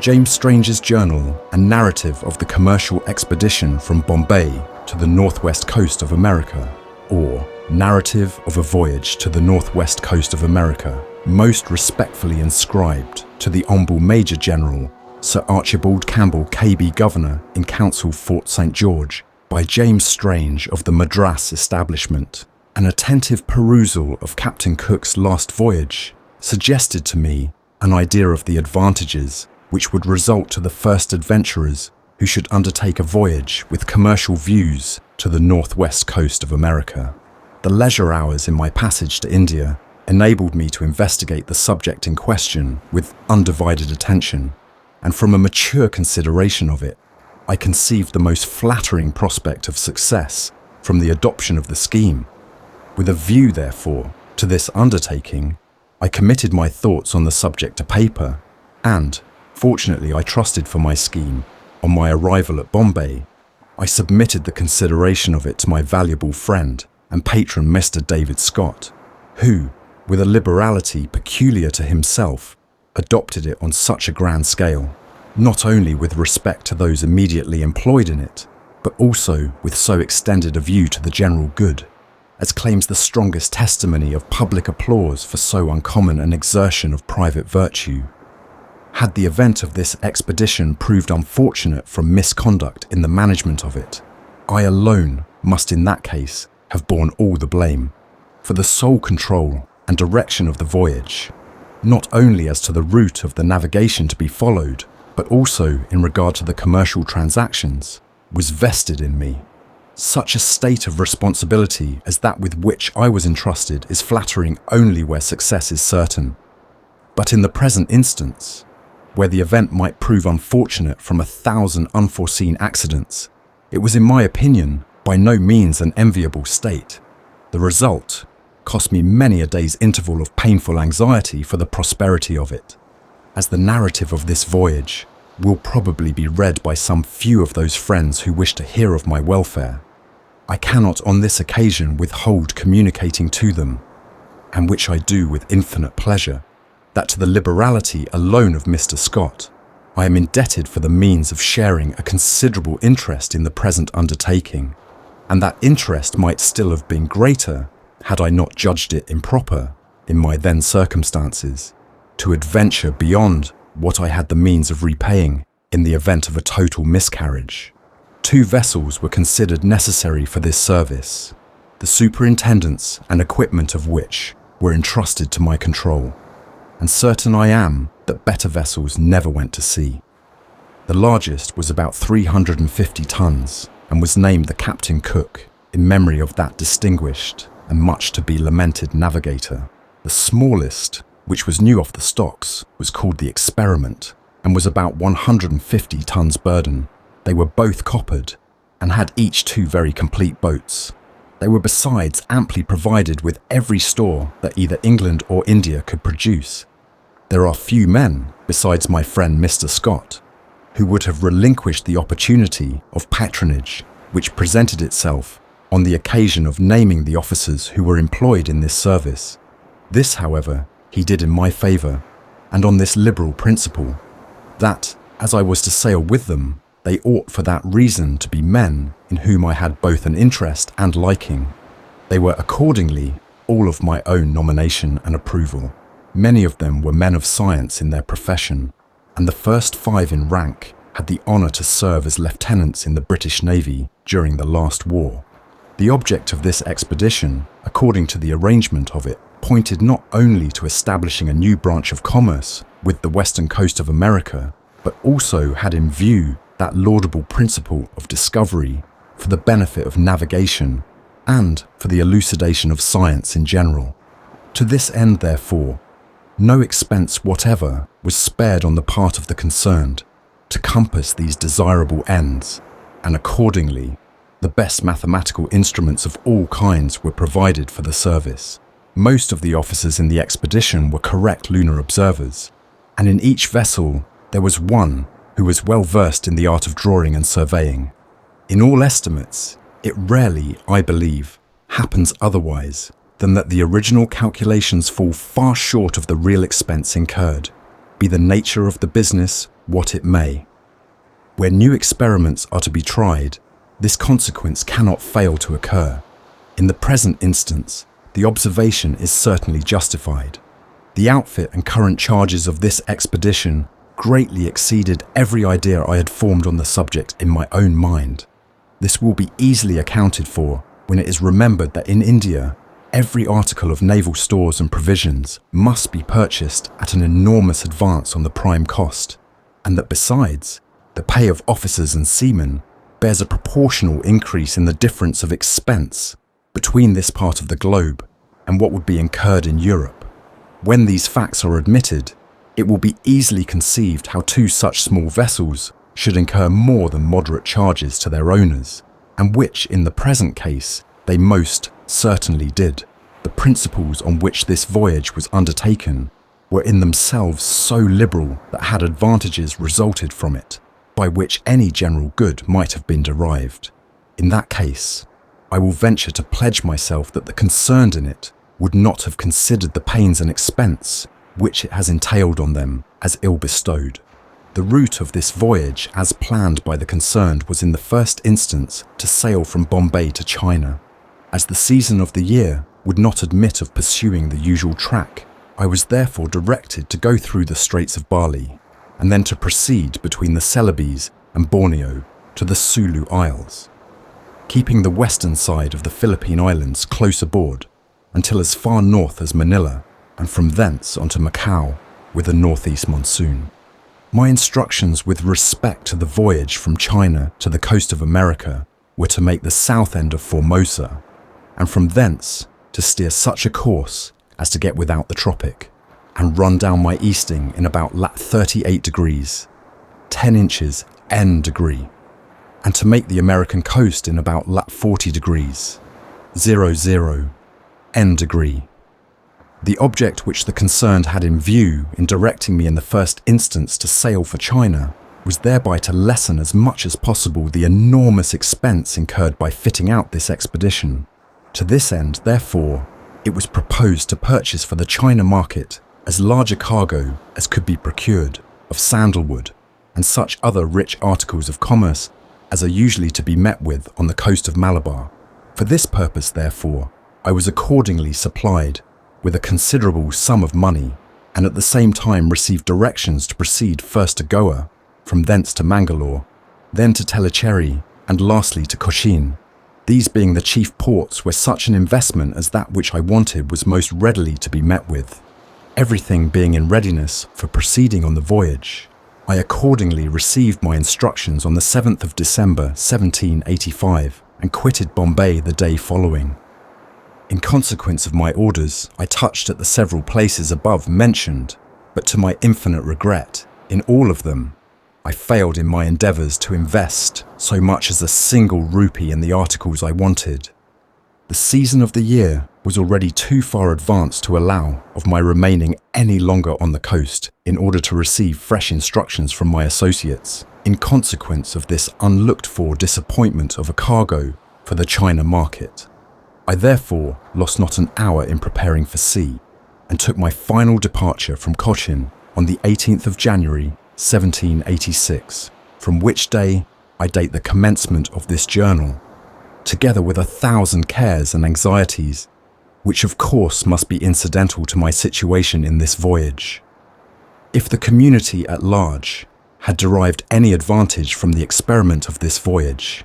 James Strange's journal and narrative of the commercial expedition from Bombay to the northwest coast of America, or Narrative of a Voyage to the Northwest Coast of America, most respectfully inscribed to the Honourable Major General Sir Archibald Campbell, KB Governor in Council Fort St George, by James Strange of the Madras establishment. An attentive perusal of Captain Cook's last voyage suggested to me an idea of the advantages which would result to the first adventurers who should undertake a voyage with commercial views to the northwest coast of America. The leisure hours in my passage to India enabled me to investigate the subject in question with undivided attention, and from a mature consideration of it, I conceived the most flattering prospect of success from the adoption of the scheme. With a view, therefore, to this undertaking, I committed my thoughts on the subject to paper, and, fortunately I trusted for my scheme, on my arrival at Bombay, I submitted the consideration of it to my valuable friend and patron Mr. David Scott, who, with a liberality peculiar to himself, adopted it on such a grand scale, not only with respect to those immediately employed in it, but also with so extended a view to the general good, as claims the strongest testimony of public applause for so uncommon an exertion of private virtue. Had the event of this expedition proved unfortunate from misconduct in the management of it, I alone must in that case have borne all the blame, for the sole control and direction of the voyage, not only as to the route of the navigation to be followed, but also in regard to the commercial transactions, was vested in me. Such a state of responsibility as that with which I was entrusted is flattering only where success is certain. But in the present instance, where the event might prove unfortunate from 1,000 unforeseen accidents, it was in my opinion by no means an enviable state. The result cost me many a day's interval of painful anxiety for the prosperity of it. As the narrative of this voyage will probably be read by some few of those friends who wish to hear of my welfare, I cannot on this occasion withhold communicating to them, and which I do with infinite pleasure, that to the liberality alone of Mr. Scott, I am indebted for the means of sharing a considerable interest in the present undertaking, and that interest might still have been greater had I not judged it improper, in my then circumstances, to adventure beyond what I had the means of repaying in the event of a total miscarriage. 2 vessels were considered necessary for this service, the superintendence and equipment of which were entrusted to my control, and certain I am that better vessels never went to sea. The largest was about 350 tons and was named the Captain Cook in memory of that distinguished and much to be lamented navigator. The smallest, which was new off the stocks, was called the Experiment and was about 150 tons burden. They were both coppered and had each 2 very complete boats. They were besides amply provided with every store that either England or India could produce. There are few men, besides my friend Mr. Scott, who would have relinquished the opportunity of patronage which presented itself on the occasion of naming the officers who were employed in this service. This, however, he did in my favour, and on this liberal principle, that, as I was to sail with them, they ought for that reason to be men in whom I had both an interest and liking. They were accordingly all of my own nomination and approval. Many of them were men of science in their profession, and the first 5 in rank had the honour to serve as lieutenants in the British Navy during the last war. The object of this expedition, according to the arrangement of it, pointed not only to establishing a new branch of commerce with the western coast of America, but also had in view that laudable principle of discovery for the benefit of navigation and for the elucidation of science in general. To this end, therefore, no expense whatever was spared on the part of the concerned to compass these desirable ends, and accordingly, the best mathematical instruments of all kinds were provided for the service. Most of the officers in the expedition were correct lunar observers, and in each vessel there was one who was well versed in the art of drawing and surveying. In all estimates, it rarely, I believe, happens otherwise than that the original calculations fall far short of the real expense incurred, be the nature of the business what it may. Where new experiments are to be tried, this consequence cannot fail to occur. In the present instance, the observation is certainly justified. The outfit and current charges of this expedition greatly exceeded every idea I had formed on the subject in my own mind. This will be easily accounted for when it is remembered that in India, every article of naval stores and provisions must be purchased at an enormous advance on the prime cost, and that besides, the pay of officers and seamen bears a proportional increase in the difference of expense between this part of the globe and what would be incurred in Europe. When these facts are admitted, it will be easily conceived how two such small vessels should incur more than moderate charges to their owners, and which, in the present case, they most certainly did. The principles on which this voyage was undertaken were in themselves so liberal that had advantages resulted from it, by which any general good might have been derived. In that case, I will venture to pledge myself that the concerned in it would not have considered the pains and expense which it has entailed on them as ill bestowed. The route of this voyage as planned by the concerned was in the first instance to sail from Bombay to China. As the season of the year would not admit of pursuing the usual track, I was therefore directed to go through the Straits of Bali and then to proceed between the Celebes and Borneo to the Sulu Isles, keeping the western side of the Philippine Islands close aboard until as far north as Manila, and from thence onto Macau with a northeast monsoon. My instructions with respect to the voyage from China to the coast of America were to make the south end of Formosa, and from thence to steer such a course as to get without the tropic, and run down my easting in about lat 38 degrees, 10 inches N degree, and to make the American coast in about lat 40 degrees, 00 N degree. The object which the concerned had in view in directing me in the first instance to sail for China was thereby to lessen as much as possible the enormous expense incurred by fitting out this expedition. To this end, therefore, it was proposed to purchase for the China market as large a cargo as could be procured of sandalwood and such other rich articles of commerce as are usually to be met with on the coast of Malabar. For this purpose, therefore, I was accordingly supplied with a considerable sum of money, and at the same time received directions to proceed first to Goa, from thence to Mangalore, then to Tellicherry, and lastly to Cochin, these being the chief ports where such an investment as that which I wanted was most readily to be met with. Everything being in readiness for proceeding on the voyage, I accordingly received my instructions on the 7th of December 1785 and quitted Bombay the day following. In consequence of my orders, I touched at the several places above mentioned, but to my infinite regret, in all of them, I failed in my endeavours to invest so much as a single rupee in the articles I wanted. The season of the year was already too far advanced to allow of my remaining any longer on the coast in order to receive fresh instructions from my associates, in consequence of this unlooked-for disappointment of a cargo for the China market. I therefore lost not an hour in preparing for sea, and took my final departure from Cochin on the 18th of January 1786, from which day I date the commencement of this journal, together with 1,000 cares and anxieties, which of course must be incidental to my situation in this voyage. If the community at large had derived any advantage from the experiment of this voyage,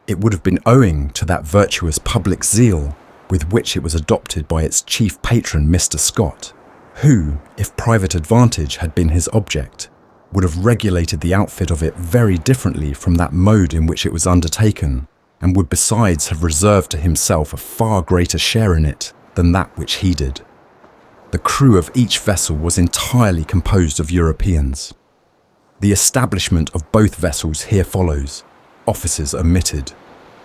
it would have been owing to that virtuous public zeal with which it was adopted by its chief patron, Mr. Scott, who, if private advantage had been his object, would have regulated the outfit of it very differently from that mode in which it was undertaken, and would besides have reserved to himself a far greater share in it than that which he did. The crew of each vessel was entirely composed of Europeans. The establishment of both vessels here follows, officers omitted.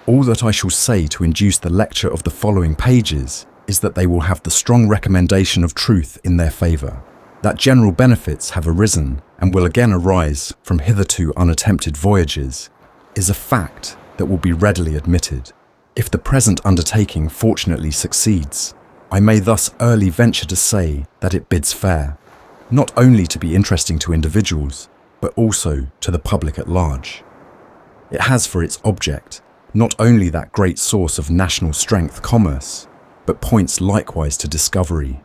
All that I shall say to induce the lecture of the following pages is that they will have the strong recommendation of truth in their favour, that general benefits have arisen and will again arise from hitherto unattempted voyages, is a fact that will be readily admitted. If the present undertaking fortunately succeeds, I may thus early venture to say that it bids fair, not only to be interesting to individuals, but also to the public at large. It has for its object not only that great source of national strength, commerce, but points likewise to discovery,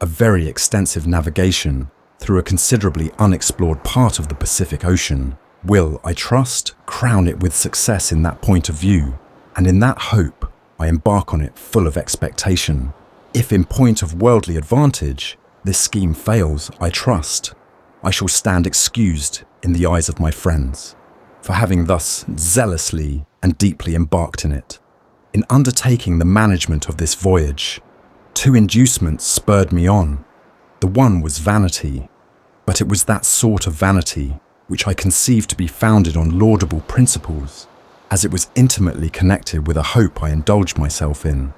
a very extensive navigation through a considerably unexplored part of the Pacific Ocean will, I trust, crown it with success in that point of view, and in that hope I embark on it full of expectation. If in point of worldly advantage this scheme fails, I trust, I shall stand excused in the eyes of my friends for having thus zealously and deeply embarked in it. In undertaking the management of this voyage, 2 inducements spurred me on. The one was vanity, but it was that sort of vanity which I conceived to be founded on laudable principles, as it was intimately connected with a hope I indulged myself in,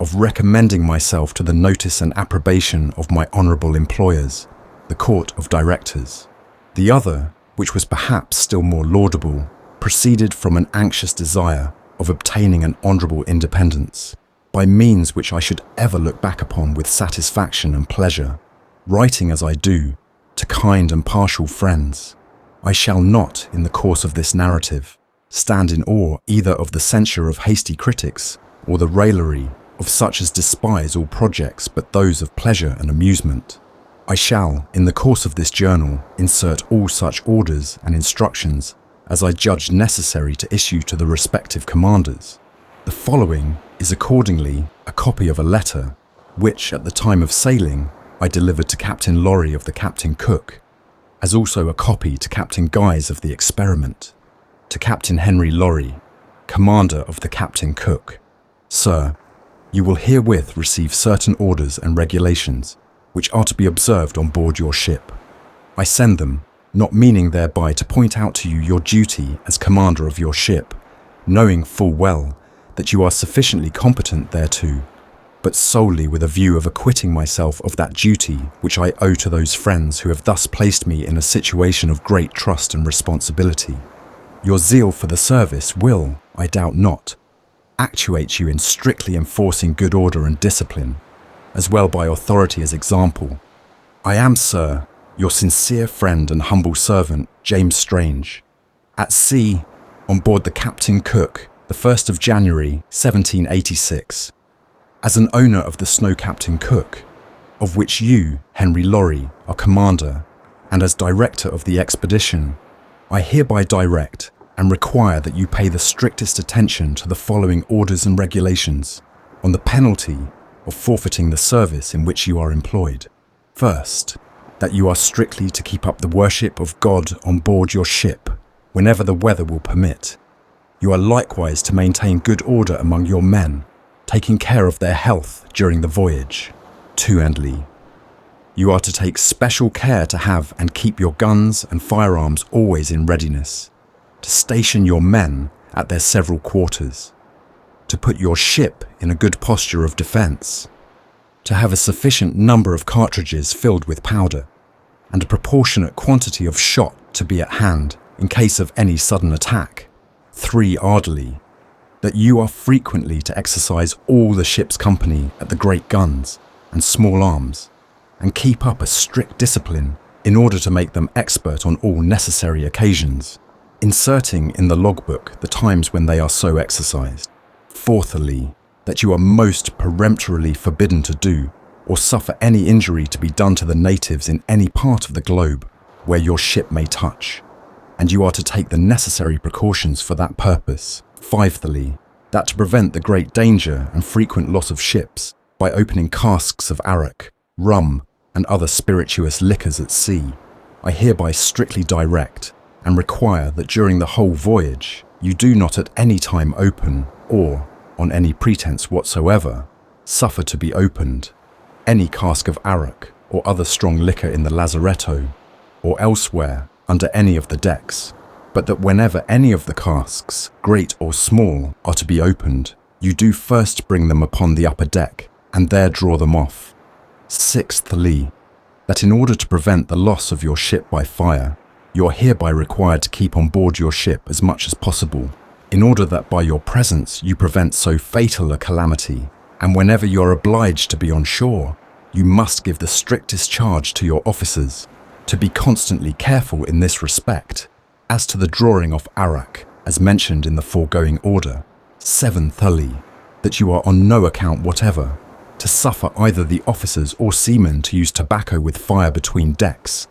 of recommending myself to the notice and approbation of my honourable employers, the Court of Directors. The other, which was perhaps still more laudable, proceeded from an anxious desire of obtaining an honourable independence, by means which I should ever look back upon with satisfaction and pleasure. Writing as I do, to kind and partial friends, I shall not, in the course of this narrative, stand in awe either of the censure of hasty critics or the raillery of such as despise all projects but those of pleasure and amusement. I shall, in the course of this journal, insert all such orders and instructions as I judge necessary to issue to the respective commanders. The following is accordingly a copy of a letter which, at the time of sailing, I delivered to Captain Lorry of the Captain Cook, as also a copy to Captain Guise of the Experiment. To Captain Henry Lorry, Commander of the Captain Cook. Sir, you will herewith receive certain orders and regulations which are to be observed on board your ship. I send them, not meaning thereby to point out to you your duty as commander of your ship, knowing full well that you are sufficiently competent thereto, but solely with a view of acquitting myself of that duty which I owe to those friends who have thus placed me in a situation of great trust and responsibility. Your zeal for the service will, I doubt not, actuate you in strictly enforcing good order and discipline, as well by authority as example. I am, sir, your sincere friend and humble servant, James Strange. At sea, on board the Captain Cook, the 1st of January, 1786. As an owner of the Snow Captain Cook, of which you, Henry Lorry, are commander, and as director of the expedition, I hereby direct and require that you pay the strictest attention to the following orders and regulations, on the penalty of forfeiting the service in which you are employed. First, that you are strictly to keep up the worship of God on board your ship, whenever the weather will permit. You are likewise to maintain good order among your men, taking care of their health during the voyage. 2. You are to take special care to have and keep your guns and firearms always in readiness, to station your men at their several quarters, to put your ship in a good posture of defence, to have a sufficient number of cartridges filled with powder, and a proportionate quantity of shot to be at hand in case of any sudden attack. 3. That you are frequently to exercise all the ship's company at the great guns and small arms, and keep up a strict discipline in order to make them expert on all necessary occasions, inserting in the logbook the times when they are so exercised. 4. That you are most peremptorily forbidden to do or suffer any injury to be done to the natives in any part of the globe where your ship may touch, and you are to take the necessary precautions for that purpose. 5. That to prevent the great danger and frequent loss of ships by opening casks of arrack, rum, and other spirituous liquors at sea, I hereby strictly direct and require that during the whole voyage you do not at any time open or, on any pretence whatsoever, suffer to be opened any cask of arrack or other strong liquor in the lazaretto or elsewhere under any of the decks, but that whenever any of the casks, great or small, are to be opened, you do first bring them upon the upper deck and there draw them off. 6. That in order to prevent the loss of your ship by fire, you are hereby required to keep on board your ship as much as possible, in order that by your presence you prevent so fatal a calamity, and whenever you are obliged to be on shore, you must give the strictest charge to your officers, to be constantly careful in this respect, as to the drawing off arak, as mentioned in the foregoing order. 7 thully, that you are on no account whatever to suffer either the officers or seamen to use tobacco with fire between decks.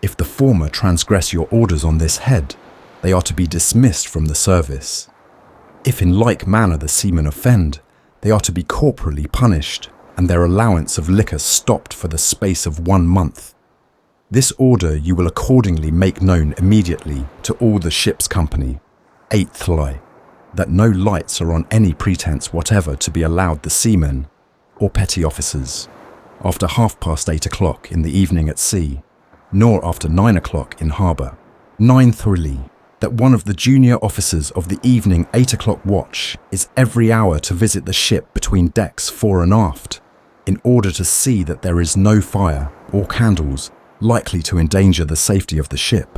If the former transgress your orders on this head, they are to be dismissed from the service. If in like manner the seamen offend, they are to be corporally punished, and their allowance of liquor stopped for the space of 1 month. This order you will accordingly make known immediately to all the ship's company. 8th lie, that no lights are on any pretence whatever to be allowed the seamen or petty officers after 8:30 in the evening at sea, nor after 9 o'clock in harbour. 9th lie, that one of the junior officers of the evening 8 o'clock watch is every hour to visit the ship between decks fore and aft, in order to see that there is no fire or candles likely to endanger the safety of the ship,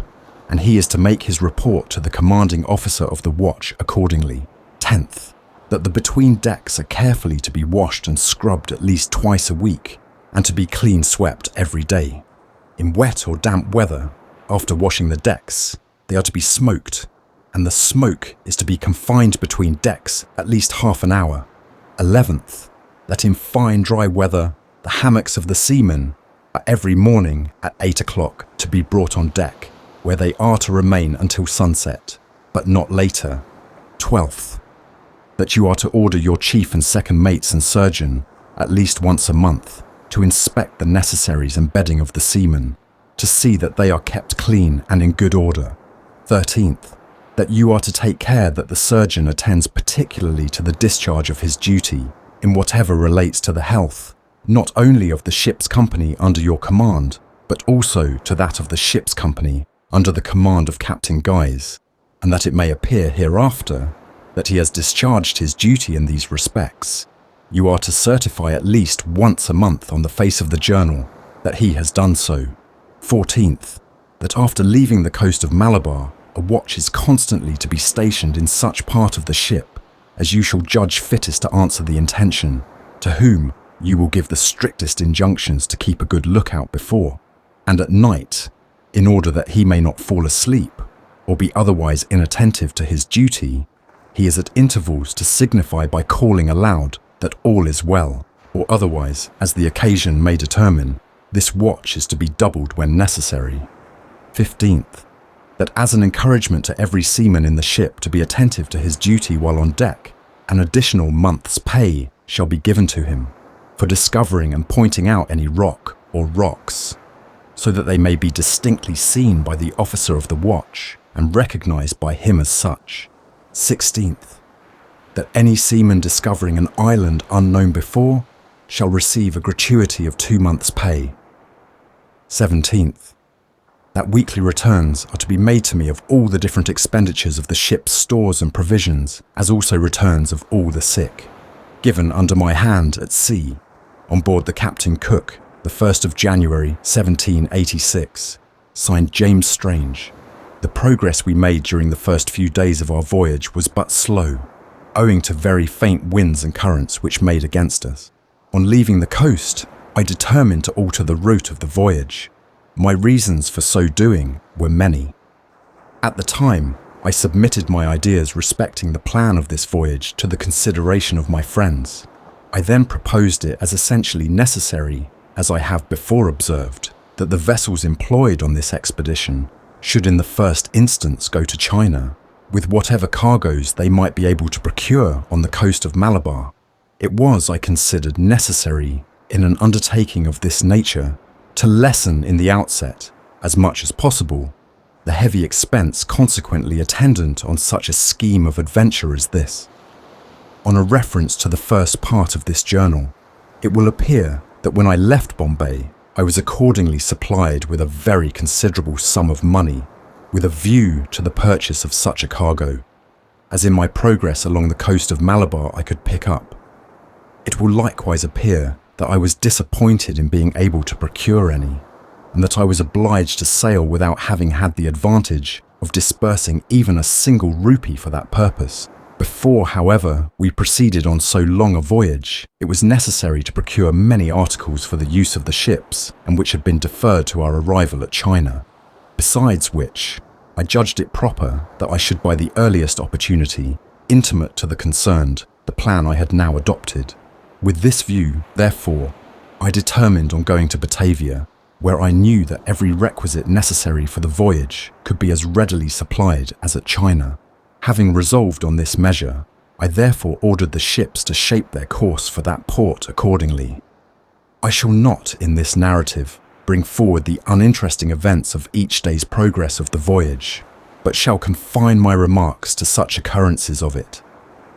and he is to make his report to the commanding officer of the watch accordingly. 10th, that the between decks are carefully to be washed and scrubbed at least twice a week, and to be clean swept every day. In wet or damp weather, after washing the decks, they are to be smoked, and the smoke is to be confined between decks at least half an hour. 11th, that in fine dry weather, the hammocks of the seamen are every morning at 8 o'clock to be brought on deck, where they are to remain until sunset, but not later. 12th, that you are to order your chief and second mates and surgeon at least once a month to inspect the necessaries and bedding of the seamen, to see that they are kept clean and in good order. 13th, that you are to take care that the surgeon attends particularly to the discharge of his duty in whatever relates to the health, not only of the ship's company under your command, but also to that of the ship's company under the command of Captain Guise, and that it may appear hereafter that he has discharged his duty in these respects. You are to certify at least once a month on the face of the journal that he has done so. 14th, that after leaving the coast of Malabar, a watch is constantly to be stationed in such part of the ship as you shall judge fittest to answer the intention, to whom you will give the strictest injunctions to keep a good lookout before, and at night, in order that he may not fall asleep or be otherwise inattentive to his duty, he is at intervals to signify by calling aloud that all is well, or otherwise, as the occasion may determine, this watch is to be doubled when necessary. 15th, that as an encouragement to every seaman in the ship to be attentive to his duty while on deck, an additional month's pay shall be given to him for discovering and pointing out any rock or rocks, so that they may be distinctly seen by the officer of the watch and recognized by him as such. 16th, that any seaman discovering an island unknown before shall receive a gratuity of 2 months' pay. 17th, that weekly returns are to be made to me of all the different expenditures of the ship's stores and provisions, as also returns of all the sick, given under my hand at sea, on board the Captain Cook, the 1st of January 1786, signed James Strange. The progress we made during the first few days of our voyage was but slow, owing to very faint winds and currents which made against us. On leaving the coast, I determined to alter the route of the voyage. My reasons for so doing were many. At the time, I submitted my ideas respecting the plan of this voyage to the consideration of my friends. I then proposed it as essentially necessary, as I have before observed, that the vessels employed on this expedition should in the first instance go to China, with whatever cargoes they might be able to procure on the coast of Malabar. It was, I considered, necessary in an undertaking of this nature to lessen in the outset, as much as possible, the heavy expense consequently attendant on such a scheme of adventure as this. On a reference to the first part of this journal, it will appear that when I left Bombay, I was accordingly supplied with a very considerable sum of money with a view to the purchase of such a cargo, as in my progress along the coast of Malabar I could pick up. It will likewise appear that I was disappointed in being able to procure any, and that I was obliged to sail without having had the advantage of disbursing even a single rupee for that purpose Before, however, we proceeded on so long a voyage, it was necessary to procure many articles for the use of the ships, and which had been deferred to our arrival at China. Besides which, I judged it proper that I should by the earliest opportunity intimate to the concerned the plan I had now adopted. With this view, therefore, I determined on going to Batavia, where I knew that every requisite necessary for the voyage could be as readily supplied as at China. Having resolved on this measure, I therefore ordered the ships to shape their course for that port accordingly. I shall not, in this narrative, bring forward the uninteresting events of each day's progress of the voyage, but shall confine my remarks to such occurrences of it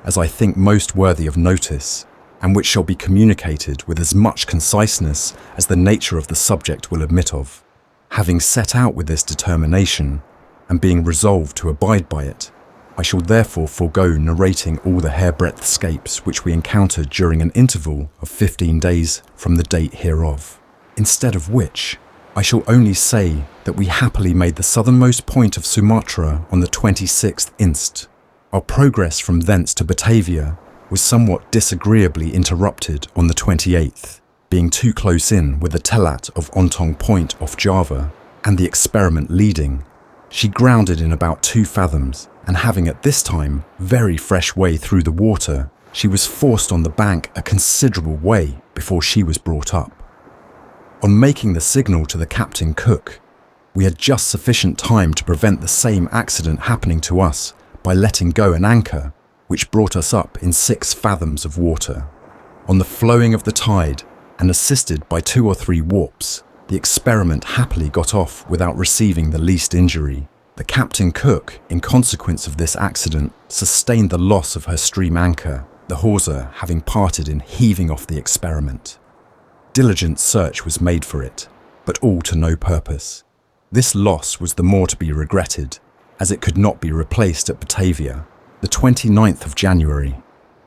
as I think most worthy of notice, and which shall be communicated with as much conciseness as the nature of the subject will admit of. Having set out with this determination, and being resolved to abide by it, I shall therefore forego narrating all the hairbreadth escapes which we encountered during an interval of 15 days from the date hereof. Instead of which, I shall only say that we happily made the southernmost point of Sumatra on the 26th inst. Our progress from thence to Batavia was somewhat disagreeably interrupted on the 28th, being too close in with the Telat of Ontong Point off Java, and the Experiment leading. She grounded in about 2 fathoms, and having at this time very fresh way through the water, she was forced on the bank a considerable way before she was brought up. On making the signal to the Captain Cook, we had just sufficient time to prevent the same accident happening to us by letting go an anchor, which brought us up in 6 fathoms of water. On the flowing of the tide, and assisted by 2 or 3 warps, the Experiment happily got off without receiving the least injury. The Captain Cook, in consequence of this accident, sustained the loss of her stream anchor, the hawser having parted in heaving off the Experiment. Diligent search was made for it, but all to no purpose. This loss was the more to be regretted, as it could not be replaced at Batavia. The 29th of January.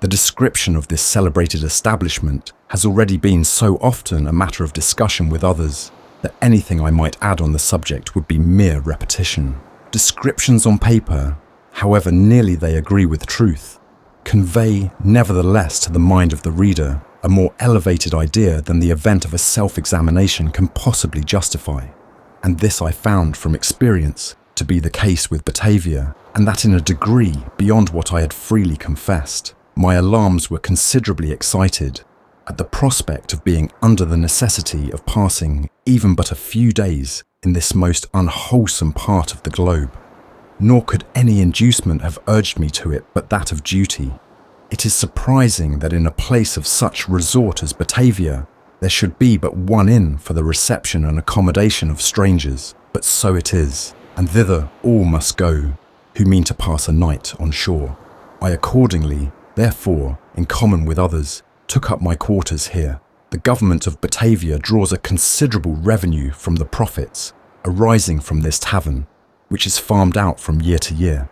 The description of this celebrated establishment has already been so often a matter of discussion with others that anything I might add on the subject would be mere repetition. Descriptions on paper, however nearly they agree with truth, convey nevertheless to the mind of the reader a more elevated idea than the event of a self-examination can possibly justify. And this I found from experience to be the case with Batavia, and that in a degree beyond what I had freely confessed. My alarms were considerably excited at the prospect of being under the necessity of passing even but a few days in this most unwholesome part of the globe. Nor could any inducement have urged me to it but that of duty. It is surprising that in a place of such resort as Batavia, there should be but one inn for the reception and accommodation of strangers, but so it is, and thither all must go who mean to pass a night on shore. I accordingly, therefore, in common with others, took up my quarters here. The government of Batavia draws a considerable revenue from the profits arising from this tavern, which is farmed out from year to year.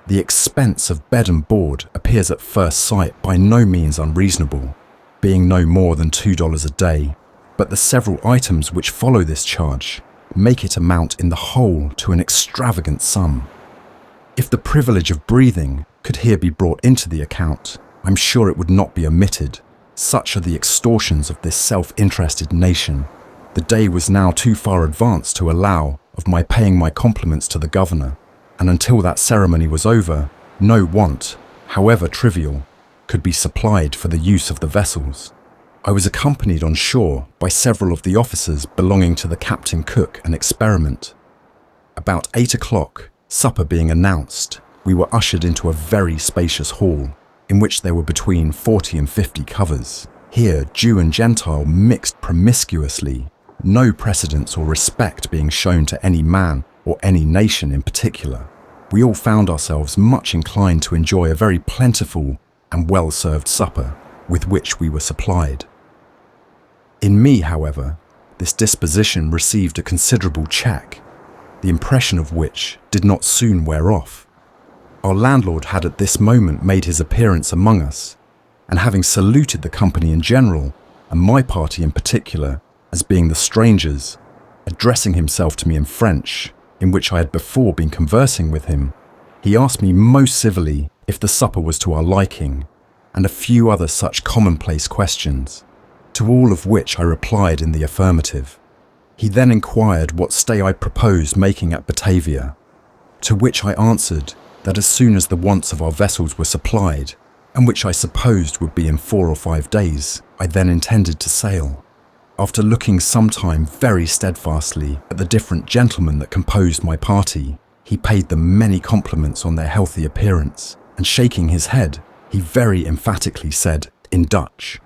The expense of bed and board appears at first sight by no means unreasonable, being no more than $2 a day, but the several items which follow this charge make it amount in the whole to an extravagant sum. If the privilege of breathing could here be brought into the account, I'm sure it would not be omitted. Such are the extortions of this self-interested nation. The day was now too far advanced to allow of my paying my compliments to the governor, and until that ceremony was over, no want, however trivial, could be supplied for the use of the vessels. I was accompanied on shore by several of the officers belonging to the Captain Cook and Experiment. About 8 o'clock, supper being announced, we were ushered into a very spacious hall, in which there were between 40 and 50 covers. Here, Jew and Gentile mixed promiscuously, no precedence or respect being shown to any man or any nation in particular. We all found ourselves much inclined to enjoy a very plentiful and well-served supper, with which we were supplied. In me, however, this disposition received a considerable check, the impression of which did not soon wear off. Our landlord had at this moment made his appearance among us, and having saluted the company in general, and my party in particular, as being the strangers, addressing himself to me in French, in which I had before been conversing with him, he asked me most civilly if the supper was to our liking, and a few other such commonplace questions, to all of which I replied in the affirmative. He then inquired what stay I proposed making at Batavia, to which I answered that as soon as the wants of our vessels were supplied, and which I supposed would be in 4 or 5 days, I then intended to sail. After looking some time very steadfastly at the different gentlemen that composed my party, he paid them many compliments on their healthy appearance, and shaking his head, he very emphatically said, in Dutch,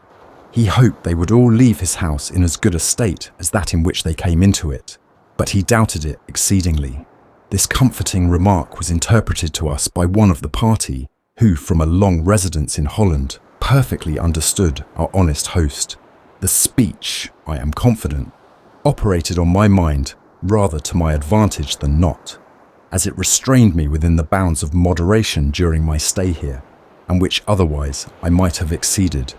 he hoped they would all leave his house in as good a state as that in which they came into it, but he doubted it exceedingly. This comforting remark was interpreted to us by one of the party, who, from a long residence in Holland, perfectly understood our honest host. The speech, I am confident, operated on my mind rather to my advantage than not, as it restrained me within the bounds of moderation during my stay here, and which otherwise I might have exceeded.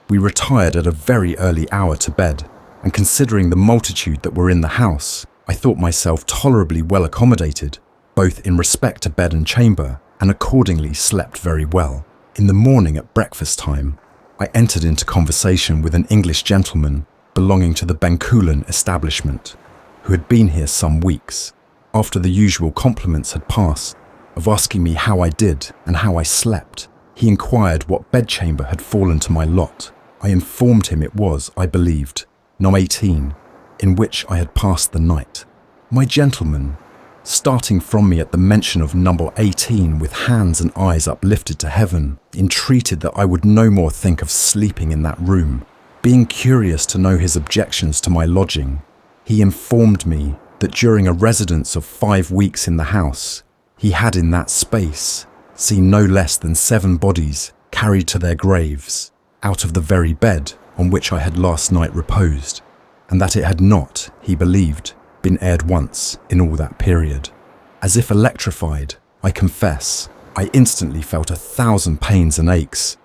We retired at a very early hour to bed, and considering the multitude that were in the house, I thought myself tolerably well accommodated, both in respect to bed and chamber, and accordingly slept very well. In the morning at breakfast time, I entered into conversation with an English gentleman belonging to the Bencoolen establishment, who had been here some weeks. After the usual compliments had passed, of asking me how I did and how I slept, he inquired what bedchamber had fallen to my lot. I informed him it was, I believed, No. 18, in which I had passed the night. My gentleman, starting from me at the mention of number 18 with hands and eyes uplifted to heaven, entreated that I would no more think of sleeping in that room. Being curious to know his objections to my lodging, he informed me that during a residence of 5 weeks in the house, he had in that space seen no less than 7 bodies carried to their graves out of the very bed on which I had last night reposed, and that it had not, he believed, been aired once in all that period. As if electrified, I confess, I instantly felt 1,000 pains and aches,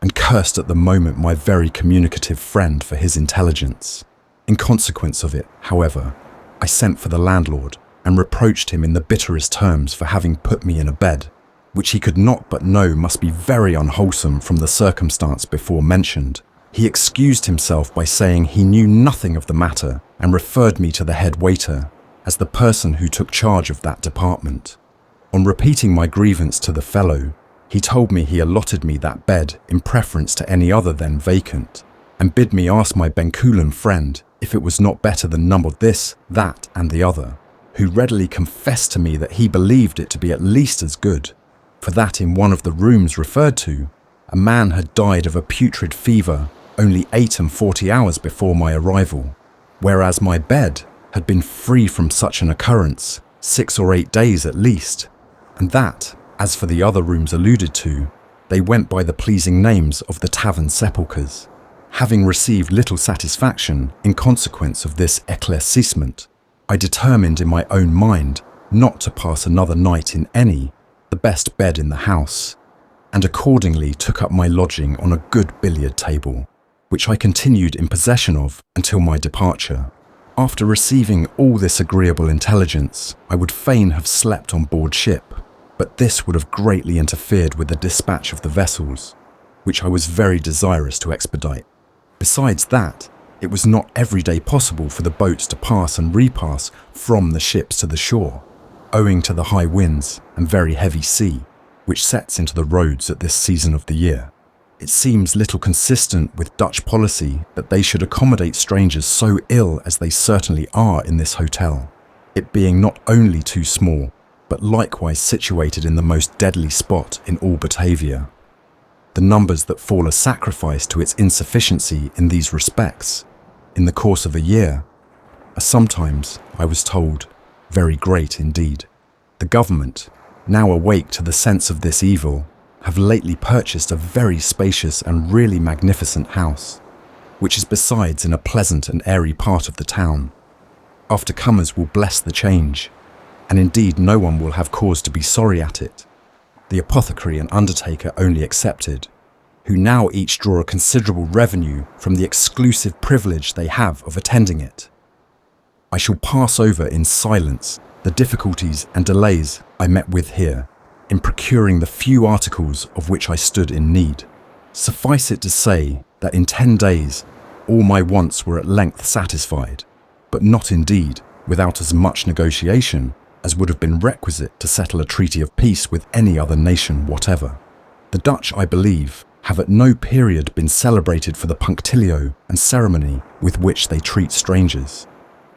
and cursed at the moment my very communicative friend for his intelligence. In consequence of it, however, I sent for the landlord and reproached him in the bitterest terms for having put me in a bed, which he could not but know must be very unwholesome from the circumstance before mentioned. He excused himself by saying he knew nothing of the matter and referred me to the head waiter as the person who took charge of that department. On repeating my grievance to the fellow, he told me he allotted me that bed in preference to any other then vacant, and bid me ask my Bencoolen friend if it was not better than numbered this, that, and the other, who readily confessed to me that he believed it to be at least as good, for that in one of the rooms referred to, a man had died of a putrid fever only 48 hours before my arrival, whereas my bed had been free from such an occurrence 6 or 8 days at least, and that, as for the other rooms alluded to, they went by the pleasing names of the tavern sepulchres. Having received little satisfaction in consequence of this éclaircissement, I determined in my own mind not to pass another night in any, the best bed in the house, and accordingly took up my lodging on a good billiard table, which I continued in possession of until my departure. After receiving all this agreeable intelligence, I would fain have slept on board ship, but this would have greatly interfered with the dispatch of the vessels, which I was very desirous to expedite. Besides that, it was not every day possible for the boats to pass and repass from the ships to the shore, owing to the high winds and very heavy sea, which sets into the roads at this season of the year. It seems little consistent with Dutch policy that they should accommodate strangers so ill as they certainly are in this hotel, it being not only too small, but likewise situated in the most deadly spot in all Batavia. The numbers that fall a sacrifice to its insufficiency in these respects, in the course of a year, are sometimes, I was told, very great indeed. The government, now awake to the sense of this evil, have lately purchased a very spacious and really magnificent house, which is besides in a pleasant and airy part of the town. Aftercomers will bless the change, and indeed no one will have cause to be sorry at it, the apothecary and undertaker only excepted, who now each draw a considerable revenue from the exclusive privilege they have of attending it. I shall pass over in silence the difficulties and delays I met with here, in procuring the few articles of which I stood in need. Suffice it to say that in 10 days, all my wants were at length satisfied, but not indeed without as much negotiation as would have been requisite to settle a treaty of peace with any other nation whatever. The Dutch, I believe, have at no period been celebrated for the punctilio and ceremony with which they treat strangers.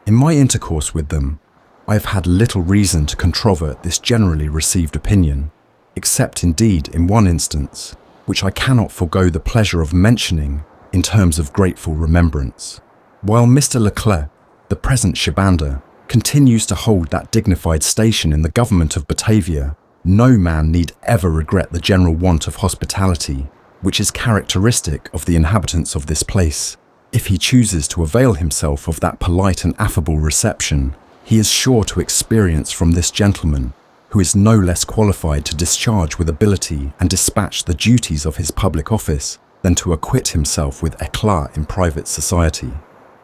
In my intercourse with them, I have had little reason to controvert this generally received opinion, except indeed in one instance, which I cannot forego the pleasure of mentioning in terms of grateful remembrance. While Mr. Leclerc, the present Shabander, continues to hold that dignified station in the government of Batavia, no man need ever regret the general want of hospitality, which is characteristic of the inhabitants of this place. If he chooses to avail himself of that polite and affable reception, he is sure to experience from this gentleman, who is no less qualified to discharge with ability and dispatch the duties of his public office than to acquit himself with éclat in private society.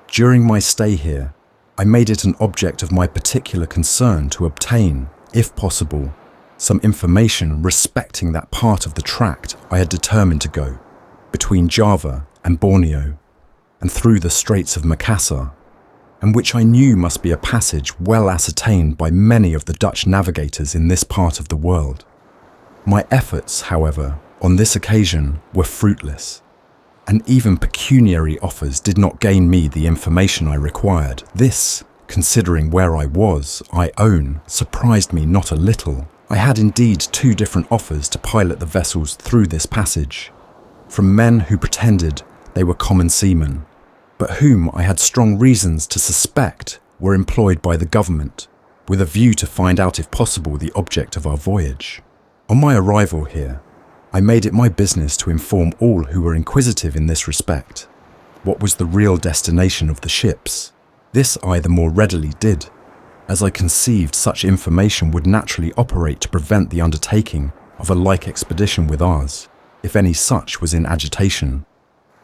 During my stay here, I made it an object of my particular concern to obtain, if possible, some information respecting that part of the tract I had determined to go, between Java and Borneo, and through the Straits of Makassar, and which I knew must be a passage well ascertained by many of the Dutch navigators in this part of the world. My efforts, however, on this occasion were fruitless, and even pecuniary offers did not gain me the information I required. This, considering where I was, I own, surprised me not a little. I had indeed 2 different offers to pilot the vessels through this passage, from men who pretended they were common seamen, but whom I had strong reasons to suspect were employed by the government, with a view to find out if possible the object of our voyage. On my arrival here, I made it my business to inform all who were inquisitive in this respect what was the real destination of the ships. This I the more readily did, as I conceived such information would naturally operate to prevent the undertaking of a like expedition with ours, if any such was in agitation,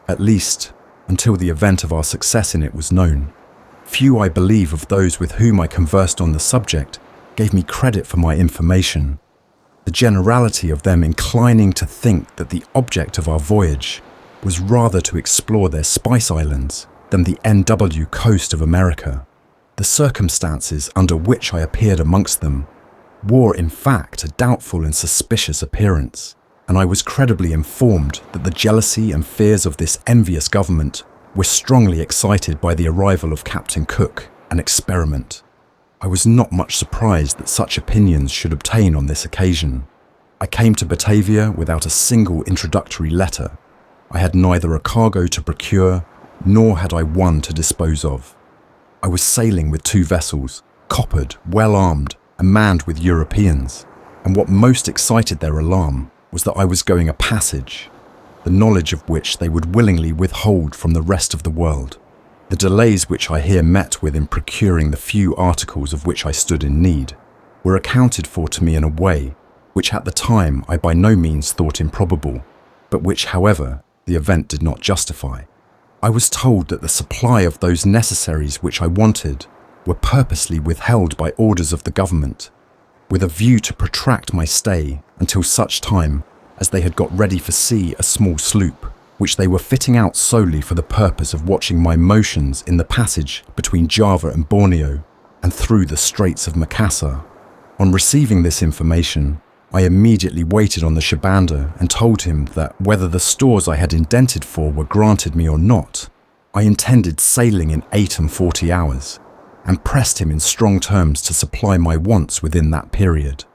at least until the event of our success in it was known. Few, I believe, of those with whom I conversed on the subject gave me credit for my information, the generality of them inclining to think that the object of our voyage was rather to explore their Spice Islands than the N.W. coast of America. The circumstances under which I appeared amongst them wore in fact a doubtful and suspicious appearance, and I was credibly informed that the jealousy and fears of this envious government were strongly excited by the arrival of Captain Cook, an experiment. I was not much surprised that such opinions should obtain on this occasion. I came to Batavia without a single introductory letter. I had neither a cargo to procure, nor had I one to dispose of. I was sailing with 2 vessels, coppered, well armed, and manned with Europeans, and what most excited their alarm was that I was going a passage, the knowledge of which they would willingly withhold from the rest of the world. The delays which I here met with in procuring the few articles of which I stood in need were accounted for to me in a way which at the time I by no means thought improbable, but which, however, the event did not justify. I was told that the supply of those necessaries which I wanted were purposely withheld by orders of the government, with a view to protract my stay until such time as they had got ready for sea a small sloop, which they were fitting out solely for the purpose of watching my motions in the passage between Java and Borneo and through the Straits of Makassar. On receiving this information, I immediately waited on the Shabander and told him that whether the stores I had indented for were granted me or not, I intended sailing in 48 hours, and pressed him in strong terms to supply my wants within that period.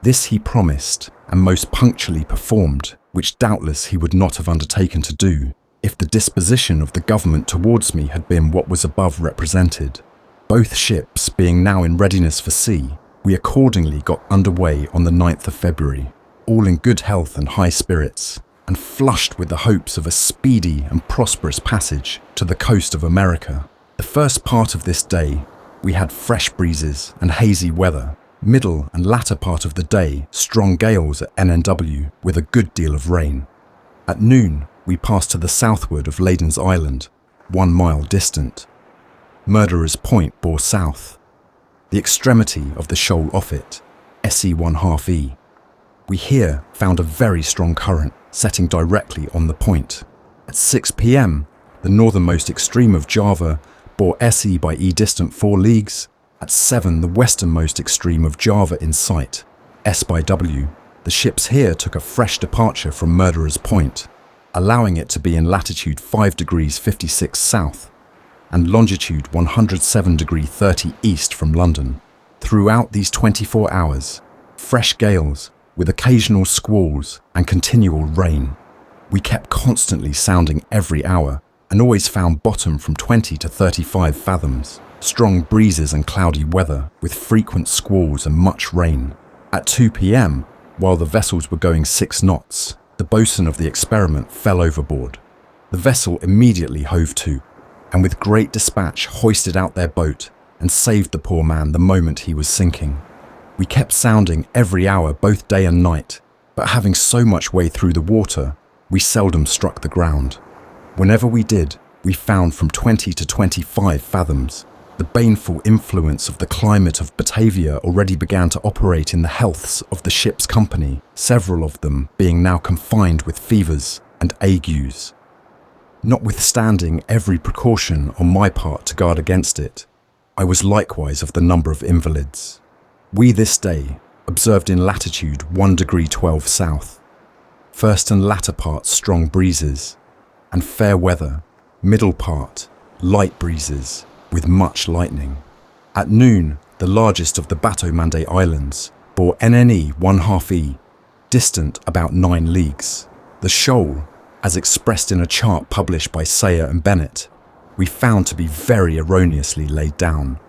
This he promised, and most punctually performed, which doubtless he would not have undertaken to do if the disposition of the government towards me had been what was above represented. Both ships being now in readiness for sea, we accordingly got under way on the 9th of February, all in good health and high spirits, and flushed with the hopes of a speedy and prosperous passage to the coast of America. The first part of this day we had fresh breezes and hazy weather. Middle and latter part of the day, strong gales at N.W. with a good deal of rain. At noon, we passed to the southward of Layden's Island, 1 mile distant. Murderer's Point bore south. The extremity of the shoal off it, SE 1/2 E. We here found a very strong current setting directly on the point. At 6 p.m, the northernmost extreme of Java bore SE by E distant 4 leagues. At 7, the westernmost extreme of Java in sight, S by W. The ships here took a fresh departure from Murderer's Point, allowing it to be in latitude 5 degrees 56 south and longitude 107 degrees 30 east from London. Throughout these 24 hours, fresh gales with occasional squalls and continual rain. We kept constantly sounding every hour and always found bottom from 20 to 35 fathoms. Strong breezes and cloudy weather with frequent squalls and much rain. At 2 p.m, while the vessels were going 6 knots, the boatswain of the Experiment fell overboard. The vessel immediately hove to, and with great dispatch hoisted out their boat and saved the poor man the moment he was sinking. We kept sounding every hour both day and night, but having so much way through the water, we seldom struck the ground. Whenever we did, we found from 20 to 25 fathoms. The baneful influence of the climate of Batavia already began to operate in the healths of the ship's company, several of them being now confined with fevers and agues. Notwithstanding every precaution on my part to guard against it, I was likewise of the number of invalids. We this day observed in latitude 1 degree 12 south, first and latter part strong breezes, and fair weather, middle part light breezes, with much lightning. At noon, the largest of the Bombay Islands bore NNE 1/2 E, distant about 9 leagues. The shoal, as expressed in a chart published by Sayer and Bennett, we found to be very erroneously laid down.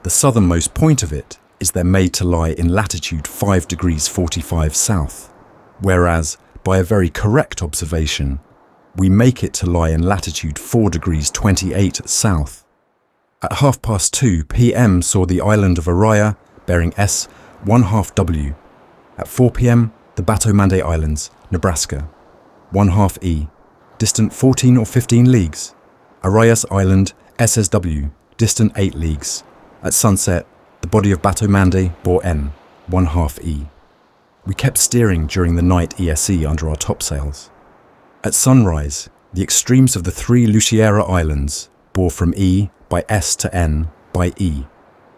The southernmost point of it is then made to lie in latitude 5 degrees 45 south, whereas, by a very correct observation, we make it to lie in latitude 4 degrees 28 south. At 2:30 p.m. saw the island of Araya bearing S 1/2 W. At 4 p.m. the Bombay Islands, Nebraska, 1/2 E, distant 14 or 15 leagues. Arayas Island, SSW, distant 8 leagues. At sunset, the body of Bombay bore N, 1/2 E. We kept steering during the night ESE under our topsails. At sunrise, the extremes of the 3 Luciera Islands bore from E by S to N by E,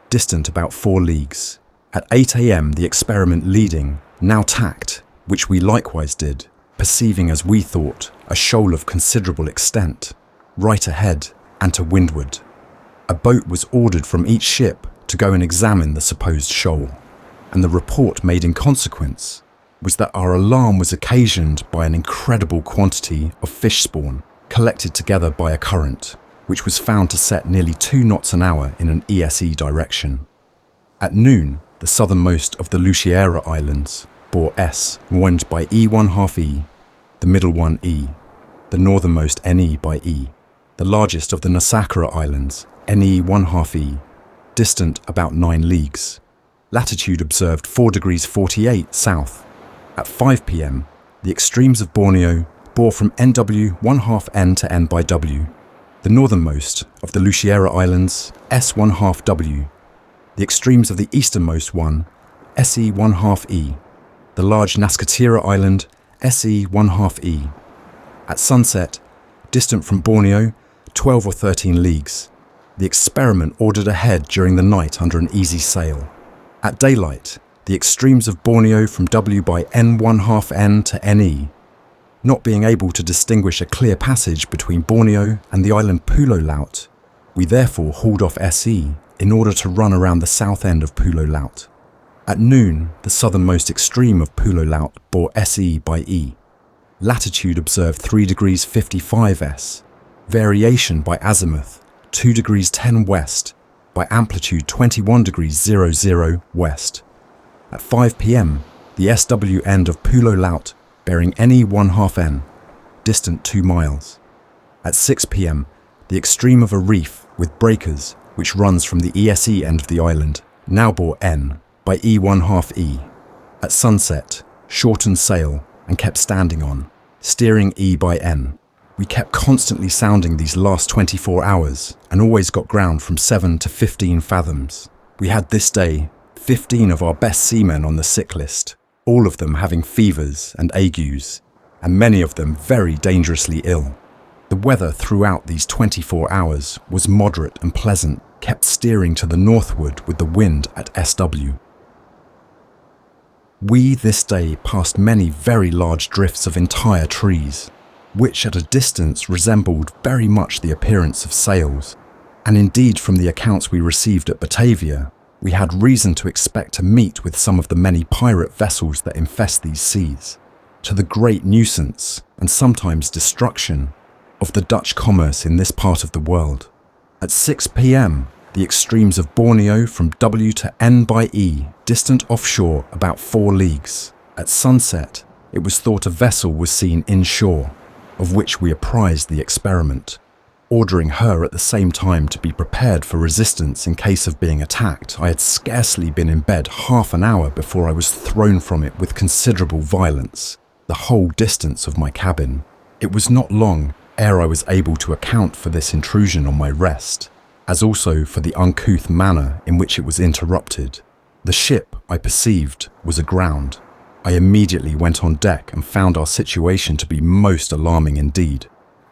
distant about 4 leagues. At 8 a.m. the Experiment leading, now tacked, which we likewise did, perceiving as we thought a shoal of considerable extent, right ahead and to windward. A boat was ordered from each ship to go and examine the supposed shoal, and the report made in consequence was that our alarm was occasioned by an incredible quantity of fish spawn collected together by a current, which was found to set nearly 2 knots an hour in an ESE direction. At noon, the southernmost of the Luciera Islands bore S, warned by E 1/2 E, the middle one E, the northernmost NE by E, the largest of the Nasakara Islands, NE 1/2 E, distant about 9 leagues. Latitude observed 4 degrees 48 south. At 5 p.m, the extremes of Borneo bore from NW 1/2 N to N by W. The northernmost of the Luciera Islands, S 1/2 W. The extremes of the easternmost one, SE 1/2 E. The large Naskatira Island, SE 1/2 E. At sunset, distant from Borneo, 12 or 13 leagues. The Experiment ordered ahead during the night under an easy sail. At daylight, the extremes of Borneo from W by N 1/2 N to NE. Not being able to distinguish a clear passage between Borneo and the island Pulo Laut, we therefore hauled off SE in order to run around the south end of Pulo Laut. At noon, the southernmost extreme of Pulo Laut bore SE by E. Latitude observed 3 degrees 55 S. Variation by azimuth 2 degrees 10 west, by amplitude 21 degrees 00 west. At 5 p.m, the SW end of Pulo Laut bearing NE 1/2 N, distant 2 miles. At 6 p.m, the extreme of a reef with breakers which runs from the ESE end of the island now bore N by E 1/2 E. At sunset, shortened sail and kept standing on, steering E by N. We kept constantly sounding these last 24 hours and always got ground from 7 to 15 fathoms. We had this day 15 of our best seamen on the sick list. all of them having fevers and agues, and many of them very dangerously ill. The weather throughout these 24 hours was moderate and pleasant, kept steering to the northward with the wind at SW. We this day passed many very large drifts of entire trees, which at a distance resembled very much the appearance of sails, and indeed from the accounts we received at Batavia, we had reason to expect to meet with some of the many pirate vessels that infest these seas, to the great nuisance and sometimes destruction of the Dutch commerce in this part of the world. At 6 p.m, the extremes of Borneo from W to N by E, distant offshore about 4 leagues. At sunset, it was thought a vessel was seen inshore, of which we apprised the experiment, ordering her at the same time to be prepared for resistance in case of being attacked. I had scarcely been in bed half an hour before I was thrown from it with considerable violence, the whole distance of my cabin. It was not long ere I was able to account for this intrusion on my rest, as also for the uncouth manner in which it was interrupted. The ship, I perceived, was aground. I immediately went on deck and found our situation to be most alarming indeed.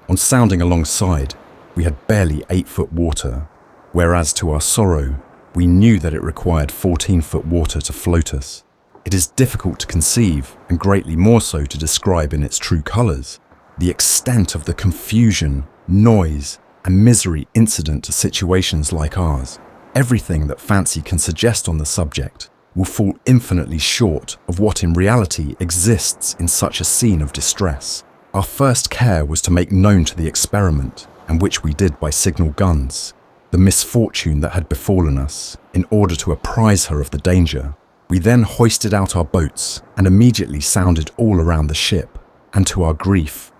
On sounding alongside, we had barely 8-foot water, whereas to our sorrow, we knew that it required 14-foot water to float us. It is difficult to conceive, and greatly more so to describe in its true colours, the extent of the confusion, noise, and misery incident to situations like ours. Everything that fancy can suggest on the subject will fall infinitely short of what in reality exists in such a scene of distress. Our first care was to make known to the experiment, and which we did by signal guns, the misfortune that had befallen us, in order to apprise her of the danger. We then hoisted out our boats and immediately sounded all around the ship, and to our grief,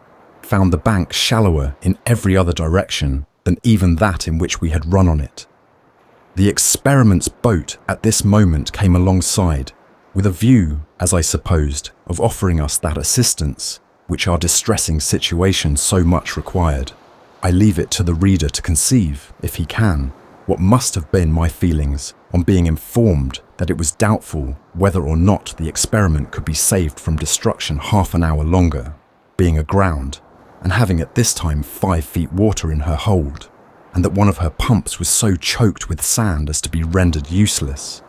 found the bank shallower in every other direction than even that in which we had run on it. The experiment's boat at this moment came alongside, with a view, as I supposed, of offering us that assistance which our distressing situation so much required. I leave it to the reader to conceive, if he can, what must have been my feelings on being informed that it was doubtful whether or not the experiment could be saved from destruction half an hour longer, being aground, and having at this time 5 feet water in her hold, and that one of her pumps was so choked with sand as to be rendered useless.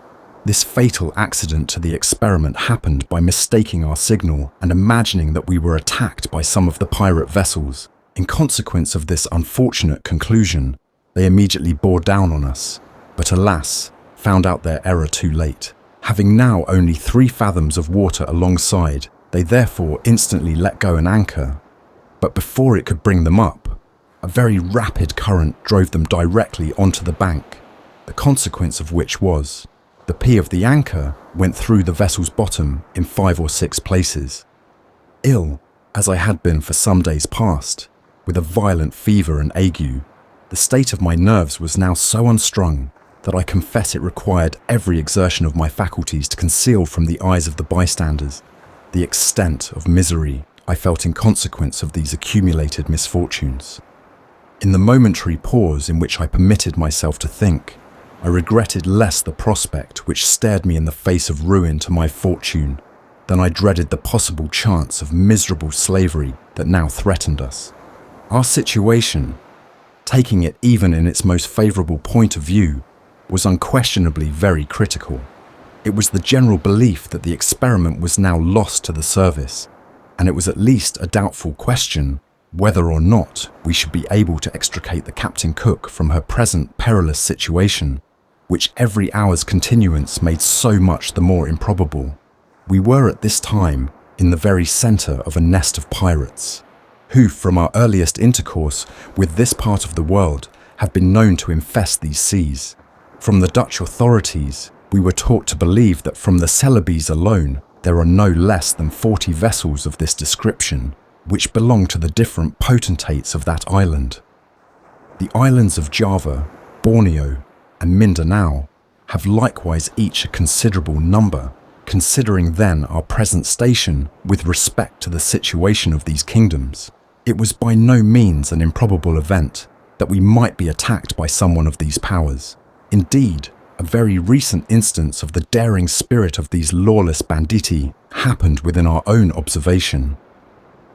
This fatal accident to the experiment happened by mistaking our signal and imagining that we were attacked by some of the pirate vessels. In consequence of this unfortunate conclusion, they immediately bore down on us, but alas, found out their error too late. Having now only 3 fathoms of water alongside, they therefore instantly let go an anchor, but before it could bring them up, a very rapid current drove them directly onto the bank, the consequence of which was, the P of the anchor went through the vessel's bottom in 5 or 6 places. Ill, as I had been for some days past, with a violent fever and ague, the state of my nerves was now so unstrung that I confess it required every exertion of my faculties to conceal from the eyes of the bystanders the extent of misery I felt in consequence of these accumulated misfortunes. In the momentary pause in which I permitted myself to think, I regretted less the prospect which stared me in the face of ruin to my fortune than I dreaded the possible chance of miserable slavery that now threatened us. Our situation, taking it even in its most favourable point of view, was unquestionably very critical. It was the general belief that the experiment was now lost to the service, and it was at least a doubtful question whether or not we should be able to extricate the Captain Cook from her present perilous situation, which every hour's continuance made so much the more improbable. We were at this time in the very centre of a nest of pirates, who from our earliest intercourse with this part of the world have been known to infest these seas. From the Dutch authorities, we were taught to believe that from the Celebes alone, there are no less than 40 vessels of this description, which belong to the different potentates of that island. The islands of Java, Borneo, and Mindanao have likewise each a considerable number, considering then our present station with respect to the situation of these kingdoms. It was by no means an improbable event that we might be attacked by someone of these powers. Indeed, a very recent instance of the daring spirit of these lawless banditti happened within our own observation.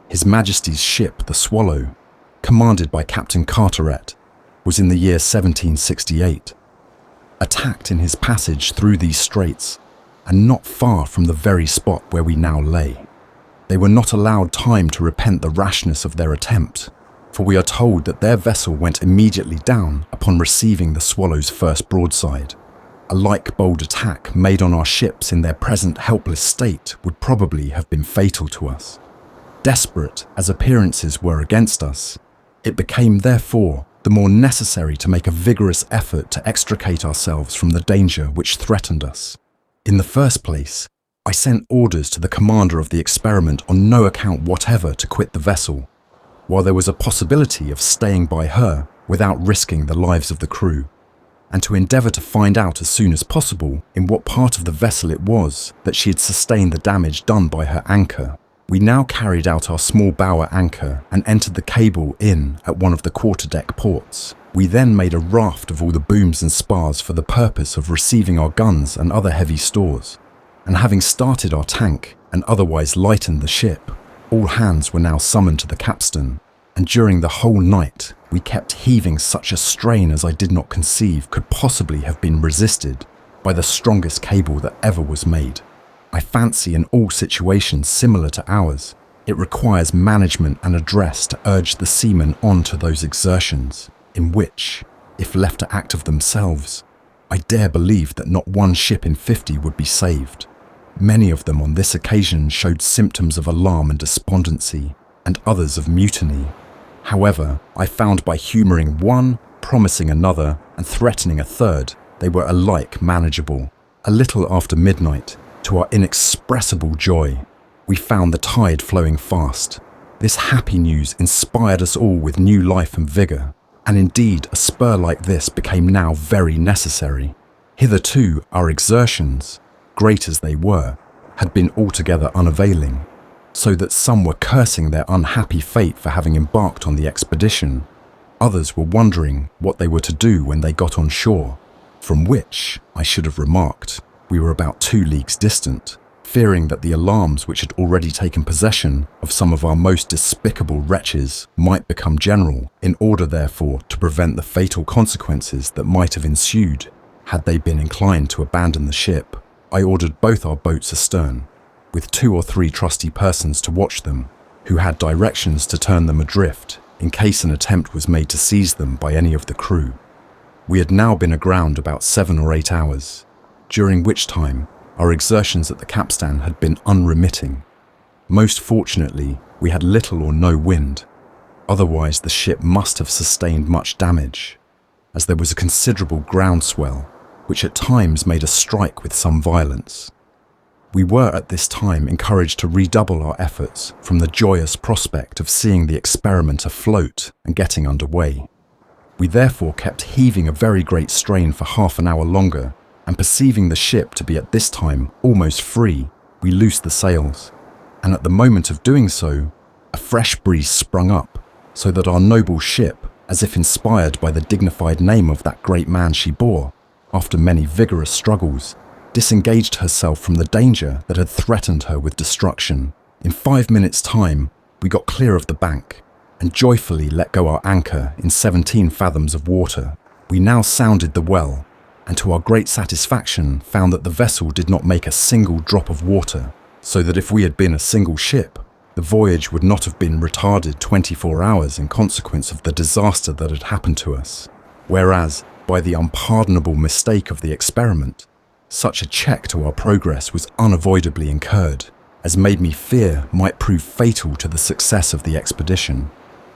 His Majesty's ship, the Swallow, commanded by Captain Carteret, was in the year 1768. Attacked in his passage through these straits, and not far from the very spot where we now lay. They were not allowed time to repent the rashness of their attempt, for we are told that their vessel went immediately down upon receiving the Swallow's first broadside. A like bold attack made on our ships in their present helpless state would probably have been fatal to us. Desperate as appearances were against us, it became therefore the more necessary to make a vigorous effort to extricate ourselves from the danger which threatened us. In the first place, I sent orders to the commander of the experiment on no account whatever to quit the vessel, while there was a possibility of staying by her without risking the lives of the crew, and to endeavour to find out as soon as possible in what part of the vessel it was that she had sustained the damage done by her anchor. We now carried out our small bower anchor and entered the cable in at one of the quarterdeck ports. We then made a raft of all the booms and spars for the purpose of receiving our guns and other heavy stores, and having started our tank and otherwise lightened the ship, all hands were now summoned to the capstan, and during the whole night we kept heaving such a strain as I did not conceive could possibly have been resisted by the strongest cable that ever was made. I fancy in all situations similar to ours, it requires management and address to urge the seamen on to those exertions, in which, if left to act of themselves, I dare believe that not one ship in 50 would be saved. Many of them on this occasion showed symptoms of alarm and despondency, and others of mutiny. However, I found by humouring one, promising another, and threatening a third, they were alike manageable. A little after midnight, to our inexpressible joy, we found the tide flowing fast. This happy news inspired us all with new life and vigour, and indeed a spur like this became now very necessary. Hitherto our exertions, great as they were, had been altogether unavailing, so that some were cursing their unhappy fate for having embarked on the expedition. Others were wondering what they were to do when they got on shore, from which, I should have remarked, we were about 2 leagues distant, fearing that the alarms which had already taken possession of some of our most despicable wretches might become general, in order therefore to prevent the fatal consequences that might have ensued had they been inclined to abandon the ship. I ordered both our boats astern, with 2 or 3 trusty persons to watch them, who had directions to turn them adrift in case an attempt was made to seize them by any of the crew. We had now been aground about 7 or 8 hours, during which time our exertions at the capstan had been unremitting. Most fortunately, we had little or no wind, otherwise the ship must have sustained much damage, as there was a considerable groundswell, which at times made us strike with some violence. We were at this time encouraged to redouble our efforts from the joyous prospect of seeing the experiment afloat and getting under way. We therefore kept heaving a very great strain for half an hour longer, and perceiving the ship to be at this time almost free, we loosed the sails, and at the moment of doing so, a fresh breeze sprung up, so that our noble ship, as if inspired by the dignified name of that great man she bore, after many vigorous struggles, disengaged herself from the danger that had threatened her with destruction. In 5 minutes' time, we got clear of the bank, and joyfully let go our anchor in 17 fathoms of water. We now sounded the well, and to our great satisfaction found that the vessel did not make a single drop of water, so that if we had been a single ship, the voyage would not have been retarded 24 hours in consequence of the disaster that had happened to us, whereas, by the unpardonable mistake of the experiment, such a check to our progress was unavoidably incurred, as made me fear might prove fatal to the success of the expedition.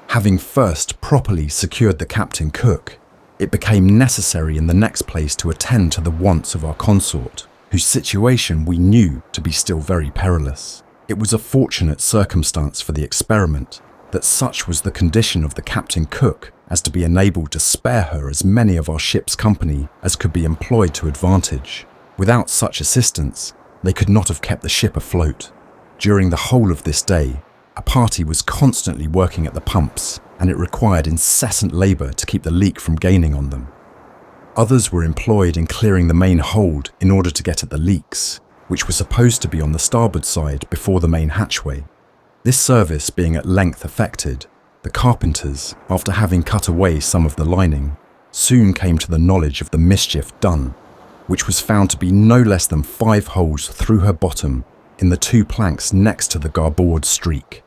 Having first properly secured the captain cook, it became necessary in the next place to attend to the wants of our consort, whose situation we knew to be still very perilous. It was a fortunate circumstance for the experiment that such was the condition of the captain cook as to be enabled to spare her as many of our ship's company as could be employed to advantage. Without such assistance, they could not have kept the ship afloat. During the whole of this day, a party was constantly working at the pumps, and it required incessant labour to keep the leak from gaining on them. Others were employed in clearing the main hold in order to get at the leaks, which was supposed to be on the starboard side before the main hatchway. This service being at length effected, the carpenters, after having cut away some of the lining, soon came to the knowledge of the mischief done, which was found to be no less than 5 holes through her bottom in the 2 planks next to the garboard streak.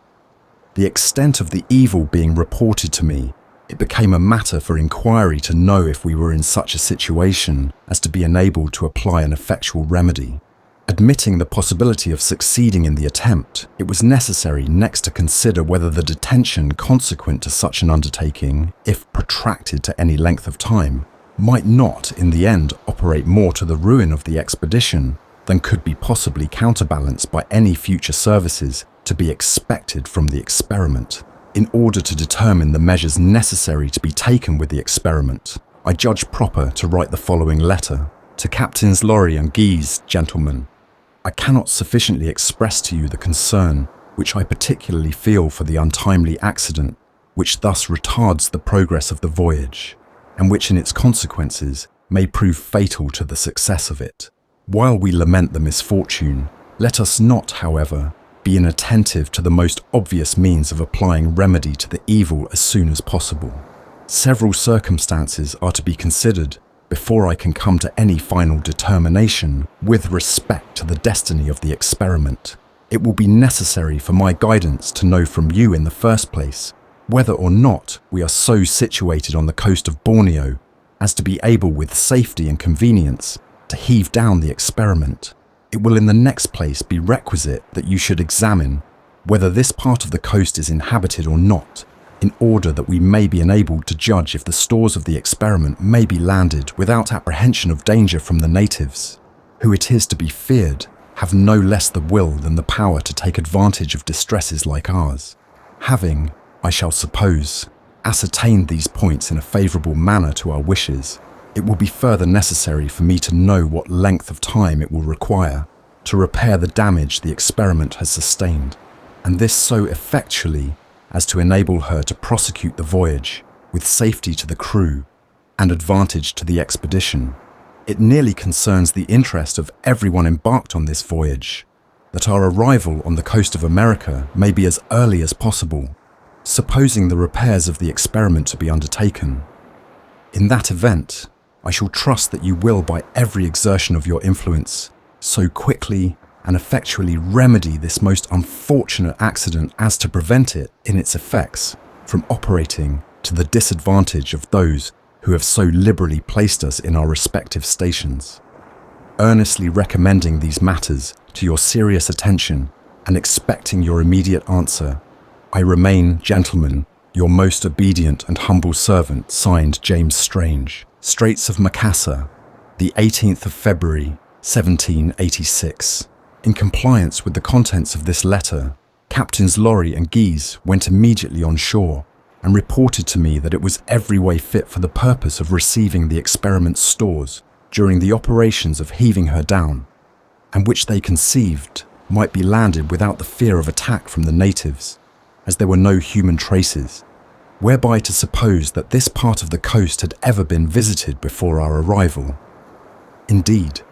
The extent of the evil being reported to me, it became a matter for inquiry to know if we were in such a situation as to be enabled to apply an effectual remedy. Admitting the possibility of succeeding in the attempt, it was necessary next to consider whether the detention consequent to such an undertaking, if protracted to any length of time, might not in the end operate more to the ruin of the expedition than could be possibly counterbalanced by any future services to be expected from the experiment. In order to determine the measures necessary to be taken with the experiment, I judged proper to write the following letter. To Captains Lorry and Guise, gentlemen, I cannot sufficiently express to you the concern which I particularly feel for the untimely accident which thus retards the progress of the voyage, and which in its consequences may prove fatal to the success of it. While we lament the misfortune, let us not, however, be inattentive to the most obvious means of applying remedy to the evil as soon as possible. Several circumstances are to be considered before I can come to any final determination with respect to the destiny of the experiment. It will be necessary for my guidance to know from you in the first place whether or not we are so situated on the coast of Borneo as to be able with safety and convenience to heave down the experiment. It will in the next place be requisite that you should examine whether this part of the coast is inhabited or not, in order that we may be enabled to judge if the stores of the experiment may be landed without apprehension of danger from the natives, who it is to be feared have no less the will than the power to take advantage of distresses like ours. Having, I shall suppose, ascertained these points in a favourable manner to our wishes, it will be further necessary for me to know what length of time it will require to repair the damage the experiment has sustained, and this so effectually as to enable her to prosecute the voyage with safety to the crew and advantage to the expedition. It nearly concerns the interest of everyone embarked on this voyage that our arrival on the coast of America may be as early as possible, supposing the repairs of the experiment to be undertaken. In that event, I shall trust that you will, by every exertion of your influence, so quickly and effectually remedy this most unfortunate accident as to prevent it, in its effects, from operating to the disadvantage of those who have so liberally placed us in our respective stations. Earnestly recommending these matters to your serious attention and expecting your immediate answer, I remain, gentlemen, your most obedient and humble servant, signed James Strange. Straits of Macassar, the 18th of February, 1786. In compliance with the contents of this letter, Captains Lorry and Guise went immediately on shore and reported to me that it was every way fit for the purpose of receiving the experiment's stores during the operations of heaving her down, and which they conceived might be landed without the fear of attack from the natives, as there were no human traces, whereby to suppose that this part of the coast had ever been visited before our arrival. Indeed,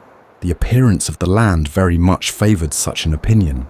the appearance of the land very much favoured such an opinion.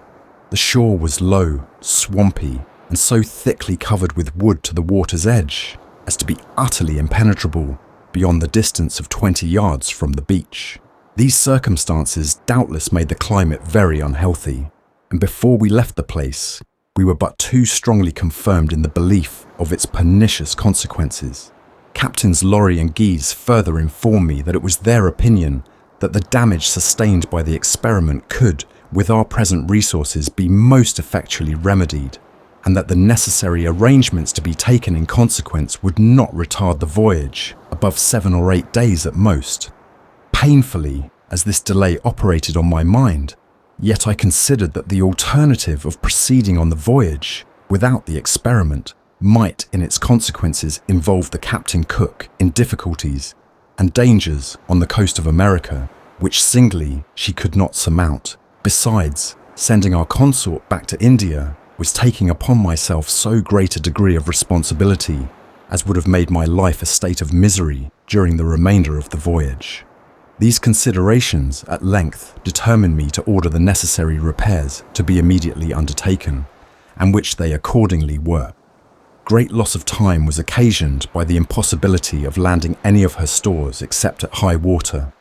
The shore was low, swampy, and so thickly covered with wood to the water's edge as to be utterly impenetrable beyond the distance of 20 yards from the beach. These circumstances doubtless made the climate very unhealthy, and before we left the place, we were but too strongly confirmed in the belief of its pernicious consequences. Captains Lorry and Guise further informed me that it was their opinion that the damage sustained by the experiment could, with our present resources, be most effectually remedied, and that the necessary arrangements to be taken in consequence would not retard the voyage above 7 or 8 days at most. Painfully as this delay operated on my mind, yet I considered that the alternative of proceeding on the voyage without the experiment might in its consequences involve the Captain Cook in difficulties and dangers on the coast of America, which singly she could not surmount. Besides, sending our consort back to India was taking upon myself so great a degree of responsibility as would have made my life a state of misery during the remainder of the voyage. These considerations at length determined me to order the necessary repairs to be immediately undertaken, and which they accordingly were. Great loss of time was occasioned by the impossibility of landing any of her stores except at high water,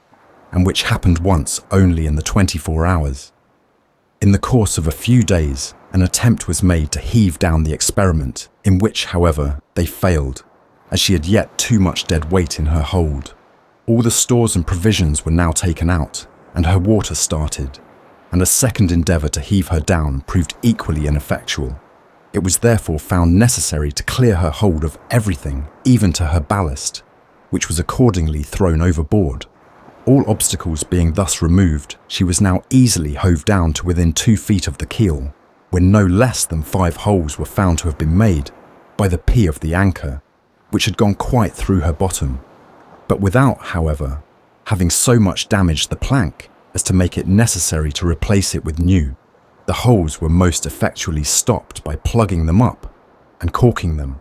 and which happened once only in the 24 hours. In the course of a few days, an attempt was made to heave down the Experiment, in which, however, they failed, as she had yet too much dead weight in her hold. All the stores and provisions were now taken out, and her water started, and a second endeavour to heave her down proved equally ineffectual. It was therefore found necessary to clear her hold of everything, even to her ballast, which was accordingly thrown overboard. All obstacles being thus removed, she was now easily hove down to within 2 feet of the keel, when no less than 5 holes were found to have been made by the P of the anchor, which had gone quite through her bottom, but without, however, having so much damaged the plank as to make it necessary to replace it with new. The holes were most effectually stopped by plugging them up and caulking them.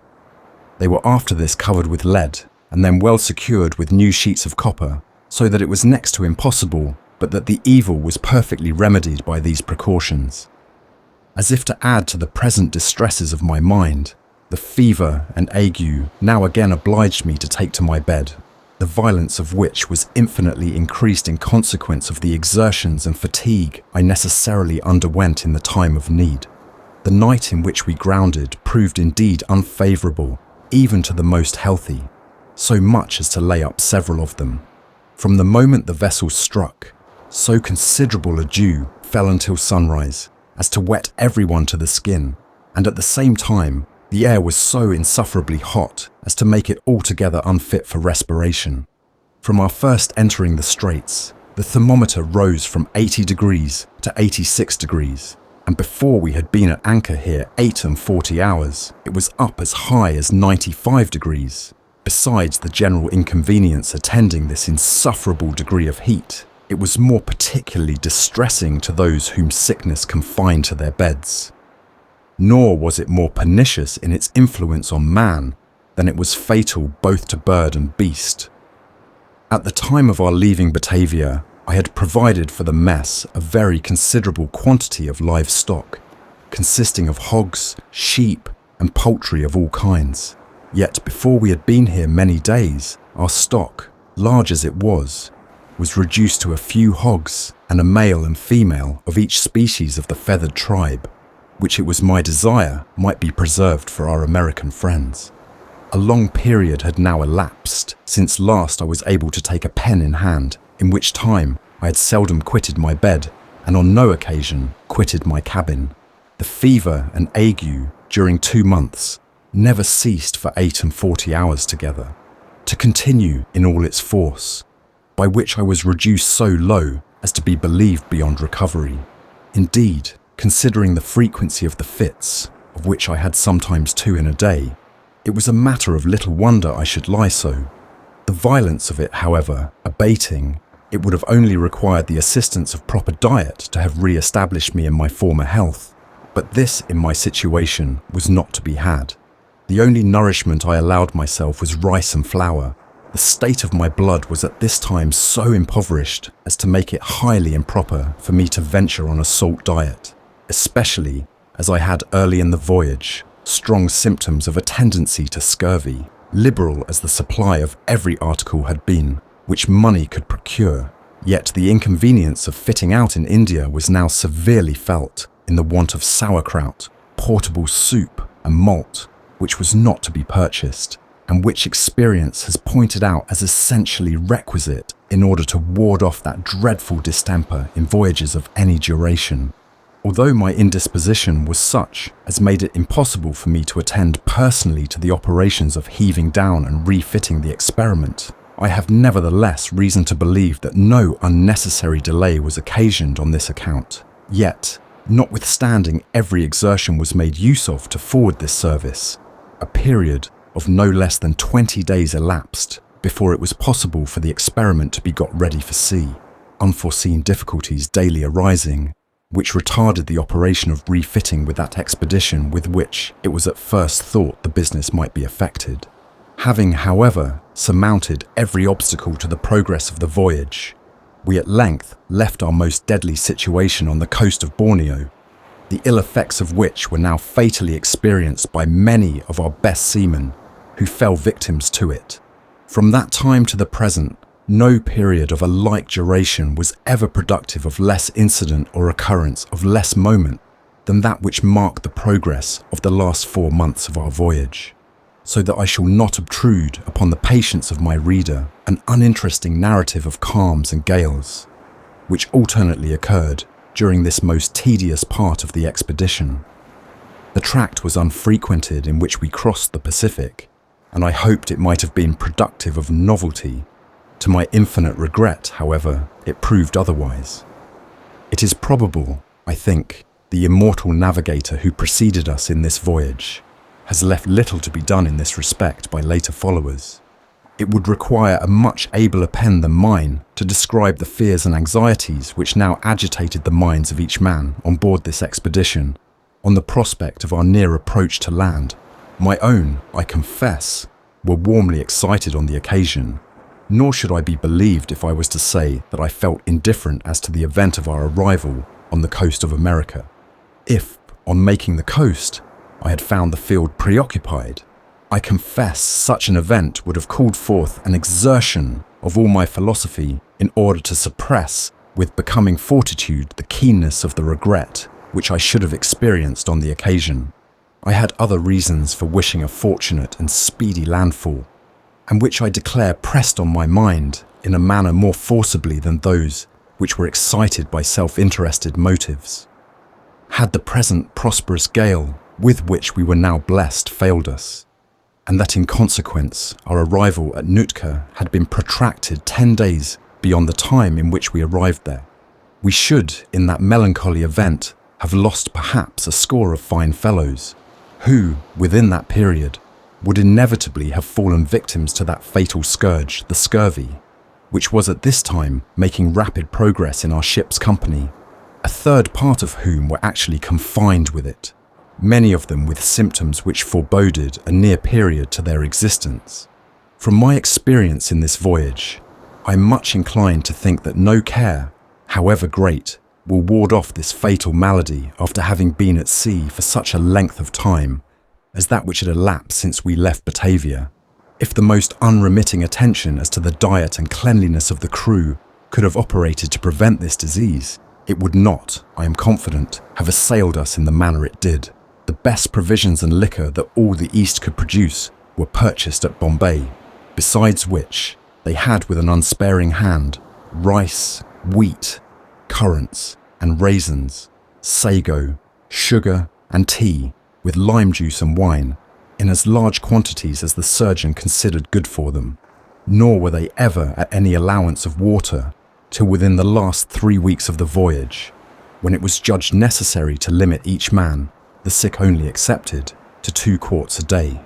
They were after this covered with lead and then well secured with new sheets of copper, so that it was next to impossible but that the evil was perfectly remedied by these precautions. As if to add to the present distresses of my mind, the fever and ague now again obliged me to take to my bed, the violence of which was infinitely increased in consequence of the exertions and fatigue I necessarily underwent in the time of need. The night in which we grounded proved indeed unfavourable, even to the most healthy, so much as to lay up several of them. From the moment the vessel struck, so considerable a dew fell until sunrise, as to wet everyone to the skin, and at the same time the air was so insufferably hot as to make it altogether unfit for respiration. From our first entering the Straits, the thermometer rose from 80 degrees to 86 degrees, and before we had been at anchor here 48 hours, it was up as high as 95 degrees. Besides the general inconvenience attending this insufferable degree of heat, it was more particularly distressing to those whom sickness confined to their beds. Nor was it more pernicious in its influence on man than it was fatal both to bird and beast. At the time of our leaving Batavia, I had provided for the mess a very considerable quantity of livestock, consisting of hogs, sheep, and poultry of all kinds. Yet before we had been here many days, our stock, large as it was reduced to a few hogs and a male and female of each species of the feathered tribe, which it was my desire might be preserved for our American friends. A long period had now elapsed since last I was able to take a pen in hand, in which time I had seldom quitted my bed and on no occasion quitted my cabin. The fever and ague during 2 months never ceased for 48 hours together, to continue in all its force, by which I was reduced so low as to be believed beyond recovery. Indeed, considering the frequency of the fits, of which I had sometimes 2 in a day, it was a matter of little wonder I should lie so. The violence of it, however, abating, it would have only required the assistance of proper diet to have re-established me in my former health, but this in my situation was not to be had. The only nourishment I allowed myself was rice and flour. The state of my blood was at this time so impoverished as to make it highly improper for me to venture on a salt diet, especially as I had early in the voyage strong symptoms of a tendency to scurvy, liberal as the supply of every article had been which money could procure. Yet the inconvenience of fitting out in India was now severely felt in the want of sauerkraut, portable soup and malt, which was not to be purchased, and which experience has pointed out as essentially requisite in order to ward off that dreadful distemper in voyages of any duration. Although my indisposition was such as made it impossible for me to attend personally to the operations of heaving down and refitting the Experiment, I have nevertheless reason to believe that no unnecessary delay was occasioned on this account. Yet, notwithstanding every exertion was made use of to forward this service, a period of no less than 20 days elapsed before it was possible for the Experiment to be got ready for sea, unforeseen difficulties daily arising, which retarded the operation of refitting with that expedition with which it was at first thought the business might be effected. Having, however, surmounted every obstacle to the progress of the voyage, we at length left our most deadly situation on the coast of Borneo, the ill effects of which were now fatally experienced by many of our best seamen who fell victims to it. From that time to the present, no period of a like duration was ever productive of less incident or occurrence of less moment than that which marked the progress of the last 4 months of our voyage, so that I shall not obtrude upon the patience of my reader an uninteresting narrative of calms and gales, which alternately occurred during this most tedious part of the expedition. The tract was unfrequented in which we crossed the Pacific, and I hoped it might have been productive of novelty. To my infinite regret, however, it proved otherwise. It is probable, I think, the immortal navigator who preceded us in this voyage has left little to be done in this respect by later followers. It would require a much abler pen than mine to describe the fears and anxieties which now agitated the minds of each man on board this expedition on the prospect of our near approach to land. My own, I confess, were warmly excited on the occasion, nor should I be believed if I was to say that I felt indifferent as to the event of our arrival on the coast of America. If, on making the coast, I had found the field preoccupied, I confess such an event would have called forth an exertion of all my philosophy in order to suppress with becoming fortitude the keenness of the regret which I should have experienced on the occasion. I had other reasons for wishing a fortunate and speedy landfall, and which I declare pressed on my mind in a manner more forcibly than those which were excited by self-interested motives. Had the present prosperous gale with which we were now blessed failed us, and that in consequence our arrival at Nootka had been protracted 10 days beyond the time in which we arrived there, we should, in that melancholy event, have lost perhaps a score of fine fellows, who, within that period, would inevitably have fallen victims to that fatal scourge, the scurvy, which was at this time making rapid progress in our ship's company, a third part of whom were actually confined with it, many of them with symptoms which foreboded a near period to their existence. From my experience in this voyage, I am much inclined to think that no care, however great, will ward off this fatal malady after having been at sea for such a length of time as that which had elapsed since we left Batavia. If the most unremitting attention as to the diet and cleanliness of the crew could have operated to prevent this disease, it would not, I am confident, have assailed us in the manner it did. The best provisions and liquor that all the East could produce were purchased at Bombay, besides which they had with an unsparing hand rice, wheat, currants and raisins, sago, sugar and tea, with lime juice and wine, in as large quantities as the surgeon considered good for them. Nor were they ever at any allowance of water till within the last 3 weeks of the voyage, when it was judged necessary to limit each man, the sick only excepted, to 2 quarts a day.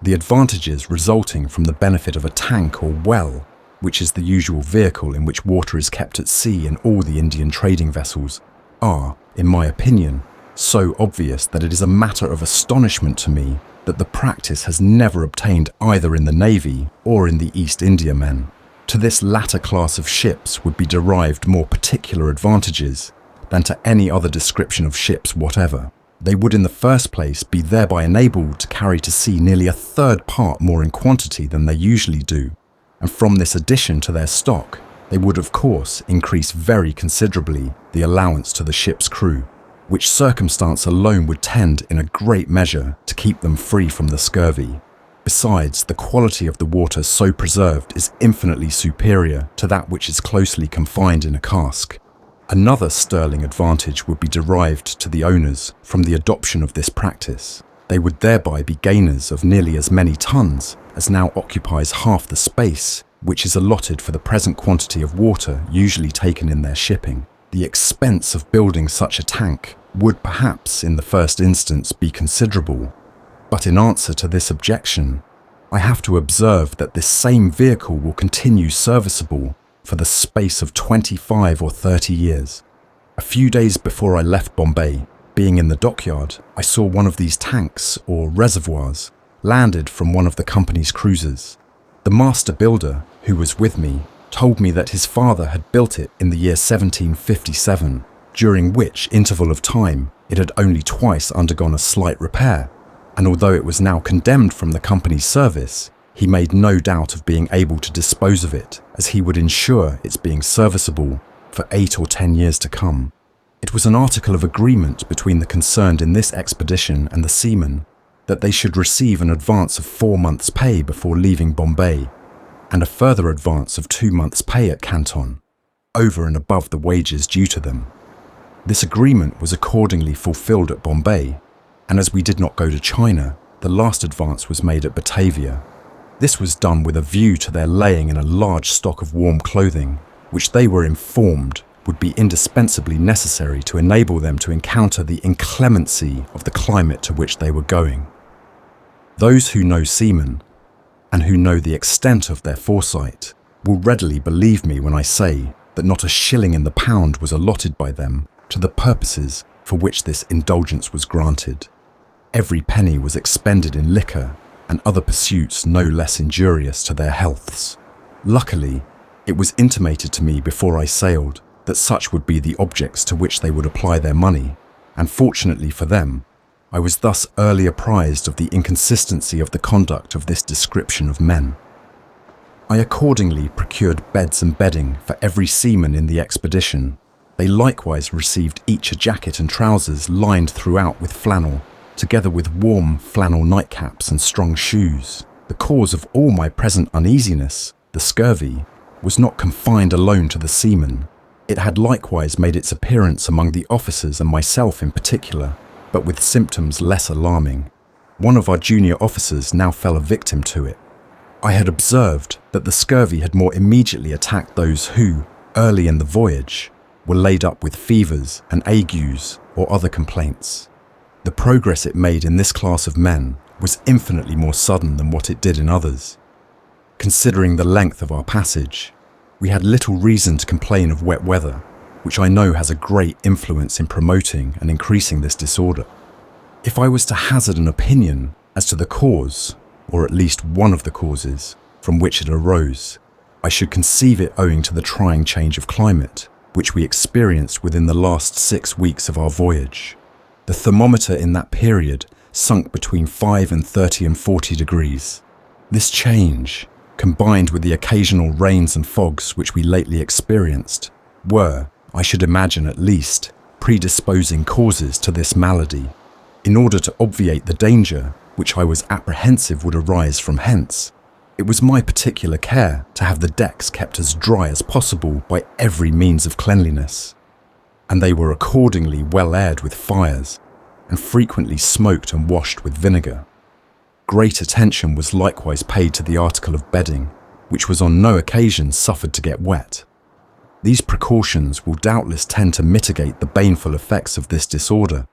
The advantages resulting from the benefit of a tank or well, which is the usual vehicle in which water is kept at sea in all the Indian trading vessels, are, in my opinion, so obvious that it is a matter of astonishment to me that the practice has never obtained either in the Navy or in the East Indiamen. To this latter class of ships would be derived more particular advantages than to any other description of ships whatever. They would in the first place be thereby enabled to carry to sea nearly a third part more in quantity than they usually do, and from this addition to their stock, they would of course increase very considerably the allowance to the ship's crew, which circumstance alone would tend in a great measure to keep them free from the scurvy. Besides, the quality of the water so preserved is infinitely superior to that which is closely confined in a cask. Another sterling advantage would be derived to the owners from the adoption of this practice. They would thereby be gainers of nearly as many tons as now occupies half the space which is allotted for the present quantity of water usually taken in their shipping. The expense of building such a tank would perhaps in the first instance be considerable, but in answer to this objection, I have to observe that this same vehicle will continue serviceable for the space of 25 or 30 years. A few days before I left Bombay, being in the dockyard, I saw one of these tanks, or reservoirs, landed from one of the company's cruisers. The master builder, who was with me, told me that his father had built it in the year 1757, during which interval of time it had only twice undergone a slight repair, and although it was now condemned from the company's service, he made no doubt of being able to dispose of it, as he would ensure its being serviceable for 8 or 10 years to come. It was an article of agreement between the concerned in this expedition and the seamen that they should receive an advance of 4 months' pay before leaving Bombay, and a further advance of 2 months' pay at Canton, over and above the wages due to them. This agreement was accordingly fulfilled at Bombay, and as we did not go to China, the last advance was made at Batavia. This was done with a view to their laying in a large stock of warm clothing, which they were informed would be indispensably necessary to enable them to encounter the inclemency of the climate to which they were going. Those who know seamen, and who know the extent of their foresight, will readily believe me when I say that not a shilling in the pound was allotted by them to the purposes for which this indulgence was granted. Every penny was expended in liquor and other pursuits no less injurious to their healths. Luckily, it was intimated to me before I sailed that such would be the objects to which they would apply their money, and fortunately for them, I was thus early apprised of the inconsistency of the conduct of this description of men. I accordingly procured beds and bedding for every seaman in the expedition. They likewise received each a jacket and trousers lined throughout with flannel, together with warm flannel nightcaps and strong shoes. The cause of all my present uneasiness, the scurvy, was not confined alone to the seamen. It had likewise made its appearance among the officers and myself in particular, but with symptoms less alarming. One of our junior officers now fell a victim to it. I had observed that the scurvy had more immediately attacked those who, early in the voyage, were laid up with fevers and agues or other complaints. The progress it made in this class of men was infinitely more sudden than what it did in others. Considering the length of our passage, we had little reason to complain of wet weather, which I know has a great influence in promoting and increasing this disorder. If I was to hazard an opinion as to the cause, or at least one of the causes, from which it arose, I should conceive it owing to the trying change of climate, which we experienced within the last 6 weeks of our voyage. The thermometer in that period sunk between 5 and 30 and 40 degrees. This change, combined with the occasional rains and fogs which we lately experienced, were, I should imagine at least, predisposing causes to this malady. In order to obviate the danger, which I was apprehensive would arise from hence, it was my particular care to have the decks kept as dry as possible by every means of cleanliness, and they were accordingly well aired with fires, and frequently smoked and washed with vinegar. Great attention was likewise paid to the article of bedding, which was on no occasion suffered to get wet. These precautions will doubtless tend to mitigate the baneful effects of this disorder,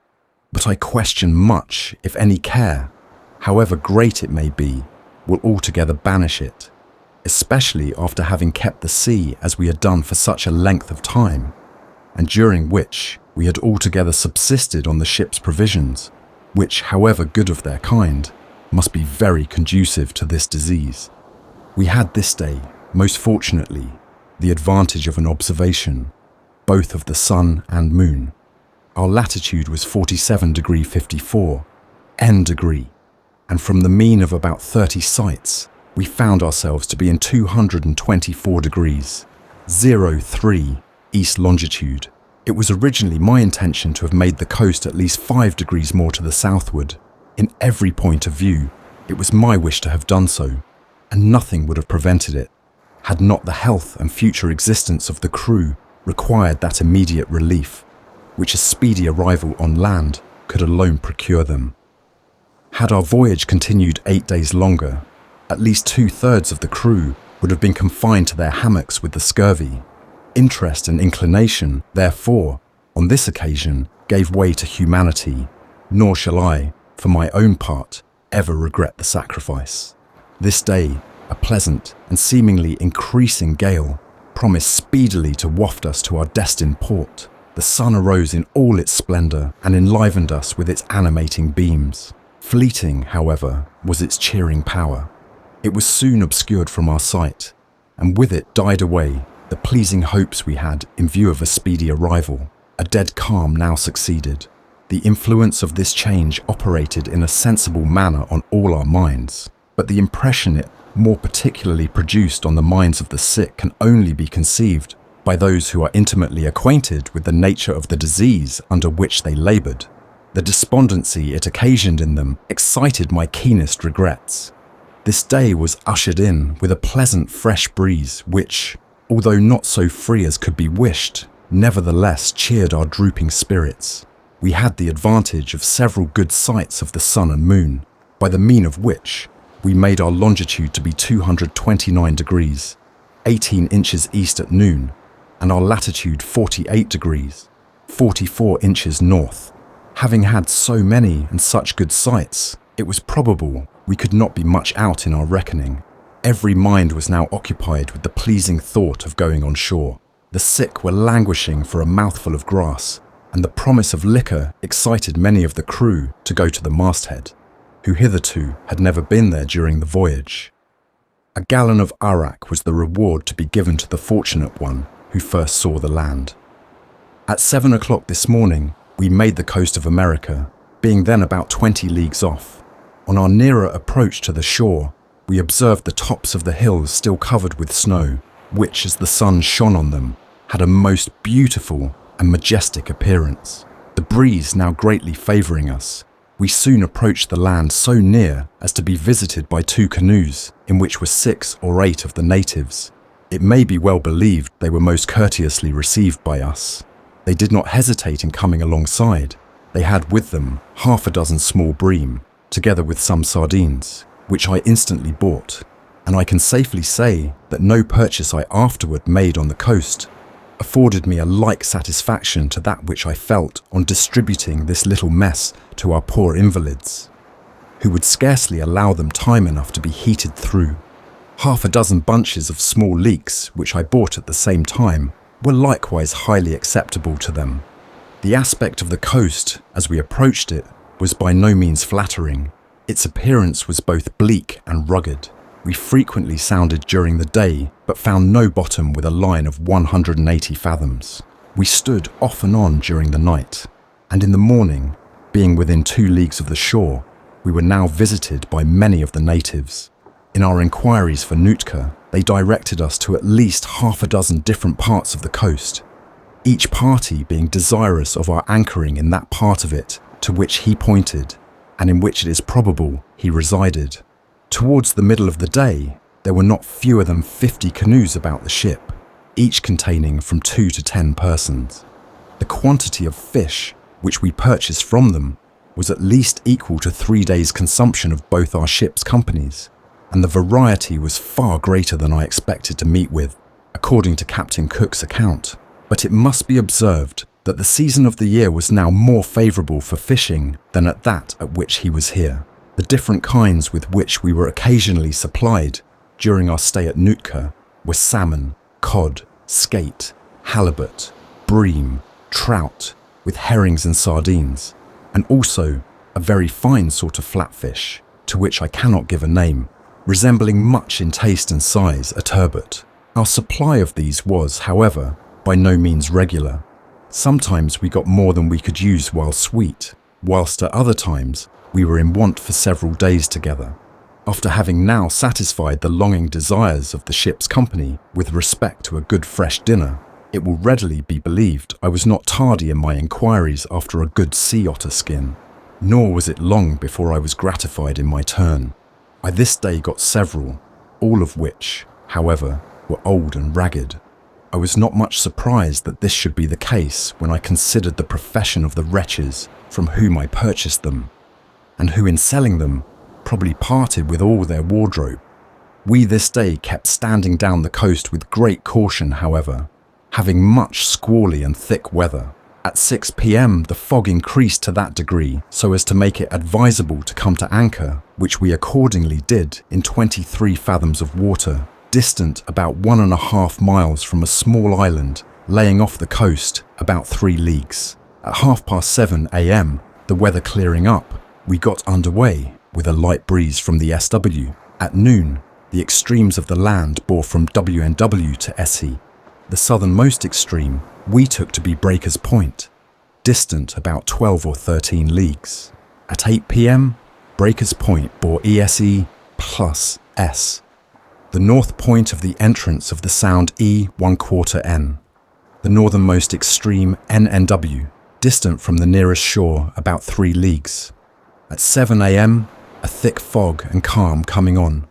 but I question much if any care, however great it may be, will altogether banish it, especially after having kept the sea as we had done for such a length of time, and during which we had altogether subsisted on the ship's provisions, which, however good of their kind, must be very conducive to this disease. We had this day, most fortunately, the advantage of an observation, both of the sun and moon. Our latitude was 47°54, N degree, and from the mean of about 30 sights, we found ourselves to be in 224 degrees, 03 east longitude. It was originally my intention to have made the coast at least 5 degrees more to the southward. In every point of view, it was my wish to have done so, and nothing would have prevented it, had not the health and future existence of the crew required that immediate relief, which a speedy arrival on land could alone procure them. Had our voyage continued 8 days longer, at least 2/3 of the crew would have been confined to their hammocks with the scurvy. Interest and inclination, therefore, on this occasion gave way to humanity, nor shall I, for my own part, ever regret the sacrifice. This day, a pleasant and seemingly increasing gale promised speedily to waft us to our destined port. The sun arose in all its splendor and enlivened us with its animating beams. Fleeting, however, was its cheering power. It was soon obscured from our sight, and with it died away the pleasing hopes we had in view of a speedy arrival. A dead calm now succeeded. The influence of this change operated in a sensible manner on all our minds, but the impression it more particularly produced on the minds of the sick can only be conceived by those who are intimately acquainted with the nature of the disease under which they laboured. The despondency it occasioned in them excited my keenest regrets. This day was ushered in with a pleasant fresh breeze which, although not so free as could be wished, nevertheless cheered our drooping spirits. We had the advantage of several good sights of the sun and moon, by the mean of which we made our longitude to be 229 degrees, 18 inches east at noon, and our latitude 48 degrees, 44 inches north. Having had so many and such good sights, it was probable we could not be much out in our reckoning. Every mind was now occupied with the pleasing thought of going on shore. The sick were languishing for a mouthful of grass, and the promise of liquor excited many of the crew to go to the masthead, who hitherto had never been there during the voyage. A gallon of arrack was the reward to be given to the fortunate one who first saw the land. At 7 o'clock this morning, we made the coast of America, being then about 20 leagues off. On our nearer approach to the shore, we observed the tops of the hills still covered with snow, which, as the sun shone on them, had a most beautiful and majestic appearance. The breeze now greatly favouring us, we soon approached the land so near as to be visited by 2 canoes, in which were 6 or 8 of the natives. It may be well believed they were most courteously received by us. They did not hesitate in coming alongside. They had with them 6 small bream, together with some sardines, which I instantly bought, and I can safely say that no purchase I afterward made on the coast afforded me a like satisfaction to that which I felt on distributing this little mess to our poor invalids, who would scarcely allow them time enough to be heated through. 6 bunches of small leeks, which I bought at the same time, were likewise highly acceptable to them. The aspect of the coast, as we approached it, was by no means flattering. Its appearance was both bleak and rugged. We frequently sounded during the day, but found no bottom with a line of 180 fathoms. We stood off and on during the night, and in the morning, being within 2 leagues of the shore, we were now visited by many of the natives. In our inquiries for Nootka, they directed us to at least 6 different parts of the coast, each party being desirous of our anchoring in that part of it to which he pointed, and in which it is probable he resided. Towards the middle of the day, there were not fewer than 50 canoes about the ship, each containing from 2 to 10 persons. The quantity of fish which we purchased from them was at least equal to 3 days' consumption of both our ship's companies, and the variety was far greater than I expected to meet with, according to Captain Cook's account. But it must be observed that the season of the year was now more favourable for fishing than at that at which he was here. The different kinds with which we were occasionally supplied during our stay at Nootka were salmon, cod, skate, halibut, bream, trout, with herrings and sardines, and also a very fine sort of flatfish, to which I cannot give a name, resembling much in taste and size a turbot. Our supply of these was, however, by no means regular. Sometimes we got more than we could use while sweet, whilst at other times we were in want for several days together. After having now satisfied the longing desires of the ship's company with respect to a good fresh dinner, it will readily be believed I was not tardy in my inquiries after a good sea otter skin, nor was it long before I was gratified in my turn. I this day got several, all of which, however, were old and ragged. I was not much surprised that this should be the case when I considered the profession of the wretches from whom I purchased them, and who in selling them probably parted with all their wardrobe. We this day kept standing down the coast with great caution, however, having much squally and thick weather. At 6 p.m. the fog increased to that degree so as to make it advisable to come to anchor, which we accordingly did in 23 fathoms of water, distant about 1.5 miles from a small island laying off the coast about 3 leagues. At 7:30 a.m., the weather clearing up, we got under way with a light breeze from the SW. At noon, The extremes of the land bore from WNW to SE. The southernmost extreme we took to be Breakers Point, distant about 12 or 13 leagues. At 8 p.m, Breakers Point bore ESE plus S, the north point of the entrance of the sound E1/4N. The northernmost extreme NNW, distant from the nearest shore about 3 leagues. At 7 a.m, a thick fog and calm coming on.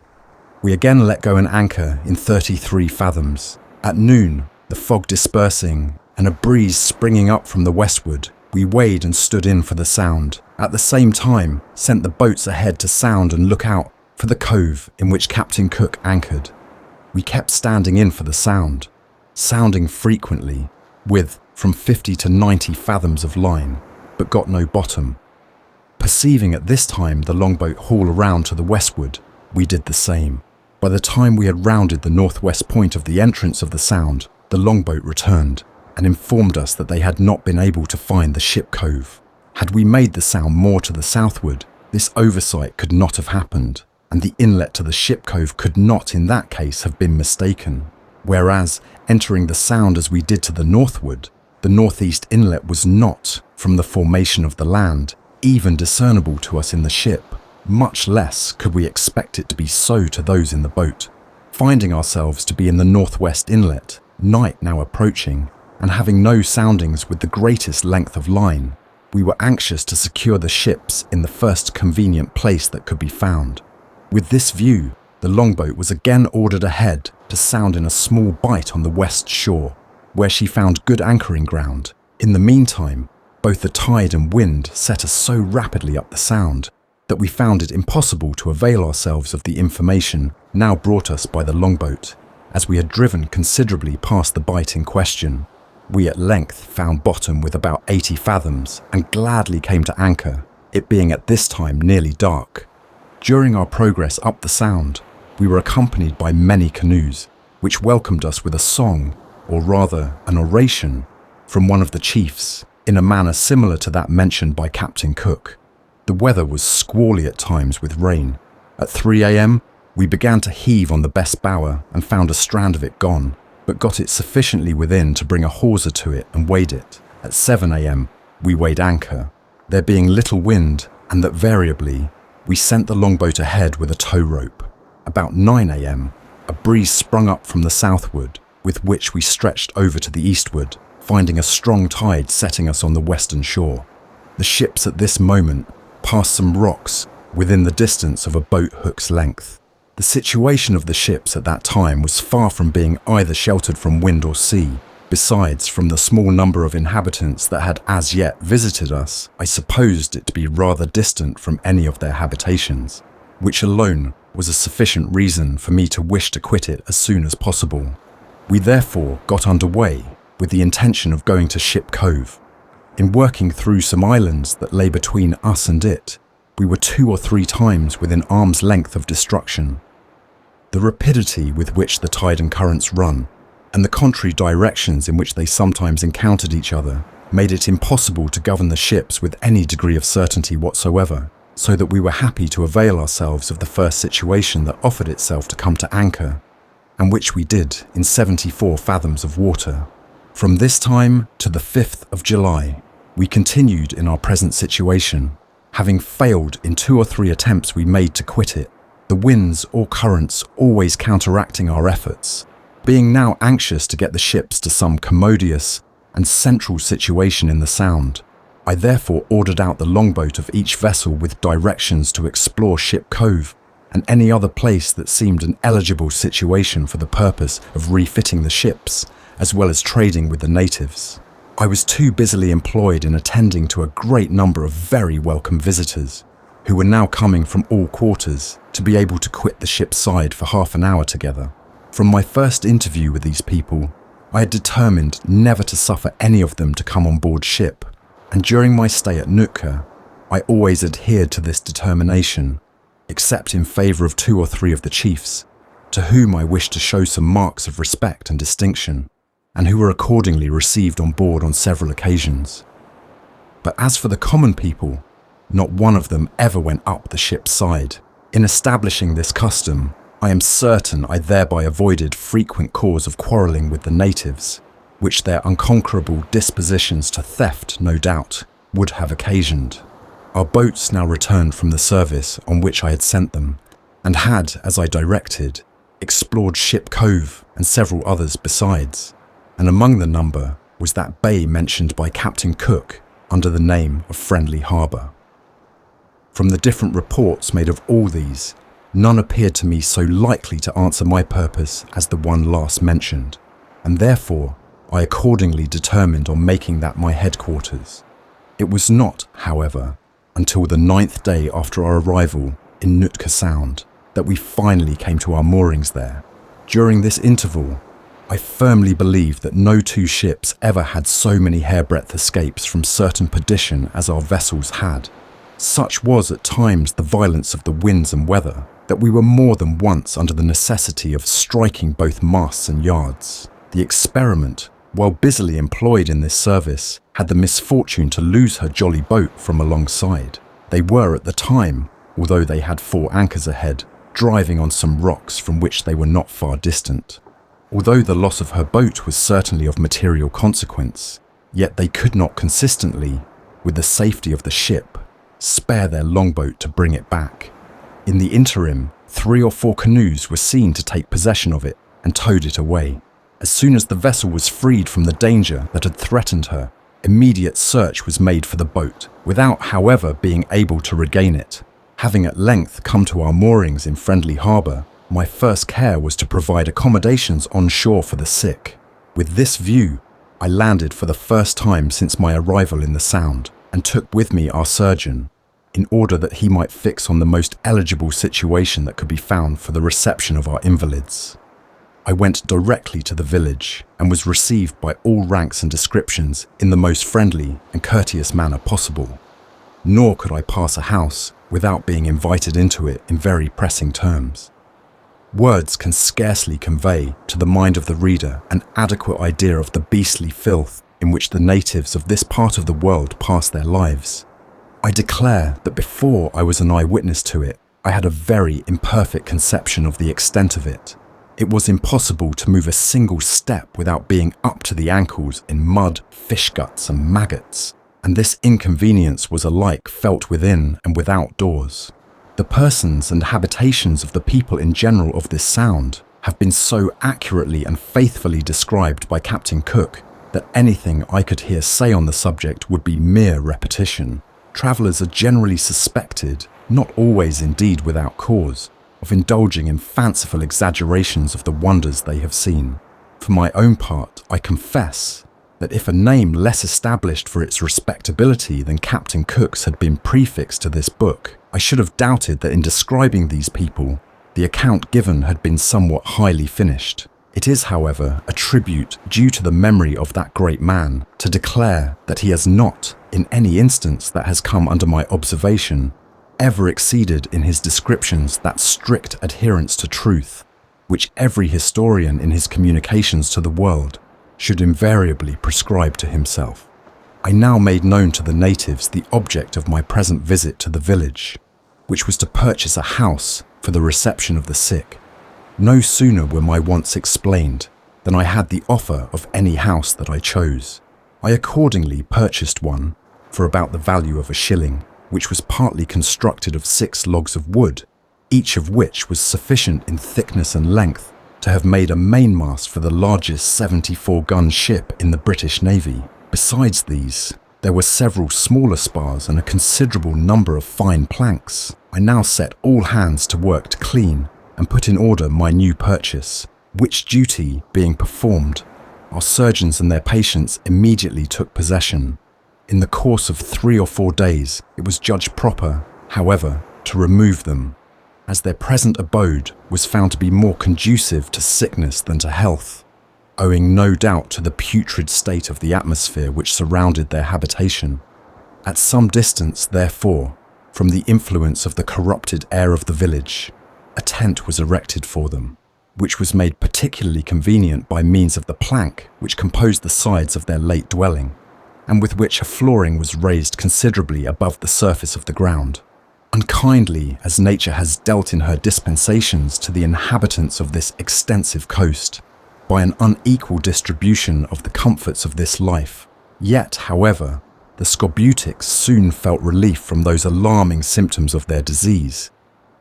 We again let go an anchor in 33 fathoms. At noon, the fog dispersing and a breeze springing up from the westward, we weighed and stood in for the sound. At the same time, sent the boats ahead to sound and look out for the cove in which Captain Cook anchored. We kept standing in for the sound, sounding frequently, with from 50 to 90 fathoms of line, but got no bottom. Perceiving at this time the longboat haul around to the westward, we did the same. By the time we had rounded the northwest point of the entrance of the sound, the longboat returned and informed us that they had not been able to find the ship cove. Had we made the sound more to the southward, this oversight could not have happened, and the inlet to the ship cove could not in that case have been mistaken. Whereas, entering the sound as we did to the northward, the northeast inlet was not, from the formation of the land, even discernible to us in the ship. Much less could we expect it to be so to those in the boat. Finding ourselves to be in the northwest inlet, night now approaching, and having no soundings with the greatest length of line, we were anxious to secure the ships in the first convenient place that could be found. With this view, the longboat was again ordered ahead to sound in a small bight on the west shore, where she found good anchoring ground. In the meantime, both the tide and wind set us so rapidly up the sound that we found it impossible to avail ourselves of the information now brought us by the longboat, as we had driven considerably past the bight in question. We at length found bottom with about 80 fathoms and gladly came to anchor, it being at this time nearly dark. During our progress up the sound, we were accompanied by many canoes, which welcomed us with a song, or rather an oration, from one of the chiefs, in a manner similar to that mentioned by Captain Cook. The weather was squally at times with rain. At 3 a.m, we began to heave on the best bower and found a strand of it gone, but got it sufficiently within to bring a hawser to it and weighed it. At 7 a.m, we weighed anchor, there being little wind, and that variably, we sent the longboat ahead with a tow rope. About 9 a.m, a breeze sprung up from the southward, with which we stretched over to the eastward, finding a strong tide setting us on the western shore. The ships at this moment passed some rocks within the distance of a boat hook's length. The situation of the ships at that time was far from being either sheltered from wind or sea. Besides, from the small number of inhabitants that had as yet visited us, I supposed it to be rather distant from any of their habitations, which alone was a sufficient reason for me to wish to quit it as soon as possible. We therefore got under way with the intention of going to Ship Cove. In working through some islands that lay between us and it, we were 2 or 3 times within arm's length of destruction. The rapidity with which the tide and currents run, and the contrary directions in which they sometimes encountered each other, made it impossible to govern the ships with any degree of certainty whatsoever, so that we were happy to avail ourselves of the first situation that offered itself to come to anchor, and which we did in 74 fathoms of water. From this time to the 5th of July, we continued in our present situation, having failed in 2 or 3 attempts we made to quit it, the winds or currents always counteracting our efforts. Being now anxious to get the ships to some commodious and central situation in the Sound, I therefore ordered out the longboat of each vessel with directions to explore Ship Cove and any other place that seemed an eligible situation for the purpose of refitting the ships, as well as trading with the natives. I was too busily employed in attending to a great number of very welcome visitors, who were now coming from all quarters, to be able to quit the ship's side for half an hour together. From my first interview with these people, I had determined never to suffer any of them to come on board ship, and during my stay at Nootka, I always adhered to this determination, except in favour of 2 or 3 of the chiefs, to whom I wished to show some marks of respect and distinction, and who were accordingly received on board on several occasions. But as for the common people, not one of them ever went up the ship's side. In establishing this custom, I am certain I thereby avoided frequent cause of quarrelling with the natives, which their unconquerable dispositions to theft, no doubt, would have occasioned. Our boats now returned from the service on which I had sent them, and had, as I directed, explored Ship Cove and several others besides, and among the number was that bay mentioned by Captain Cook under the name of Friendly Harbour. From the different reports made of all these, none appeared to me so likely to answer my purpose as the one last mentioned, and therefore I accordingly determined on making that my headquarters. It was not, however, until the 9th day after our arrival in Nootka Sound that we finally came to our moorings there. During this interval, I firmly believe that no two ships ever had so many hairbreadth escapes from certain perdition as our vessels had. Such was at times the violence of the winds and weather that we were more than once under the necessity of striking both masts and yards. The Experiment, while busily employed in this service, had the misfortune to lose her jolly boat from alongside. They were at the time, although they had 4 anchors ahead, driving on some rocks from which they were not far distant. Although the loss of her boat was certainly of material consequence, yet they could not consistently, with the safety of the ship, spare their longboat to bring it back. In the interim, 3 or 4 canoes were seen to take possession of it and towed it away. As soon as the vessel was freed from the danger that had threatened her, immediate search was made for the boat, without, however, being able to regain it. Having at length come to our moorings in Friendly Harbour, my first care was to provide accommodations on shore for the sick. With this view, I landed for the first time since my arrival in the Sound, and took with me our surgeon, in order that he might fix on the most eligible situation that could be found for the reception of our invalids. I went directly to the village, and was received by all ranks and descriptions in the most friendly and courteous manner possible. Nor could I pass a house without being invited into it in very pressing terms. Words can scarcely convey to the mind of the reader an adequate idea of the beastly filth in which the natives of this part of the world pass their lives. I declare that before I was an eyewitness to it, I had a very imperfect conception of the extent of it. It was impossible to move a single step without being up to the ankles in mud, fish guts and maggots, and this inconvenience was alike felt within and without doors. The persons and habitations of the people in general of this Sound have been so accurately and faithfully described by Captain Cook that anything I could hear say on the subject would be mere repetition. Travellers are generally suspected, not always indeed without cause, of indulging in fanciful exaggerations of the wonders they have seen. For my own part, I confess that if a name less established for its respectability than Captain Cook's had been prefixed to this book, I should have doubted that in describing these people, the account given had been somewhat highly finished. It is, however, a tribute due to the memory of that great man to declare that he has not, in any instance that has come under my observation, ever exceeded in his descriptions that strict adherence to truth, which every historian in his communications to the world should invariably prescribe to himself. I now made known to the natives the object of my present visit to the village, which was to purchase a house for the reception of the sick. No sooner were my wants explained than I had the offer of any house that I chose. I accordingly purchased one for about the value of £1, which was partly constructed of 6 logs of wood, each of which was sufficient in thickness and length to have made a mainmast for the largest 74-gun ship in the British Navy. Besides these, there were several smaller spars and a considerable number of fine planks. I now set all hands to work to clean and put in order my new purchase, which duty being performed, our surgeons and their patients immediately took possession. In the course of 3 or 4 days, it was judged proper, however, to remove them, as their present abode was found to be more conducive to sickness than to health, owing no doubt to the putrid state of the atmosphere which surrounded their habitation. At some distance, therefore, from the influence of the corrupted air of the village, a tent was erected for them, which was made particularly convenient by means of the plank which composed the sides of their late dwelling, and with which a flooring was raised considerably above the surface of the ground. Unkindly as nature has dealt in her dispensations to the inhabitants of this extensive coast, by an unequal distribution of the comforts of this life, yet, however, the Scorbutics soon felt relief from those alarming symptoms of their disease,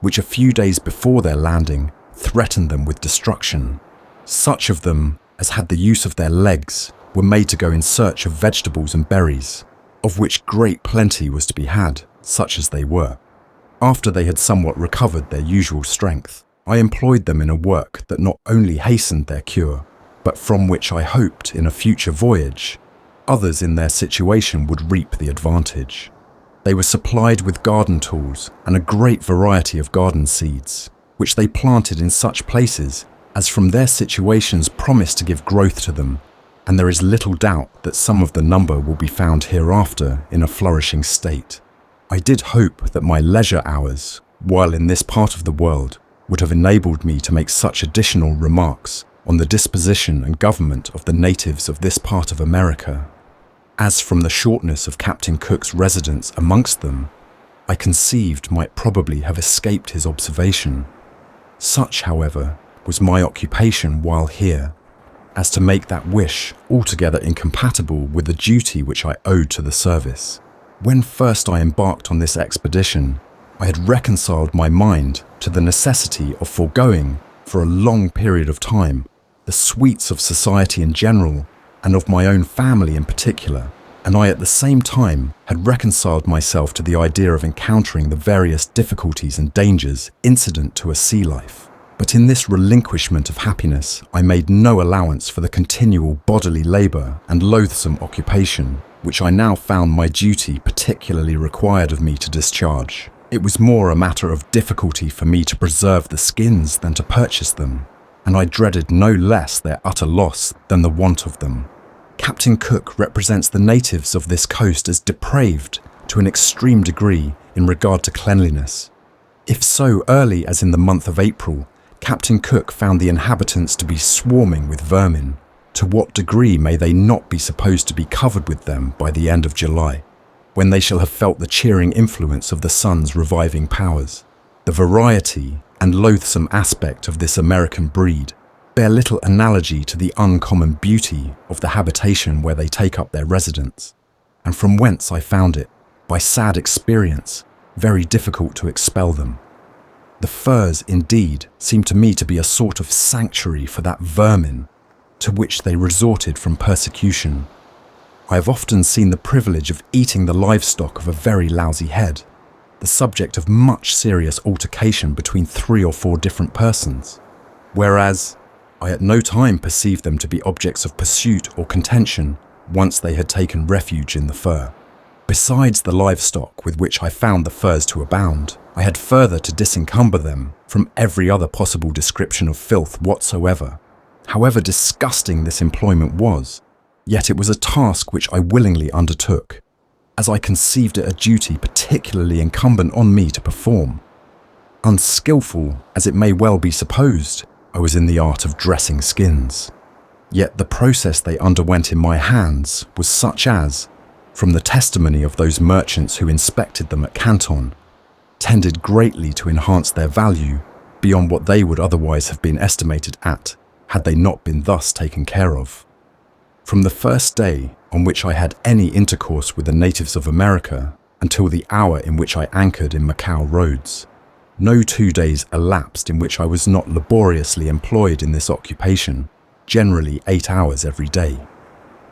which a few days before their landing threatened them with destruction. Such of them as had the use of their legs were made to go in search of vegetables and berries, of which great plenty was to be had, such as they were. After they had somewhat recovered their usual strength, I employed them in a work that not only hastened their cure, but from which I hoped in a future voyage, others in their situation would reap the advantage. They were supplied with garden tools and a great variety of garden seeds, which they planted in such places as from their situations promised to give growth to them, and there is little doubt that some of the number will be found hereafter in a flourishing state. I did hope that my leisure hours, while in this part of the world, would have enabled me to make such additional remarks on the disposition and government of the natives of this part of America, as from the shortness of Captain Cook's residence amongst them, I conceived might probably have escaped his observation. Such, however, was my occupation while here, as to make that wish altogether incompatible with the duty which I owed to the service. When first I embarked on this expedition, I had reconciled my mind to the necessity of foregoing, for a long period of time, the sweets of society in general and of my own family in particular, and I at the same time had reconciled myself to the idea of encountering the various difficulties and dangers incident to a sea life. But in this relinquishment of happiness, I made no allowance for the continual bodily labour and loathsome occupation, which I now found my duty particularly required of me to discharge. It was more a matter of difficulty for me to preserve the skins than to purchase them, and I dreaded no less their utter loss than the want of them. Captain Cook represents the natives of this coast as depraved to an extreme degree in regard to cleanliness. If so early as in the month of April, Captain Cook found the inhabitants to be swarming with vermin, to what degree may they not be supposed to be covered with them by the end of July, when they shall have felt the cheering influence of the sun's reviving powers? The variety and loathsome aspect of this American breed bear little analogy to the uncommon beauty of the habitation where they take up their residence, and from whence I found it, by sad experience, very difficult to expel them. The firs, indeed, seemed to me to be a sort of sanctuary for that vermin to which they resorted from persecution. I have often seen the privilege of eating the livestock of a very lousy head, the subject of much serious altercation between 3 or 4 different persons, whereas I at no time perceived them to be objects of pursuit or contention once they had taken refuge in the fir. Besides the livestock with which I found the firs to abound, I had further to disencumber them from every other possible description of filth whatsoever. However disgusting this employment was, yet it was a task which I willingly undertook, as I conceived it a duty particularly incumbent on me to perform. Unskilful as it may well be supposed, I was in the art of dressing skins. Yet the process they underwent in my hands was such as, from the testimony of those merchants who inspected them at Canton, tended greatly to enhance their value beyond what they would otherwise have been estimated at had they not been thus taken care of. From the first day on which I had any intercourse with the natives of America until the hour in which I anchored in Macao roads, no 2 days elapsed in which I was not laboriously employed in this occupation, generally 8 hours every day.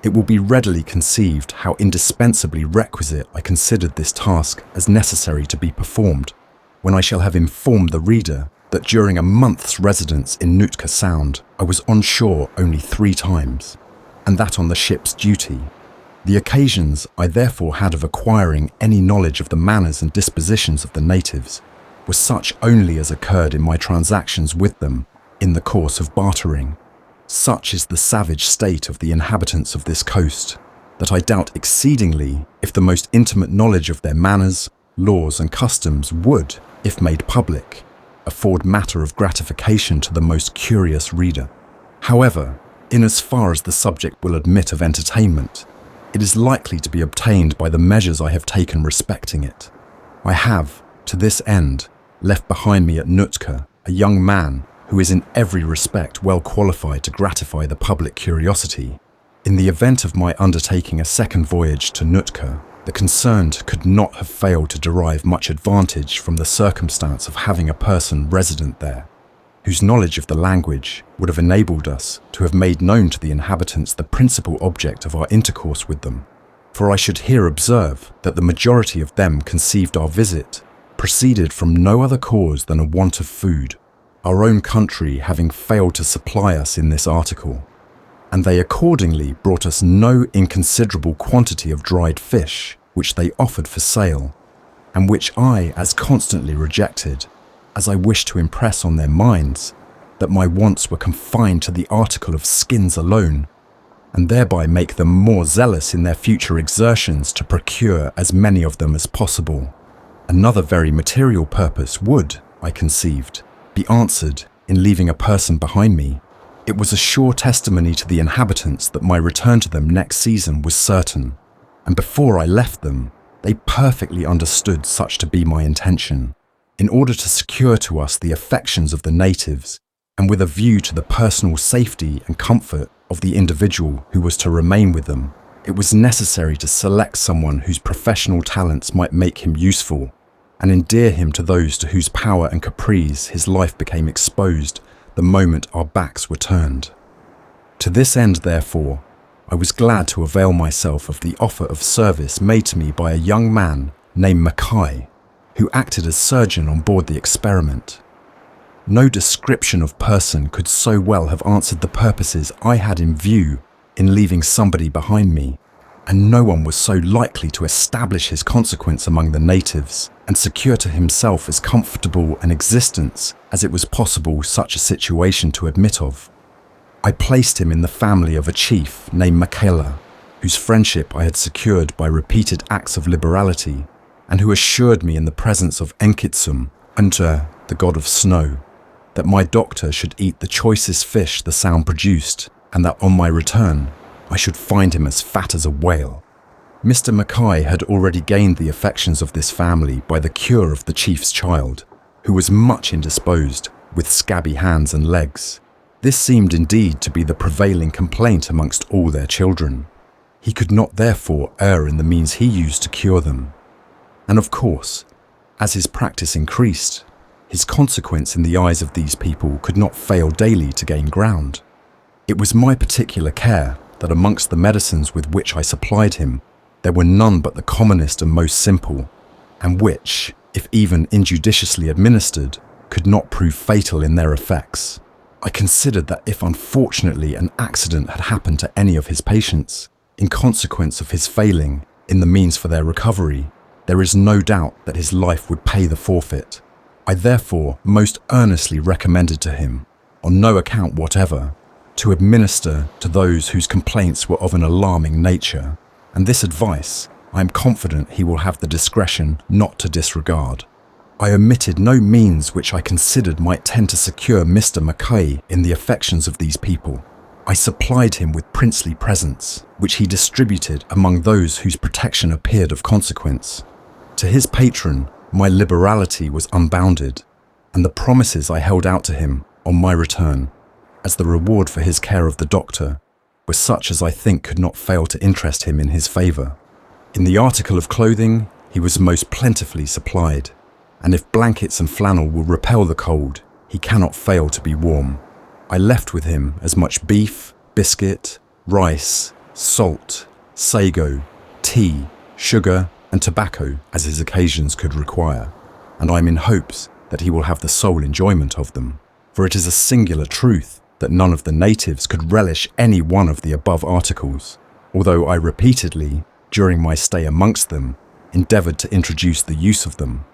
It will be readily conceived how indispensably requisite I considered this task as necessary to be performed, when I shall have informed the reader that during a month's residence in Nootka Sound, I was on shore only 3 times, and that on the ship's duty. The occasions I therefore had of acquiring any knowledge of the manners and dispositions of the natives were such only as occurred in my transactions with them in the course of bartering. Such is the savage state of the inhabitants of this coast, that I doubt exceedingly if the most intimate knowledge of their manners, laws and customs would, if made public, afford matter of gratification to the most curious reader. However, in as far as the subject will admit of entertainment, it is likely to be obtained by the measures I have taken respecting it. I have, To this end, left behind me at Nootka a young man who is in every respect well qualified to gratify the public curiosity. In the event of my undertaking a second voyage to Nootka, the concerned could not have failed to derive much advantage from the circumstance of having a person resident there, whose knowledge of the language would have enabled us to have made known to the inhabitants the principal object of our intercourse with them. For I should here observe that the majority of them conceived our visit proceeded from no other cause than a want of food, our own country having failed to supply us in this article, and they accordingly brought us no inconsiderable quantity of dried fish, which they offered for sale, and which I as constantly rejected, as I wished to impress on their minds that my wants were confined to the article of skins alone, and thereby make them more zealous in their future exertions to procure as many of them as possible. Another very material purpose would, I conceived, be answered in leaving a person behind me. It was a sure testimony to the inhabitants that my return to them next season was certain, and before I left them, they perfectly understood such to be my intention. In order to secure to us the affections of the natives, and with a view to the personal safety and comfort of the individual who was to remain with them, it was necessary to select someone whose professional talents might make him useful, and endear him to those to whose power and caprice his life became exposed the moment our backs were turned. To this end, therefore, I was glad to avail myself of the offer of service made to me by a young man named Mackay, who acted as surgeon on board the Experiment. No description of person could so well have answered the purposes I had in view in leaving somebody behind me, and no one was so likely to establish his consequence among the natives and secure to himself as comfortable an existence as it was possible such a situation to admit of. I placed him in the family of a chief named Michaela, whose friendship I had secured by repeated acts of liberality, and who assured me in the presence of Enkitsum, Unter, the god of snow, that my doctor should eat the choicest fish the sound produced, and that on my return I should find him as fat as a whale. Mr. Mackay had already gained the affections of this family by the cure of the chief's child, who was much indisposed, with scabby hands and legs. This seemed indeed to be the prevailing complaint amongst all their children. He could not therefore err in the means he used to cure them. And of course, as his practice increased, his consequence in the eyes of these people could not fail daily to gain ground. It was my particular care that amongst the medicines with which I supplied him, there were none but the commonest and most simple, and which, if even injudiciously administered, could not prove fatal in their effects. I considered that if unfortunately an accident had happened to any of his patients, in consequence of his failing in the means for their recovery, there is no doubt that his life would pay the forfeit. I therefore most earnestly recommended to him, on no account whatever, to administer to those whose complaints were of an alarming nature, and this advice I am confident he will have the discretion not to disregard. I omitted no means which I considered might tend to secure Mr. Mackay in the affections of these people. I supplied him with princely presents, which he distributed among those whose protection appeared of consequence. To his patron, my liberality was unbounded, and the promises I held out to him on my return, as the reward for his care of the doctor, were such as I think could not fail to interest him in his favour. In the article of clothing, he was most plentifully supplied, and if blankets and flannel will repel the cold, he cannot fail to be warm. I left with him as much beef, biscuit, rice, salt, sago, tea, sugar, and tobacco as his occasions could require, and I am in hopes that he will have the sole enjoyment of them, for it is a singular truth that none of the natives could relish any one of the above articles, although I repeatedly, during my stay amongst them, endeavoured to introduce the use of them.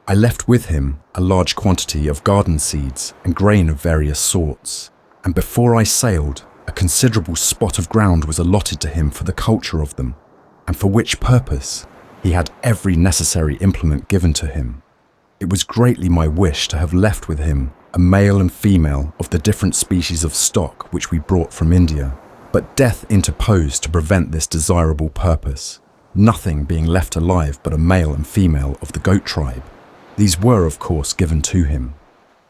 I left with him a large quantity of garden seeds and grain of various sorts, and before I sailed, a considerable spot of ground was allotted to him for the culture of them, and for which purpose he had every necessary implement given to him. It was greatly my wish to have left with him a male and female of the different species of stock which we brought from India, but death interposed to prevent this desirable purpose, nothing being left alive but a male and female of the goat tribe. These were, of course, given to him.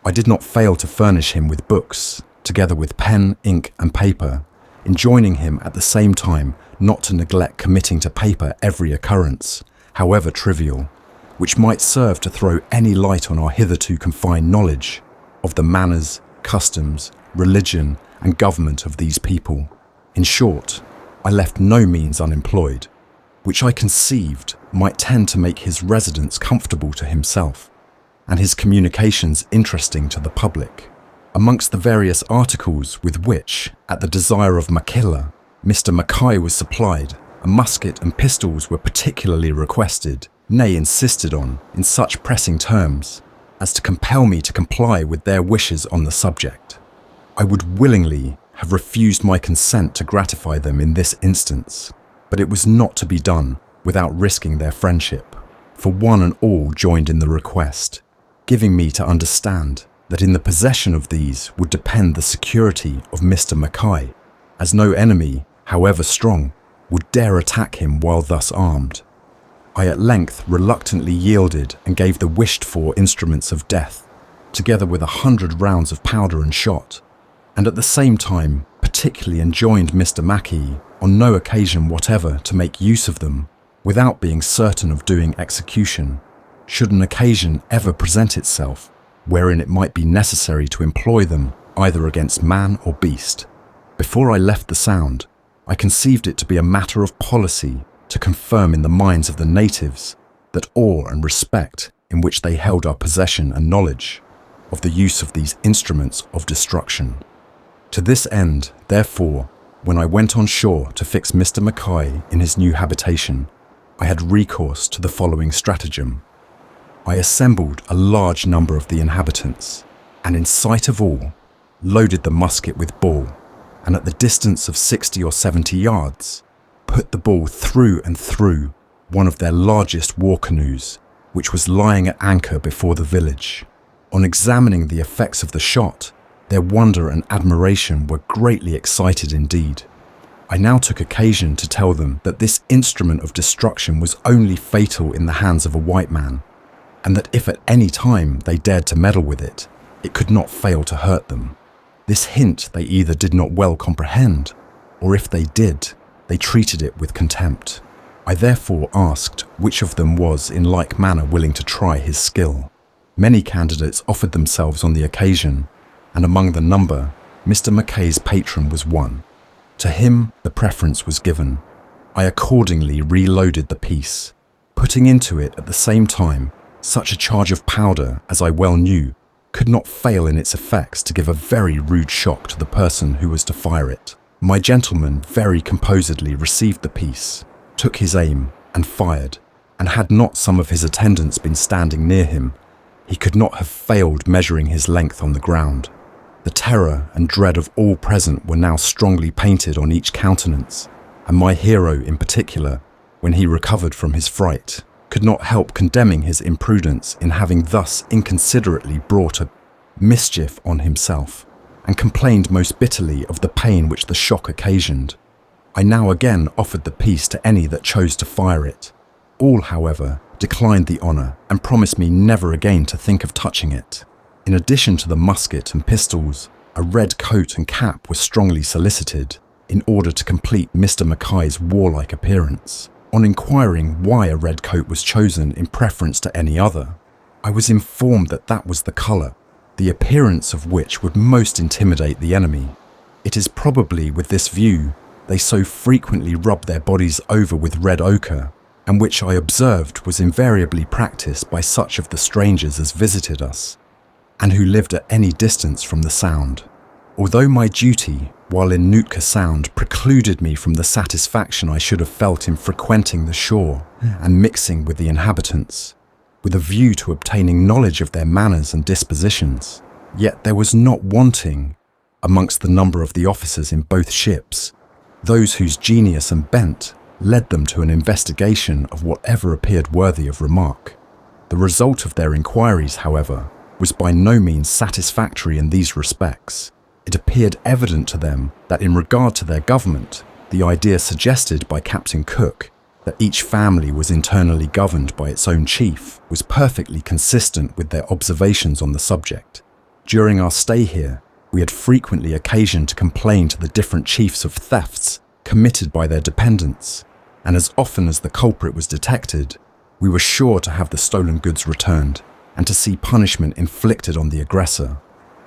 I did not fail to furnish him with books, together with pen, ink, and paper, enjoining him at the same time not to neglect committing to paper every occurrence, however trivial, which might serve to throw any light on our hitherto confined knowledge of the manners, customs, religion, and government of these people. In short, I left no means unemployed, which I conceived might tend to make his residence comfortable to himself, and his communications interesting to the public. Amongst the various articles with which, at the desire of Makilla, Mr. Mackay was supplied, a musket and pistols were particularly requested, nay insisted on, in such pressing terms, as to compel me to comply with their wishes on the subject. I would willingly have refused my consent to gratify them in this instance, but it was not to be done without risking their friendship, for one and all joined in the request, giving me to understand that in the possession of these would depend the security of Mr. Mackay, as no enemy, however strong, would dare attack him while thus armed. I at length reluctantly yielded and gave the wished-for instruments of death, together with 100 rounds of powder and shot, and at the same time particularly enjoined Mr. Mackay on no occasion whatever to make use of them, without being certain of doing execution, should an occasion ever present itself, wherein it might be necessary to employ them either against man or beast. Before I left the Sound, I conceived it to be a matter of policy to confirm in the minds of the natives that awe and respect in which they held our possession and knowledge of the use of these instruments of destruction. To this end, therefore, when I went on shore to fix Mr. Mackay in his new habitation, I had recourse to the following stratagem. I assembled a large number of the inhabitants, and in sight of all, loaded the musket with ball, and at the distance of 60 or 70 yards, put the ball through and through one of their largest war canoes, which was lying at anchor before the village. On examining the effects of the shot, their wonder and admiration were greatly excited indeed. I now took occasion to tell them that this instrument of destruction was only fatal in the hands of a white man, and that if at any time they dared to meddle with it, it could not fail to hurt them. This hint they either did not well comprehend, or if they did, they treated it with contempt. I therefore asked which of them was in like manner willing to try his skill. Many candidates offered themselves on the occasion, and among the number, Mr. Mackay's patron was one. To him the preference was given. I accordingly reloaded the piece, putting into it at the same time such a charge of powder as I well knew could not fail in its effects to give a very rude shock to the person who was to fire it. My gentleman very composedly received the piece, took his aim, and fired, and had not some of his attendants been standing near him, he could not have failed measuring his length on the ground. The terror and dread of all present were now strongly painted on each countenance, and my hero in particular, when he recovered from his fright, could not help condemning his imprudence in having thus inconsiderately brought a mischief on himself, and complained most bitterly of the pain which the shock occasioned. I now again offered the piece to any that chose to fire it. All, however, declined the honour and promised me never again to think of touching it. In addition to the musket and pistols, a red coat and cap were strongly solicited in order to complete Mr. Mackay's warlike appearance. On inquiring why a red coat was chosen in preference to any other, I was informed that that was the colour, the appearance of which would most intimidate the enemy. It is probably with this view they so frequently rub their bodies over with red ochre, and which I observed was invariably practised by such of the strangers as visited us, and who lived at any distance from the Sound. Although my duty, while in Nootka Sound, precluded me from the satisfaction I should have felt in frequenting the shore and mixing with the inhabitants, with a view to obtaining knowledge of their manners and dispositions, yet there was not wanting, amongst the number of the officers in both ships, those whose genius and bent led them to an investigation of whatever appeared worthy of remark. The result of their inquiries, however, was by no means satisfactory in these respects. It appeared evident to them that in regard to their government, the idea suggested by Captain Cook that each family was internally governed by its own chief was perfectly consistent with their observations on the subject. During our stay here, we had frequently occasion to complain to the different chiefs of thefts committed by their dependents, and as often as the culprit was detected, we were sure to have the stolen goods returned and to see punishment inflicted on the aggressor,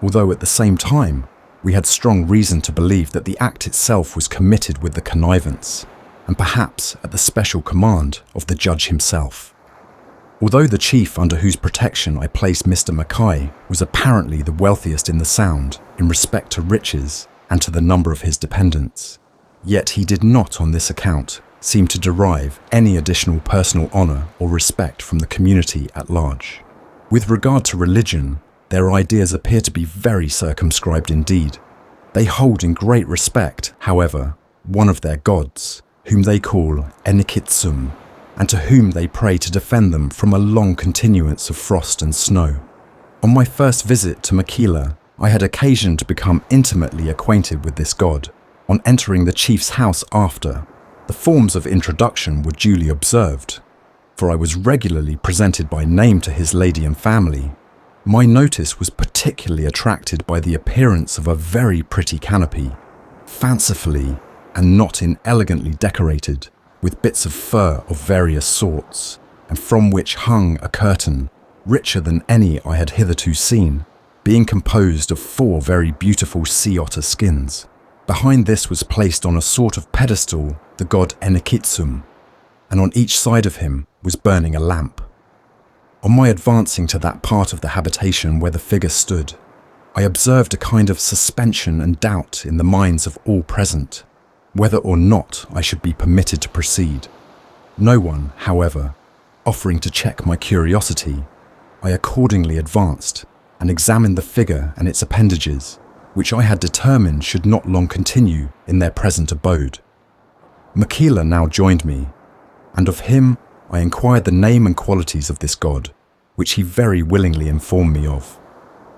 although at the same time, we had strong reason to believe that the act itself was committed with the connivance, and perhaps at the special command of the judge himself. Although the chief under whose protection I placed Mr. Mackay was apparently the wealthiest in the Sound in respect to riches and to the number of his dependents, yet he did not on this account seem to derive any additional personal honour or respect from the community at large. With regard to religion, their ideas appear to be very circumscribed indeed. They hold in great respect, however, one of their gods, whom they call Enikitsum, and to whom they pray to defend them from a long continuance of frost and snow. On my first visit to Makila, I had occasion to become intimately acquainted with this god. On entering the chief's house after, the forms of introduction were duly observed, for I was regularly presented by name to his lady and family. My notice was particularly attracted by the appearance of a very pretty canopy, fancifully and not inelegantly decorated, with bits of fur of various sorts, and from which hung a curtain, richer than any I had hitherto seen, being composed of 4 very beautiful sea otter skins. Behind this was placed on a sort of pedestal the god Enikitsum, and on each side of him was burning a lamp. On my advancing to that part of the habitation where the figure stood, I observed a kind of suspension and doubt in the minds of all present, whether or not I should be permitted to proceed. No one, however, offering to check my curiosity, I accordingly advanced and examined the figure and its appendages, which I had determined should not long continue in their present abode. Makila now joined me, and of him I inquired the name and qualities of this god, which he very willingly informed me of.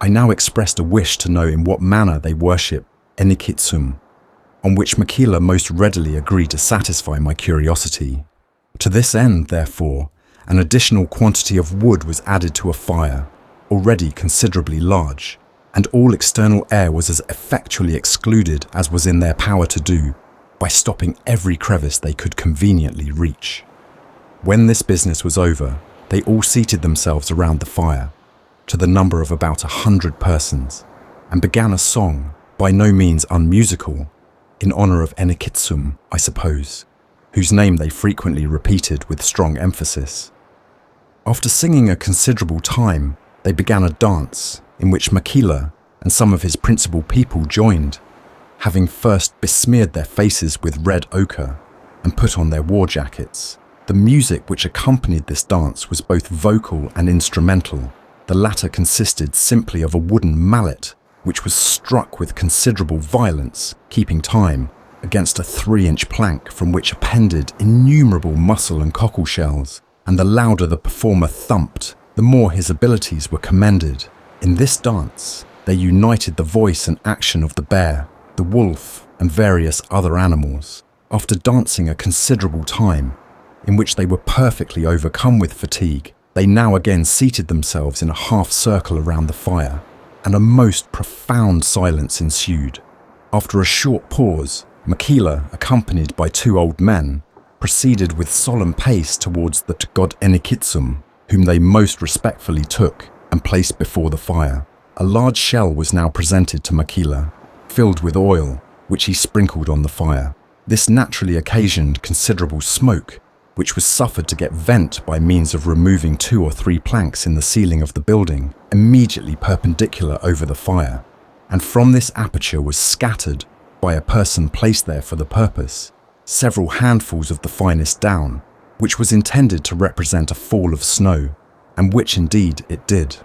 I now expressed a wish to know in what manner they worship Enikitsum, on which Makila most readily agreed to satisfy my curiosity. To this end, therefore, an additional quantity of wood was added to a fire, already considerably large, and all external air was as effectually excluded as was in their power to do, by stopping every crevice they could conveniently reach. When this business was over, they all seated themselves around the fire, to the number of about 100 persons, and began a song, by no means unmusical, in honour of Enikitsum, I suppose, whose name they frequently repeated with strong emphasis. After singing a considerable time, they began a dance, in which Makila and some of his principal people joined, having first besmeared their faces with red ochre and put on their war jackets. The music which accompanied this dance was both vocal and instrumental. The latter consisted simply of a wooden mallet, which was struck with considerable violence, keeping time, against a 3-inch plank from which appended innumerable mussel and cockle shells, and the louder the performer thumped, the more his abilities were commended. In this dance, they united the voice and action of the bear, the wolf, and various other animals. After dancing a considerable time, in which they were perfectly overcome with fatigue, they now again seated themselves in a half circle around the fire, and a most profound silence ensued. After a short pause, Makila, accompanied by 2 old men, proceeded with solemn pace towards the god Enikitsum, whom they most respectfully took and placed before the fire. A large shell was now presented to Makila, filled with oil, which he sprinkled on the fire. This naturally occasioned considerable smoke, which was suffered to get vent by means of removing 2 or 3 planks in the ceiling of the building, immediately perpendicular over the fire, and from this aperture was scattered, by a person placed there for the purpose, several handfuls of the finest down, which was intended to represent a fall of snow, and which indeed it did.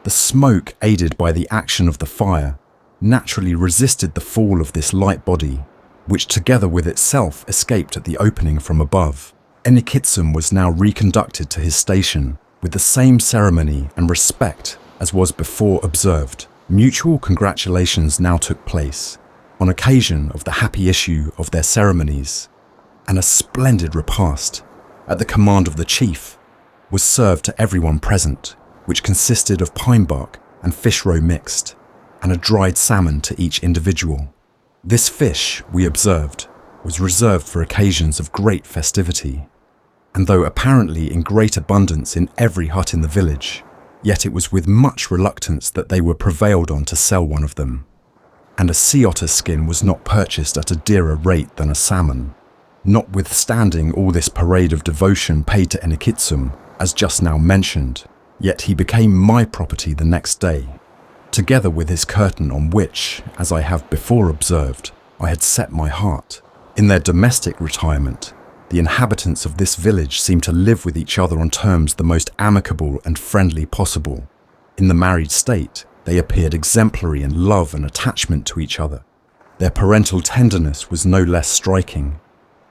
The smoke, aided by the action of the fire, naturally resisted the fall of this light body, which together with itself escaped at the opening from above. Enikitsum was now reconducted to his station with the same ceremony and respect as was before observed. Mutual congratulations now took place on occasion of the happy issue of their ceremonies, and a splendid repast, at the command of the chief, was served to everyone present, which consisted of pine bark and fish roe mixed, and a dried salmon to each individual. This fish, we observed, was reserved for occasions of great festivity, and though apparently in great abundance in every hut in the village, yet it was with much reluctance that they were prevailed on to sell one of them. And a sea otter skin was not purchased at a dearer rate than a salmon. Notwithstanding all this parade of devotion paid to Enikitsum, as just now mentioned, yet he became my property the next day, together with his curtain on which, as I have before observed, I had set my heart. In their domestic retirement, the inhabitants of this village seemed to live with each other on terms the most amicable and friendly possible. In the married state, they appeared exemplary in love and attachment to each other. Their parental tenderness was no less striking.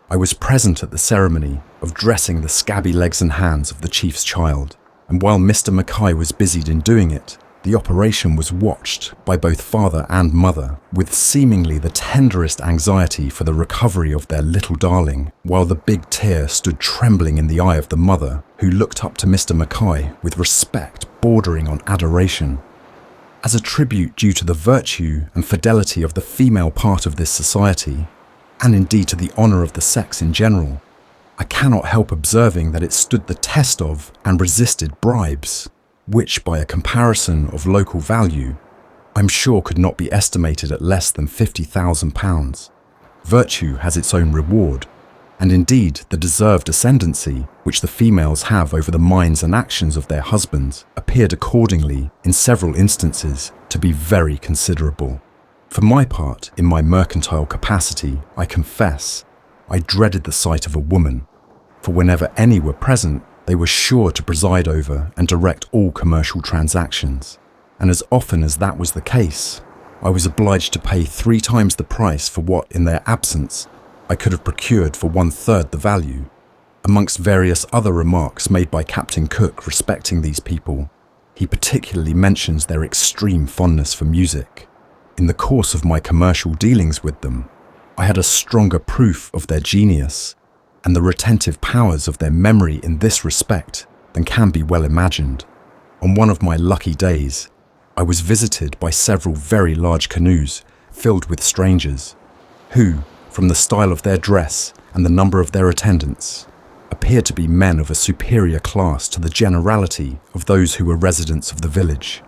I was present at the ceremony of dressing the scabby legs and hands of the chief's child, and while Mr. Mackay was busied in doing it, the operation was watched by both father and mother with seemingly the tenderest anxiety for the recovery of their little darling, while the big tear stood trembling in the eye of the mother, who looked up to Mr. Mackay with respect bordering on adoration. As a tribute due to the virtue and fidelity of the female part of this society, and indeed to the honour of the sex in general, I cannot help observing that it stood the test of and resisted bribes, which by a comparison of local value, I'm sure could not be estimated at less than £50,000. Virtue has its own reward, and indeed the deserved ascendancy which the females have over the minds and actions of their husbands appeared accordingly, in several instances, to be very considerable. For my part, in my mercantile capacity, I confess, I dreaded the sight of a woman, for whenever any were present, they were sure to preside over and direct all commercial transactions, and as often as that was the case, I was obliged to pay 3 times the price for what, in their absence, I could have procured for 1/3 the value. Amongst various other remarks made by Captain Cook respecting these people, he particularly mentions their extreme fondness for music. In the course of my commercial dealings with them, I had a stronger proof of their genius and the retentive powers of their memory in this respect than can be well imagined. On one of my lucky days, I was visited by several very large canoes filled with strangers, who, from the style of their dress and the number of their attendants, appeared to be men of a superior class to the generality of those who were residents of the village.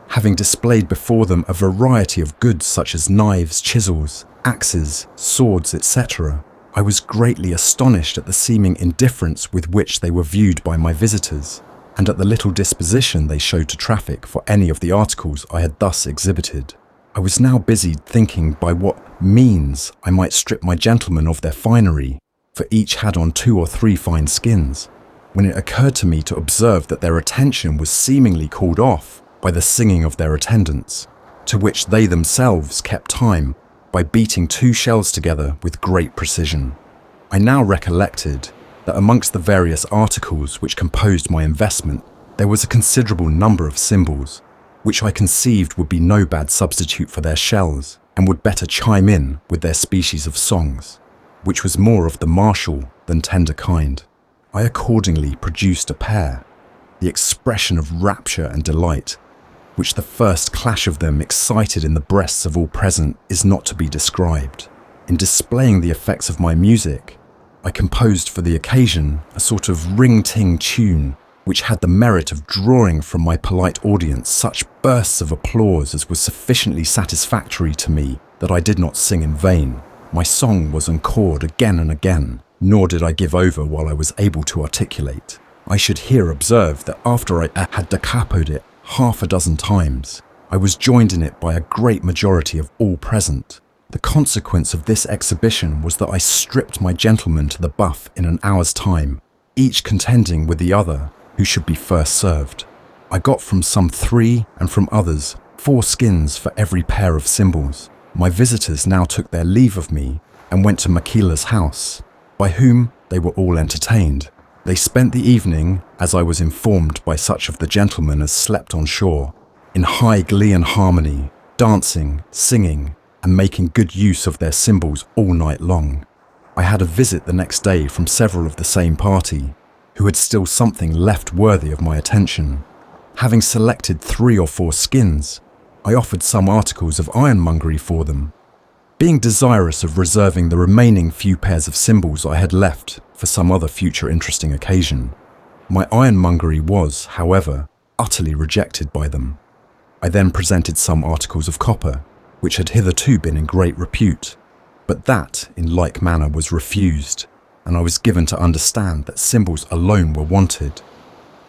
Having displayed before them a variety of goods such as knives, chisels, axes, swords, etc., I was greatly astonished at the seeming indifference with which they were viewed by my visitors, and at the little disposition they showed to traffic for any of the articles I had thus exhibited. I was now busied thinking by what means I might strip my gentlemen of their finery, for each had on 2 or 3 fine skins, when it occurred to me to observe that their attention was seemingly called off by the singing of their attendants, to which they themselves kept time by beating 2 shells together with great precision. I now recollected that amongst the various articles which composed my investment, there was a considerable number of cymbals, which I conceived would be no bad substitute for their shells, and would better chime in with their species of songs, which was more of the martial than tender kind. I accordingly produced a pair. The expression of rapture and delight which the first clash of them excited in the breasts of all present is not to be described. In displaying the effects of my music, I composed for the occasion a sort of ring-ting tune which had the merit of drawing from my polite audience such bursts of applause as was sufficiently satisfactory to me that I did not sing in vain. My song was encored again and again, nor did I give over while I was able to articulate. I should here observe that after I had da capoed it 6 times, I was joined in it by a great majority of all present. The consequence of this exhibition was that I stripped my gentlemen to the buff in an hour's time, each contending with the other who should be first served. I got from some 3 and from others 4 skins for every pair of cymbals. My visitors now took their leave of me and went to Makila's house, by whom they were all entertained. They spent the evening, as I was informed by such of the gentlemen as slept on shore, in high glee and harmony, dancing, singing, and making good use of their cymbals all night long. I had a visit the next day from several of the same party, who had still something left worthy of my attention. Having selected 3 or 4 skins, I offered some articles of ironmongery for them, being desirous of reserving the remaining few pairs of cymbals I had left for some other future interesting occasion. My ironmongery was, however, utterly rejected by them. I then presented some articles of copper, which had hitherto been in great repute, but that, in like manner, was refused, and I was given to understand that cymbals alone were wanted.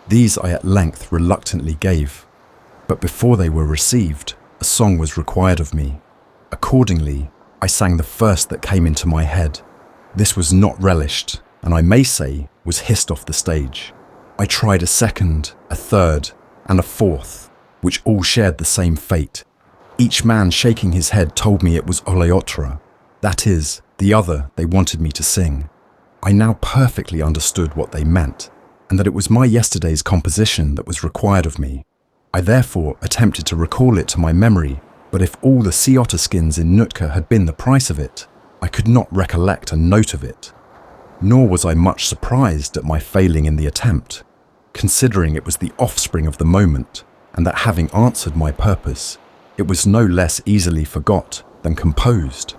These I at length reluctantly gave, but before they were received, a song was required of me. Accordingly, I sang the first that came into my head. This was not relished, and I may say was hissed off the stage. I tried a second, a third, and a fourth, which all shared the same fate. Each man shaking his head told me it was oleotra, that is, the other they wanted me to sing. I now perfectly understood what they meant, and that it was my yesterday's composition that was required of me. I therefore attempted to recall it to my memory, but if all the sea otter skins in Nootka had been the price of it, I could not recollect a note of it. Nor was I much surprised at my failing in the attempt, considering it was the offspring of the moment, and that having answered my purpose, it was no less easily forgot than composed.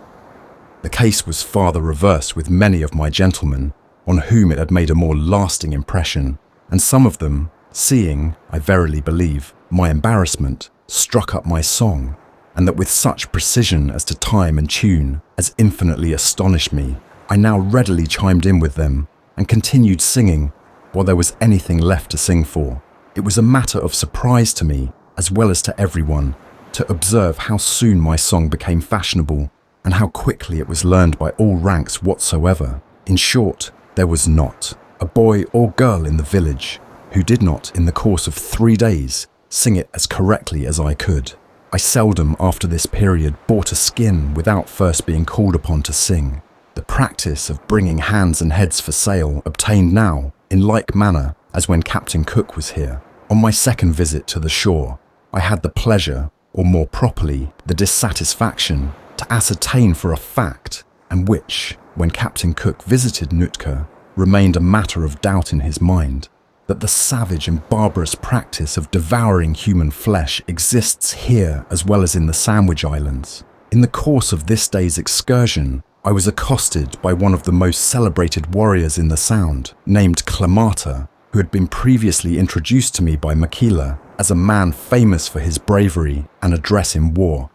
The case was far the reverse with many of my gentlemen, on whom it had made a more lasting impression, and some of them, seeing, I verily believe, my embarrassment, struck up my song, and that with such precision as to time and tune as infinitely astonished me, I now readily chimed in with them and continued singing while there was anything left to sing for. It was a matter of surprise to me, as well as to everyone, to observe how soon my song became fashionable and how quickly it was learned by all ranks whatsoever. In short, there was not a boy or girl in the village who did not, in the course of 3 days, sing it as correctly as I could. I seldom, after this period, bought a skin without first being called upon to sing. The practice of bringing hands and heads for sale obtained now, in like manner as when Captain Cook was here. On my second visit to the shore, I had the pleasure, or more properly, the dissatisfaction, to ascertain for a fact, and which, when Captain Cook visited Nootka, remained a matter of doubt in his mind, that the savage and barbarous practice of devouring human flesh exists here as well as in the Sandwich Islands. In the course of this day's excursion, I was accosted by one of the most celebrated warriors in the Sound, named Clemata, who had been previously introduced to me by Makila as a man famous for his bravery and address in war,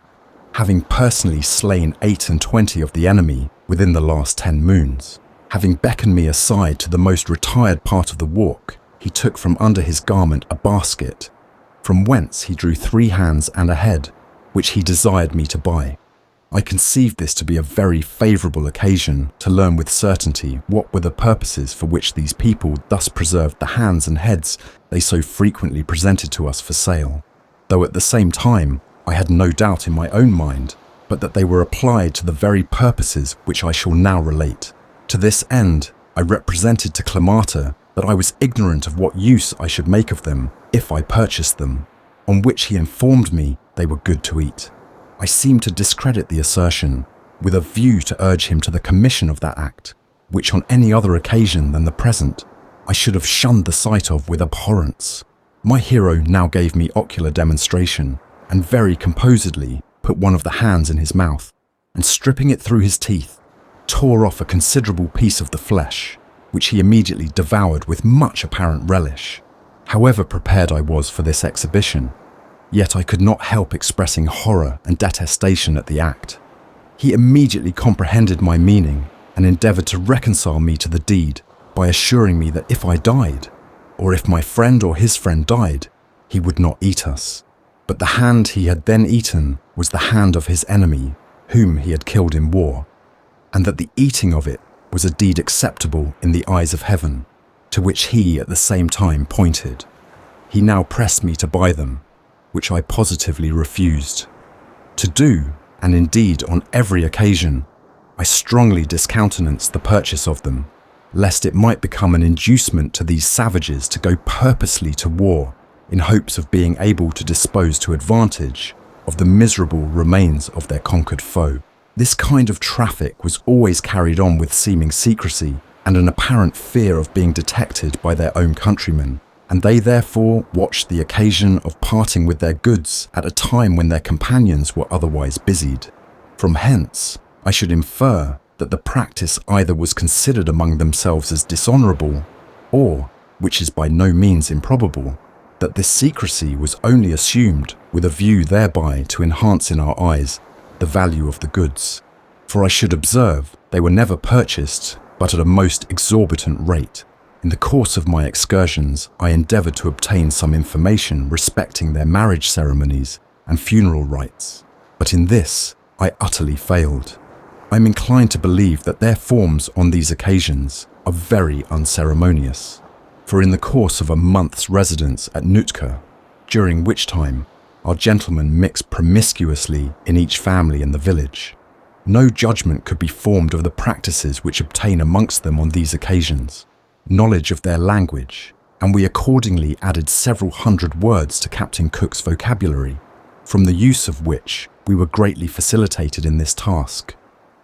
having personally slain 28 of the enemy within the last 10 moons. Having beckoned me aside to the most retired part of the walk, he took from under his garment a basket, from whence he drew 3 hands and a head, which he desired me to buy. I conceived this to be a very favourable occasion to learn with certainty what were the purposes for which these people thus preserved the hands and heads they so frequently presented to us for sale, though at the same time I had no doubt in my own mind but that they were applied to the very purposes which I shall now relate. To this end, I represented to Clemata that I was ignorant of what use I should make of them if I purchased them, on which he informed me they were good to eat. I seemed to discredit the assertion, with a view to urge him to the commission of that act, which on any other occasion than the present, I should have shunned the sight of with abhorrence. My hero now gave me ocular demonstration, and very composedly put one of the hands in his mouth, and stripping it through his teeth, tore off a considerable piece of the flesh, which he immediately devoured with much apparent relish. However prepared I was for this exhibition, yet I could not help expressing horror and detestation at the act. He immediately comprehended my meaning and endeavoured to reconcile me to the deed by assuring me that if I died, or if my friend or his friend died, he would not eat us. But the hand he had then eaten was the hand of his enemy, whom he had killed in war, and that the eating of it was a deed acceptable in the eyes of heaven, to which he at the same time pointed. He now pressed me to buy them, which I positively refused. To do, and indeed on every occasion, I strongly discountenanced the purchase of them, lest it might become an inducement to these savages to go purposely to war in hopes of being able to dispose to advantage of the miserable remains of their conquered foe. This kind of traffic was always carried on with seeming secrecy and an apparent fear of being detected by their own countrymen, and they therefore watched the occasion of parting with their goods at a time when their companions were otherwise busied. From hence, I should infer that the practice either was considered among themselves as dishonourable, or, which is by no means improbable, that this secrecy was only assumed with a view thereby to enhance in our eyes the value of the goods. For I should observe they were never purchased, but at a most exorbitant rate. In the course of my excursions, I endeavoured to obtain some information respecting their marriage ceremonies and funeral rites, but in this I utterly failed. I am inclined to believe that their forms on these occasions are very unceremonious, for in the course of a month's residence at Nootka, during which time our gentlemen mixed promiscuously in each family in the village, no judgment could be formed of the practices which obtain amongst them on these occasions, knowledge of their language, and we accordingly added several hundred words to Captain Cook's vocabulary, from the use of which we were greatly facilitated in this task.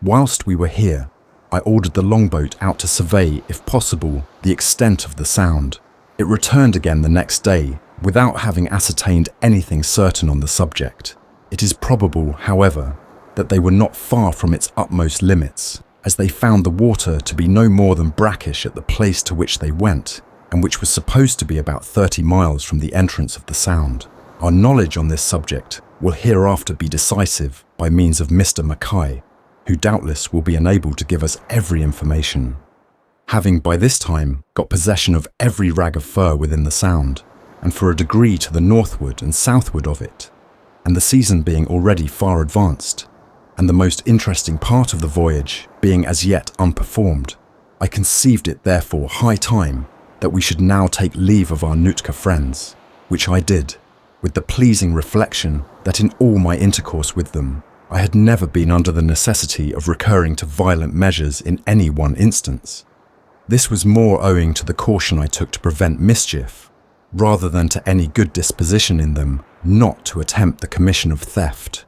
Whilst we were here, I ordered the longboat out to survey, if possible, the extent of the sound. It returned again the next day, without having ascertained anything certain on the subject. It is probable, however, that they were not far from its utmost limits, as they found the water to be no more than brackish at the place to which they went, and which was supposed to be about 30 miles from the entrance of the sound. Our knowledge on this subject will hereafter be decisive by means of Mr. Mackay, who doubtless will be enabled to give us every information. Having by this time got possession of every rag of fur within the sound, and for a degree to the northward and southward of it, and the season being already far advanced, and the most interesting part of the voyage being as yet unperformed, I conceived it therefore high time that we should now take leave of our Nootka friends, which I did, with the pleasing reflection that in all my intercourse with them, I had never been under the necessity of recurring to violent measures in any one instance. This was more owing to the caution I took to prevent mischief, rather than to any good disposition in them not to attempt the commission of theft,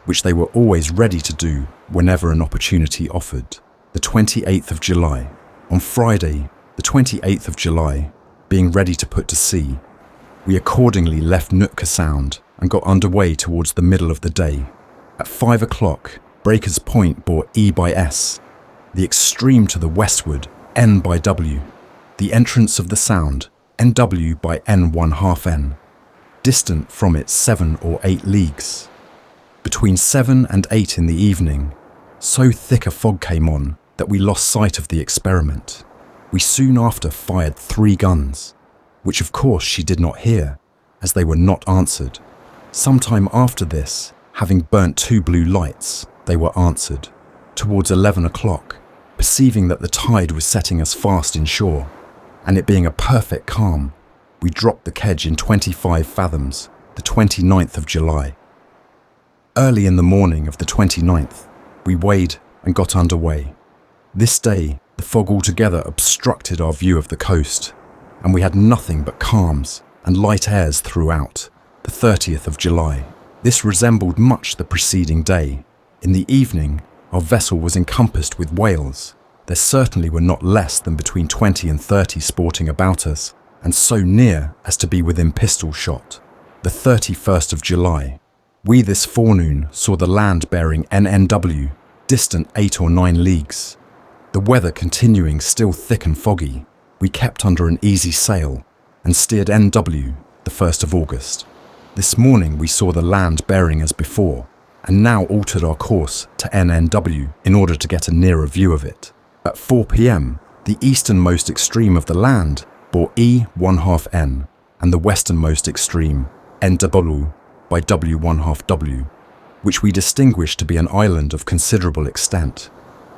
which they were always ready to do whenever an opportunity offered. The 28th of July. On Friday, the 28th of July, being ready to put to sea, we accordingly left Nootka Sound and got under way towards the middle of the day. At 5 o'clock, Breaker's Point bore E by S, the extreme to the westward, N by W, the entrance of the Sound, NW by N1/2N, distant from it 7 or 8 leagues. Between 7 and 8 in the evening, so thick a fog came on that we lost sight of the experiment. We soon after fired 3 guns, which of course she did not hear, as they were not answered. Some time after this, having burnt 2 blue lights, they were answered. Towards 11 o'clock, perceiving that the tide was setting us fast inshore, and it being a perfect calm, we dropped the kedge in 25 fathoms, the 29th of July. Early in the morning of the 29th, we weighed and got under way. This day, the fog altogether obstructed our view of the coast, and we had nothing but calms and light airs throughout, the 30th of July. This resembled much the preceding day. In the evening, our vessel was encompassed with whales. There certainly were not less than between 20 and 30 sporting about us, and so near as to be within pistol shot. The 31st of July. We this forenoon saw the land bearing NNW, distant 8 or 9 leagues. The weather continuing still thick and foggy, we kept under an easy sail and steered NW the 1st of August. This morning we saw the land bearing as before, and now altered our course to NNW in order to get a nearer view of it. At 4 p.m, the easternmost extreme of the land bore E1/2N, and the westernmost extreme NW by W1/2W, which we distinguished to be an island of considerable extent.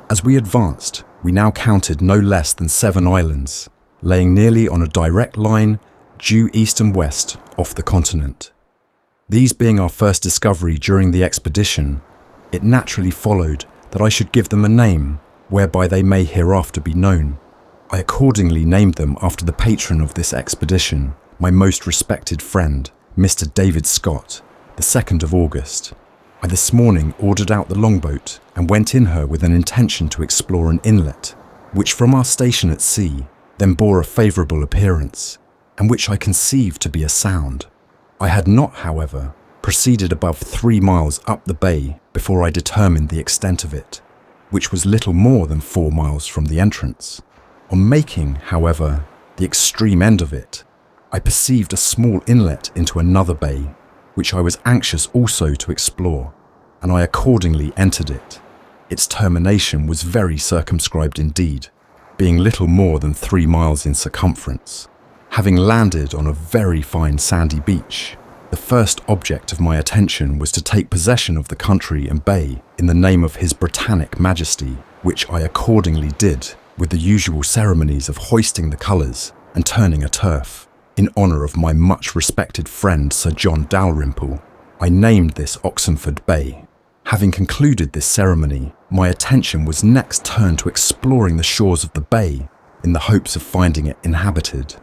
As we advanced, we now counted no less than 7 islands, laying nearly on a direct line due east and west off the continent. These being our first discovery during the expedition, it naturally followed that I should give them a name whereby they may hereafter be known. I accordingly named them after the patron of this expedition, my most respected friend, Mr. David Scott, the 2nd of August. I this morning ordered out the longboat and went in her with an intention to explore an inlet, which from our station at sea then bore a favourable appearance, and which I conceived to be a sound. I had not, however, proceeded above 3 miles up the bay before I determined the extent of it, which was little more than 4 miles from the entrance. On making, however, the extreme end of it, I perceived a small inlet into another bay, which I was anxious also to explore, and I accordingly entered it. Its termination was very circumscribed indeed, being little more than 3 miles in circumference. Having landed on a very fine sandy beach, the first object of my attention was to take possession of the country and bay in the name of His Britannic Majesty, which I accordingly did, with the usual ceremonies of hoisting the colours and turning a turf. In honour of my much respected friend Sir John Dalrymple, I named this Oxenford Bay. Having concluded this ceremony, my attention was next turned to exploring the shores of the bay in the hopes of finding it inhabited.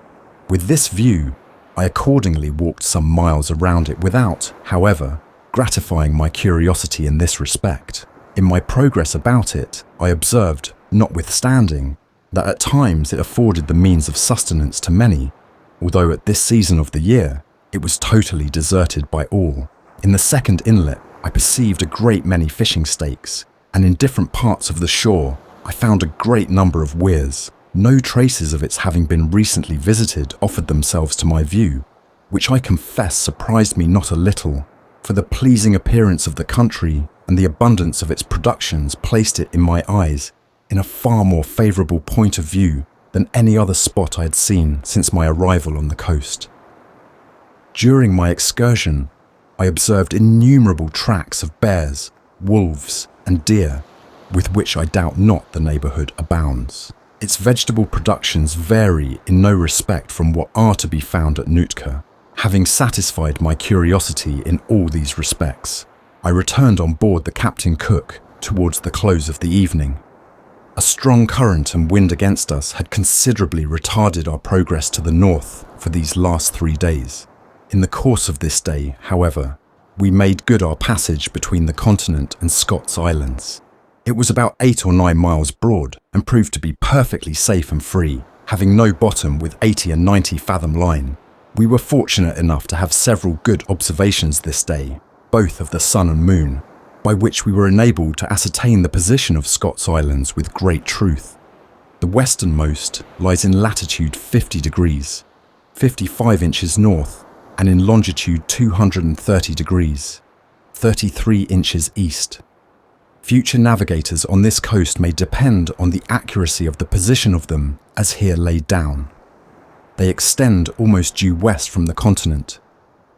With this view, I accordingly walked some miles around it without, however, gratifying my curiosity in this respect. In my progress about it, I observed, notwithstanding, that at times it afforded the means of sustenance to many, although at this season of the year it was totally deserted by all. In the second inlet, I perceived a great many fishing stakes, and in different parts of the shore I found a great number of weirs. No traces of its having been recently visited offered themselves to my view, which I confess surprised me not a little, for the pleasing appearance of the country and the abundance of its productions placed it in my eyes in a far more favourable point of view than any other spot I had seen since my arrival on the coast. During my excursion, I observed innumerable tracks of bears, wolves, and deer, with which I doubt not the neighbourhood abounds. Its vegetable productions vary in no respect from what are to be found at Nootka. Having satisfied my curiosity in all these respects, I returned on board the Captain Cook towards the close of the evening. A strong current and wind against us had considerably retarded our progress to the north for these last 3 days. In the course of this day, however, we made good our passage between the continent and Scott's Islands. It was about 8 or 9 miles broad and proved to be perfectly safe and free, having no bottom with 80 and 90 fathom line. We were fortunate enough to have several good observations this day, both of the sun and moon, by which we were enabled to ascertain the position of Scott's Islands with great truth. The westernmost lies in latitude 50 degrees, 55 inches north, and in longitude 230 degrees, 33 inches east. Future navigators on this coast may depend on the accuracy of the position of them as here laid down. They extend almost due west from the continent,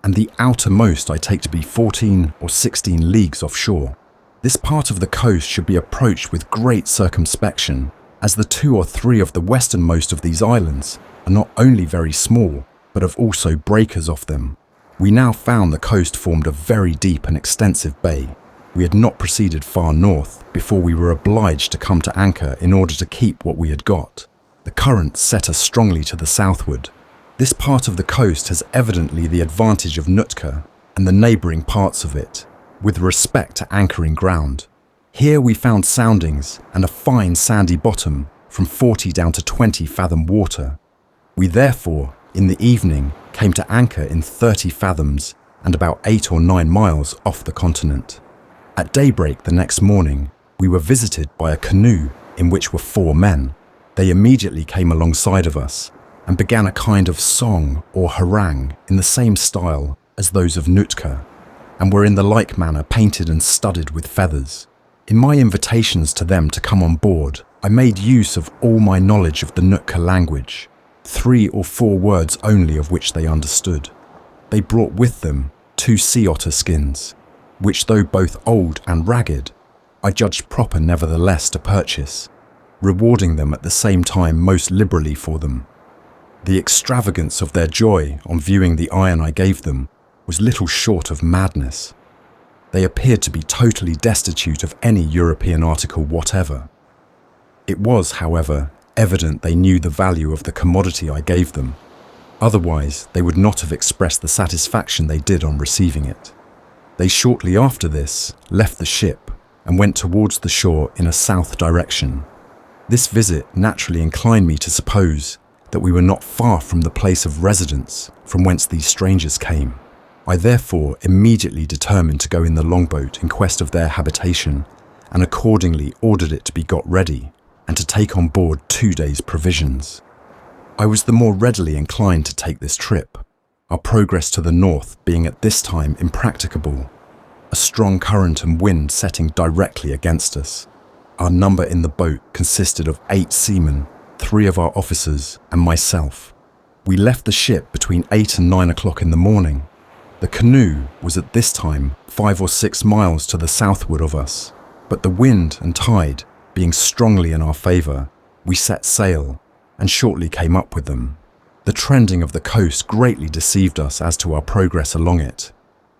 and the outermost I take to be 14 or 16 leagues offshore. This part of the coast should be approached with great circumspection, as the 2 or 3 of the westernmost of these islands are not only very small, but have also breakers off them. We now found the coast formed a very deep and extensive bay. We had not proceeded far north before we were obliged to come to anchor in order to keep what we had got. The current set us strongly to the southward. This part of the coast has evidently the advantage of Nootka and the neighbouring parts of it, with respect to anchoring ground. Here we found soundings and a fine sandy bottom from 40 down to 20 fathom water. We therefore, in the evening, came to anchor in 30 fathoms and about 8 or 9 miles off the continent. At daybreak the next morning, we were visited by a canoe in which were 4 men. They immediately came alongside of us and began a kind of song or harangue in the same style as those of Nootka, and were in the like manner painted and studded with feathers. In my invitations to them to come on board, I made use of all my knowledge of the Nootka language, 3 or 4 words only of which they understood. They brought with them 2 sea otter skins, which though both old and ragged, I judged proper nevertheless to purchase, rewarding them at the same time most liberally for them. The extravagance of their joy on viewing the iron I gave them was little short of madness. They appeared to be totally destitute of any European article whatever. It was, however, evident they knew the value of the commodity I gave them, otherwise they would not have expressed the satisfaction they did on receiving it. They shortly after this left the ship and went towards the shore in a south direction. This visit naturally inclined me to suppose that we were not far from the place of residence from whence these strangers came. I therefore immediately determined to go in the longboat in quest of their habitation, and accordingly ordered it to be got ready and to take on board 2 days' provisions. I was the more readily inclined to take this trip, our progress to the north being at this time impracticable, a strong current and wind setting directly against us. Our number in the boat consisted of 8 seamen, 3 of our officers and myself. We left the ship between 8 and 9 o'clock in the morning. The canoe was at this time 5 or 6 miles to the southward of us, but the wind and tide being strongly in our favour, we set sail and shortly came up with them. The trending of the coast greatly deceived us as to our progress along it.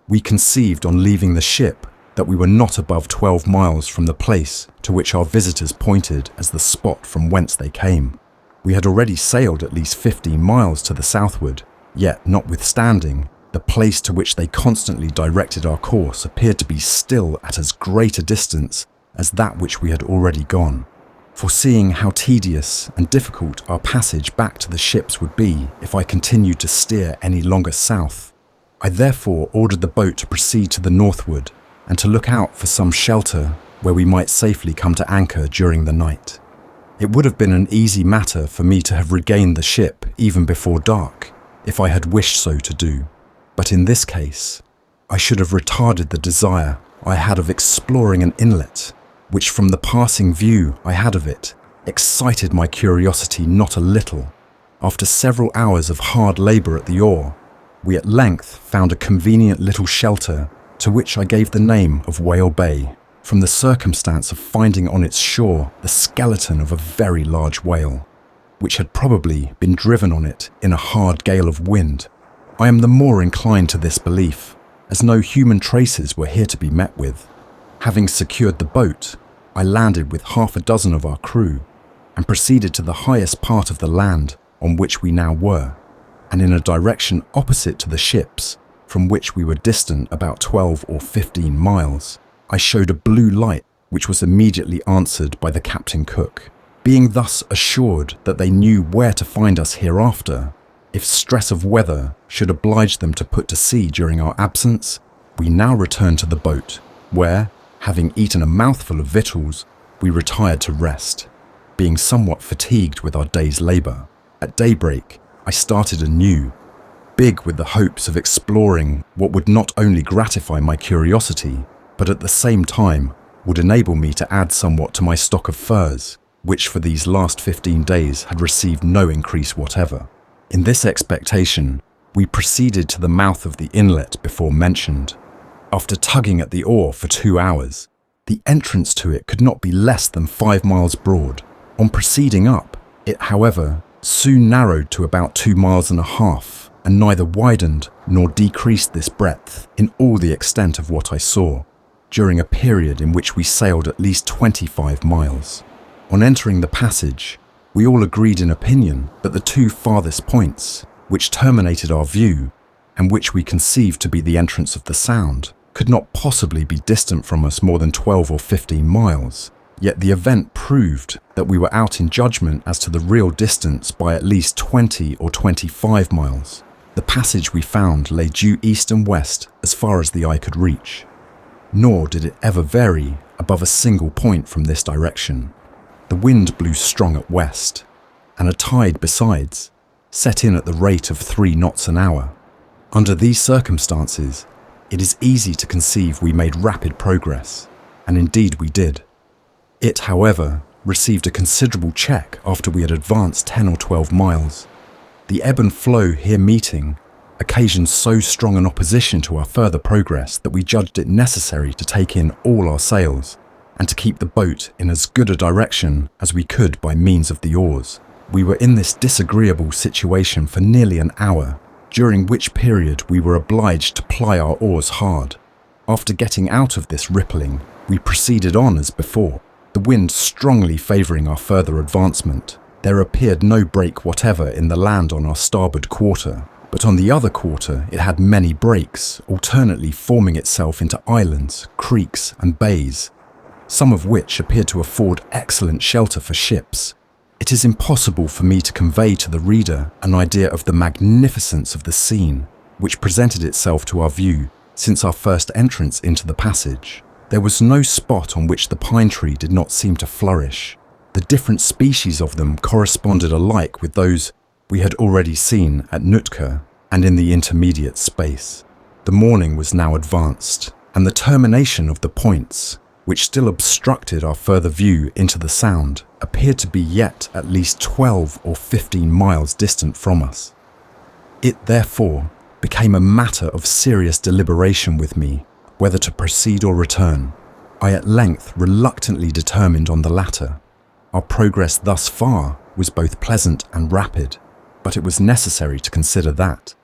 We conceived on leaving the ship that we were not above 12 miles from the place to which our visitors pointed as the spot from whence they came. We had already sailed at least 15 miles to the southward, yet notwithstanding, the place to which they constantly directed our course appeared to be still at as great a distance as that which we had already gone. Foreseeing how tedious and difficult our passage back to the ships would be if I continued to steer any longer south, I therefore ordered the boat to proceed to the northward and to look out for some shelter where we might safely come to anchor during the night. It would have been an easy matter for me to have regained the ship even before dark, if I had wished so to do. But in this case, I should have retarded the desire I had of exploring an inlet, which from the passing view I had of it, excited my curiosity not a little. After several hours of hard labour at the oar, we at length found a convenient little shelter to which I gave the name of Whale Bay, from the circumstance of finding on its shore the skeleton of a very large whale, which had probably been driven on it in a hard gale of wind. I am the more inclined to this belief, as no human traces were here to be met with. Having secured the boat, I landed with 6 of our crew, and proceeded to the highest part of the land on which we now were, and in a direction opposite to the ships, from which we were distant about 12 or 15 miles. I showed a blue light, which was immediately answered by the captain cook. Being thus assured that they knew where to find us hereafter, if stress of weather should oblige them to put to sea during our absence, we now returned to the boat, where, having eaten a mouthful of victuals, we retired to rest, being somewhat fatigued with our day's labour. At daybreak, I started anew, big with the hopes of exploring what would not only gratify my curiosity, but at the same time would enable me to add somewhat to my stock of furs, which for these last 15 days had received no increase whatever. In this expectation, we proceeded to the mouth of the inlet before mentioned. After tugging at the oar for 2 hours, the entrance to it could not be less than 5 miles broad. On proceeding up, it, however, soon narrowed to about 2.5 miles, and neither widened nor decreased this breadth in all the extent of what I saw, during a period in which we sailed at least 25 miles. On entering the passage, we all agreed in opinion that the 2 farthest points, which terminated our view, and which we conceived to be the entrance of the sound, could not possibly be distant from us more than 12 or 15 miles. Yet the event proved that we were out in judgment as to the real distance by at least 20 or 25 miles. The passage we found lay due east and west as far as the eye could reach, nor did it ever vary above a single point from this direction. The wind blew strong at west, and a tide besides set in at the rate of 3 knots an hour. Under these circumstances, it is easy to conceive we made rapid progress, and indeed we did. It, however, received a considerable check after we had advanced 10 or 12 miles. The ebb and flow here meeting occasioned so strong an opposition to our further progress that we judged it necessary to take in all our sails, and to keep the boat in as good a direction as we could by means of the oars. We were in this disagreeable situation for nearly an hour, during which period we were obliged to ply our oars hard. After getting out of this rippling, we proceeded on as before, the wind strongly favouring our further advancement. There appeared no break whatever in the land on our starboard quarter, but on the other quarter it had many breaks, alternately forming itself into islands, creeks and bays, some of which appeared to afford excellent shelter for ships. It is impossible for me to convey to the reader an idea of the magnificence of the scene which presented itself to our view since our first entrance into the passage. There was no spot on which the pine tree did not seem to flourish. The different species of them corresponded alike with those we had already seen at Nootka and in the intermediate space. The morning was now advanced, and the termination of the points, which still obstructed our further view into the sound, appeared to be yet at least 12 or 15 miles distant from us. It therefore became a matter of serious deliberation with me whether to proceed or return. I at length reluctantly determined on the latter. Our progress thus far was both pleasant and rapid, but it was necessary to consider that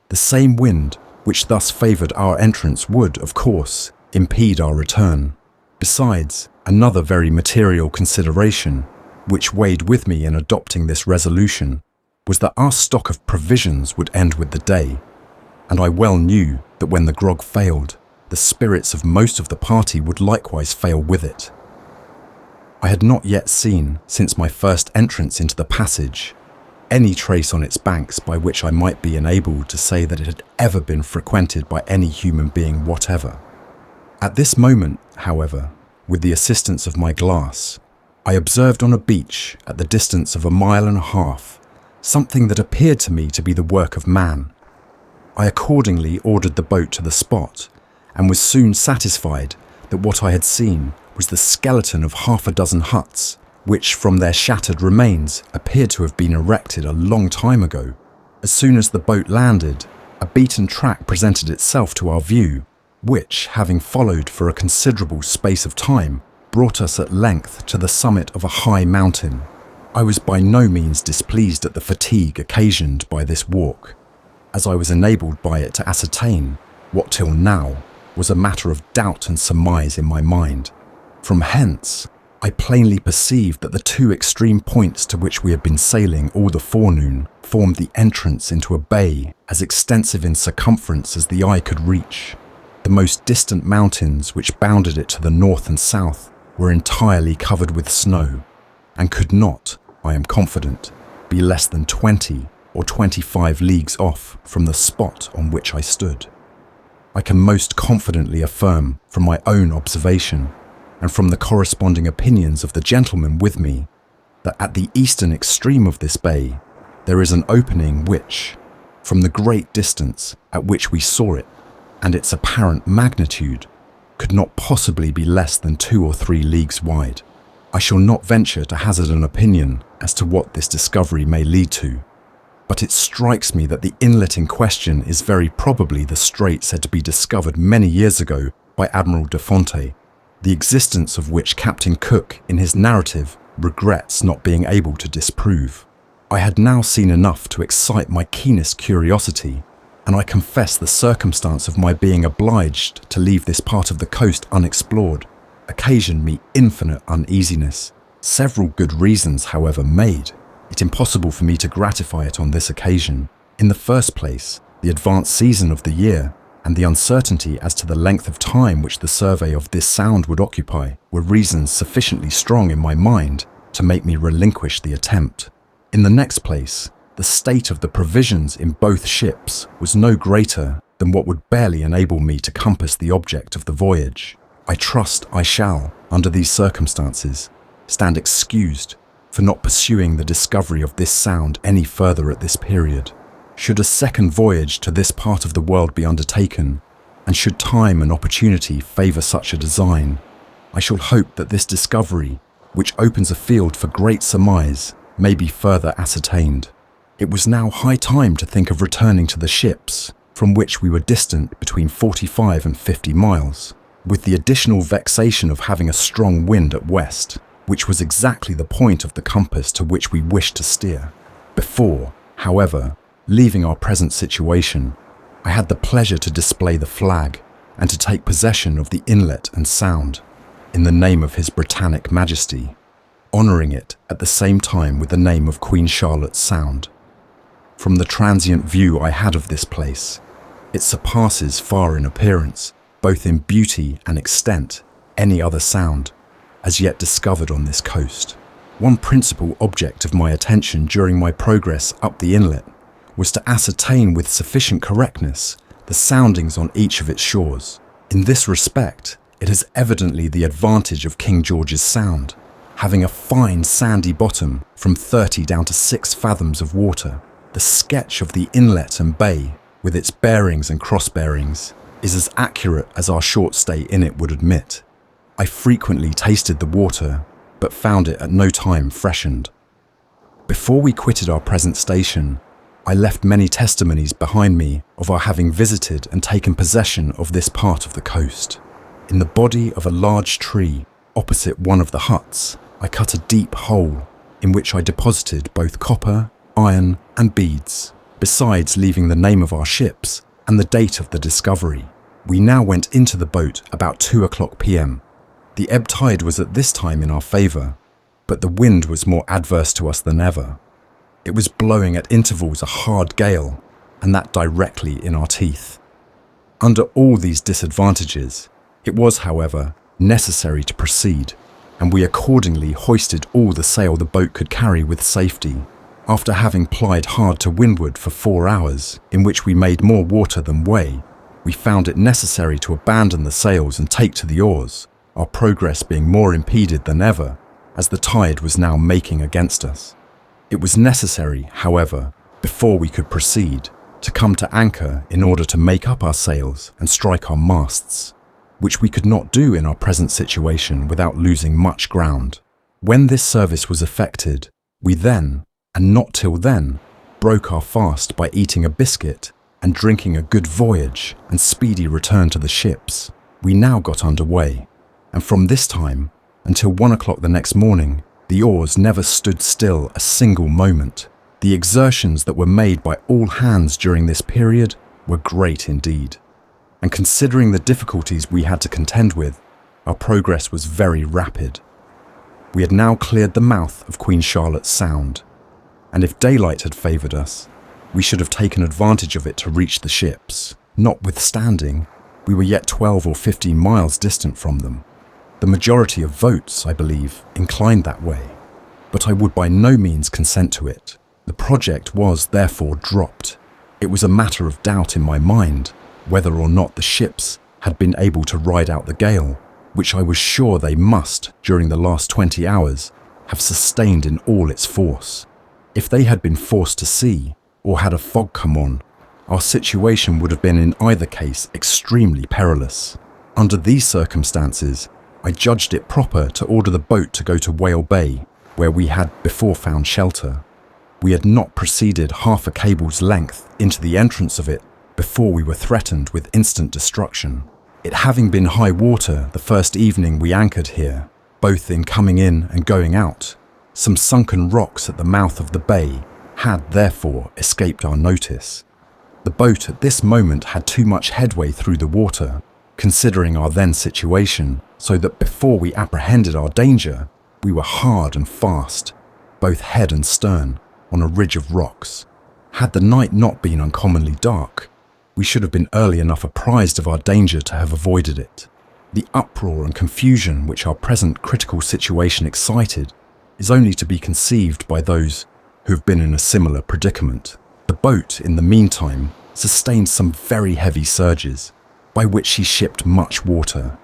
the same wind which thus favoured our entrance would, of course, impede our return. Besides, another very material consideration, which weighed with me in adopting this resolution, was that our stock of provisions would end with the day, and I well knew that when the grog failed, the spirits of most of the party would likewise fail with it. I had not yet seen, since my first entrance into the passage, any trace on its banks by which I might be enabled to say that it had ever been frequented by any human being whatever. At this moment, however, with the assistance of my glass, I observed on a beach at the distance of 1.5 miles something that appeared to me to be the work of man. I accordingly ordered the boat to the spot, and was soon satisfied that what I had seen was the skeleton of 6 huts, which from their shattered remains appeared to have been erected a long time ago. As soon as the boat landed, a beaten track presented itself to our view, which, having followed for a considerable space of time, brought us at length to the summit of a high mountain. I was by no means displeased at the fatigue occasioned by this walk, as I was enabled by it to ascertain what till now was a matter of doubt and surmise in my mind. From hence, I plainly perceived that the two extreme points to which we had been sailing all the forenoon formed the entrance into a bay as extensive in circumference as the eye could reach. The most distant mountains which bounded it to the north and south were entirely covered with snow, and could not, I am confident, be less than 20 or 25 leagues off from the spot on which I stood. I can most confidently affirm from my own observation, and from the corresponding opinions of the gentlemen with me, that at the eastern extreme of this bay there is an opening which, from the great distance at which we saw it, and its apparent magnitude, could not possibly be less than 2 or 3 leagues wide. I shall not venture to hazard an opinion as to what this discovery may lead to, but it strikes me that the inlet in question is very probably the strait said to be discovered many years ago by Admiral de Fonte, the existence of which Captain Cook in his narrative regrets not being able to disprove. I had now seen enough to excite my keenest curiosity, and I confess the circumstance of my being obliged to leave this part of the coast unexplored occasioned me infinite uneasiness. Several good reasons, however, made it impossible for me to gratify it on this occasion. In the first place, the advanced season of the year and the uncertainty as to the length of time which the survey of this sound would occupy were reasons sufficiently strong in my mind to make me relinquish the attempt. In the next place, the state of the provisions in both ships was no greater than what would barely enable me to compass the object of the voyage. I trust I shall, under these circumstances, stand excused for not pursuing the discovery of this sound any further at this period. Should a second voyage to this part of the world be undertaken, and should time and opportunity favour such a design, I shall hope that this discovery, which opens a field for great surmise, may be further ascertained. It was now high time to think of returning to the ships, from which we were distant between 45 and 50 miles, with the additional vexation of having a strong wind at west, which was exactly the point of the compass to which we wished to steer. Before, however, leaving our present situation, I had the pleasure to display the flag and to take possession of the inlet and sound, in the name of His Britannic Majesty, honouring it at the same time with the name of Queen Charlotte's Sound. from the transient view I had of this place. It surpasses far in appearance, both in beauty and extent, any other sound as yet discovered on this coast. One principal object of my attention during my progress up the inlet was to ascertain with sufficient correctness the soundings on each of its shores. In this respect, it has evidently the advantage of King George's Sound, having a fine sandy bottom from 30 down to 6 fathoms of water. The sketch of the inlet and bay, with its bearings and cross bearings, is as accurate as our short stay in it would admit. I frequently tasted the water, but found it at no time freshened. Before we quitted our present station, I left many testimonies behind me of our having visited and taken possession of this part of the coast. In the body of a large tree, opposite one of the huts, I cut a deep hole in which I deposited both copper, iron, and beads, besides leaving the name of our ships and the date of the discovery. We now went into the boat about 2:00 p.m. The ebb tide was at this time in our favour, but the wind was more adverse to us than ever. It was blowing at intervals a hard gale, and that directly in our teeth. Under all these disadvantages, it was, however, necessary to proceed, and we accordingly hoisted all the sail the boat could carry with safety. After having plied hard to windward for 4 hours, in which we made more water than way, we found it necessary to abandon the sails and take to the oars, our progress being more impeded than ever, as the tide was now making against us. It was necessary, however, before we could proceed, to come to anchor in order to make up our sails and strike our masts, which we could not do in our present situation without losing much ground. When this service was effected, we then, and not till then, broke our fast by eating a biscuit and drinking a good voyage and speedy return to the ships. We now got under way, and from this time until 1:00 the next morning, the oars never stood still a single moment. The exertions that were made by all hands during this period were great indeed, and considering the difficulties we had to contend with, our progress was very rapid. We had now cleared the mouth of Queen Charlotte's Sound, and if daylight had favoured us, we should have taken advantage of it to reach the ships. Notwithstanding, we were yet 12 or 15 miles distant from them. The majority of votes, I believe, inclined that way, but I would by no means consent to it. The project was therefore dropped. It was a matter of doubt in my mind whether or not the ships had been able to ride out the gale, which I was sure they must, during the last 20 hours, have sustained in all its force. If they had been forced to sea, or had a fog come on, our situation would have been in either case extremely perilous. Under these circumstances, I judged it proper to order the boat to go to Whale Bay, where we had before found shelter. We had not proceeded half a cable's length into the entrance of it before we were threatened with instant destruction. It having been high water the first evening we anchored here, both in coming in and going out, some sunken rocks at the mouth of the bay had therefore escaped our notice. The boat at this moment had too much headway through the water, considering our then situation, so that before we apprehended our danger, we were hard and fast, both head and stern, on a ridge of rocks. Had the night not been uncommonly dark, we should have been early enough apprised of our danger to have avoided it. The uproar and confusion which our present critical situation excited is only to be conceived by those who have been in a similar predicament. The boat, in the meantime, sustained some very heavy surges, by which she shipped much water.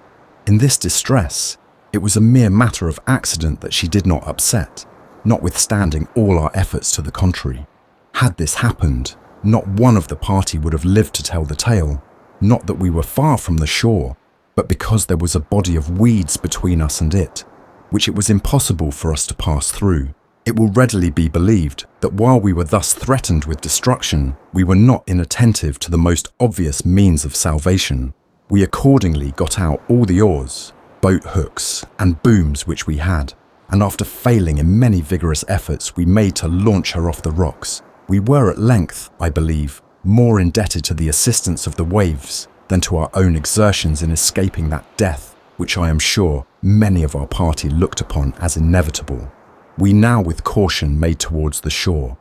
In this distress, it was a mere matter of accident that she did not upset, notwithstanding all our efforts to the contrary. Had this happened, not one of the party would have lived to tell the tale, not that we were far from the shore, but because there was a body of weeds between us and it, which it was impossible for us to pass through. It will readily be believed that while we were thus threatened with destruction, we were not inattentive to the most obvious means of salvation. We accordingly got out all the oars, boat hooks, and booms which we had, and after failing in many vigorous efforts we made to launch her off the rocks. We were at length, I believe, more indebted to the assistance of the waves than to our own exertions in escaping that death which I am sure many of our party looked upon as inevitable. We now with caution made towards the shore,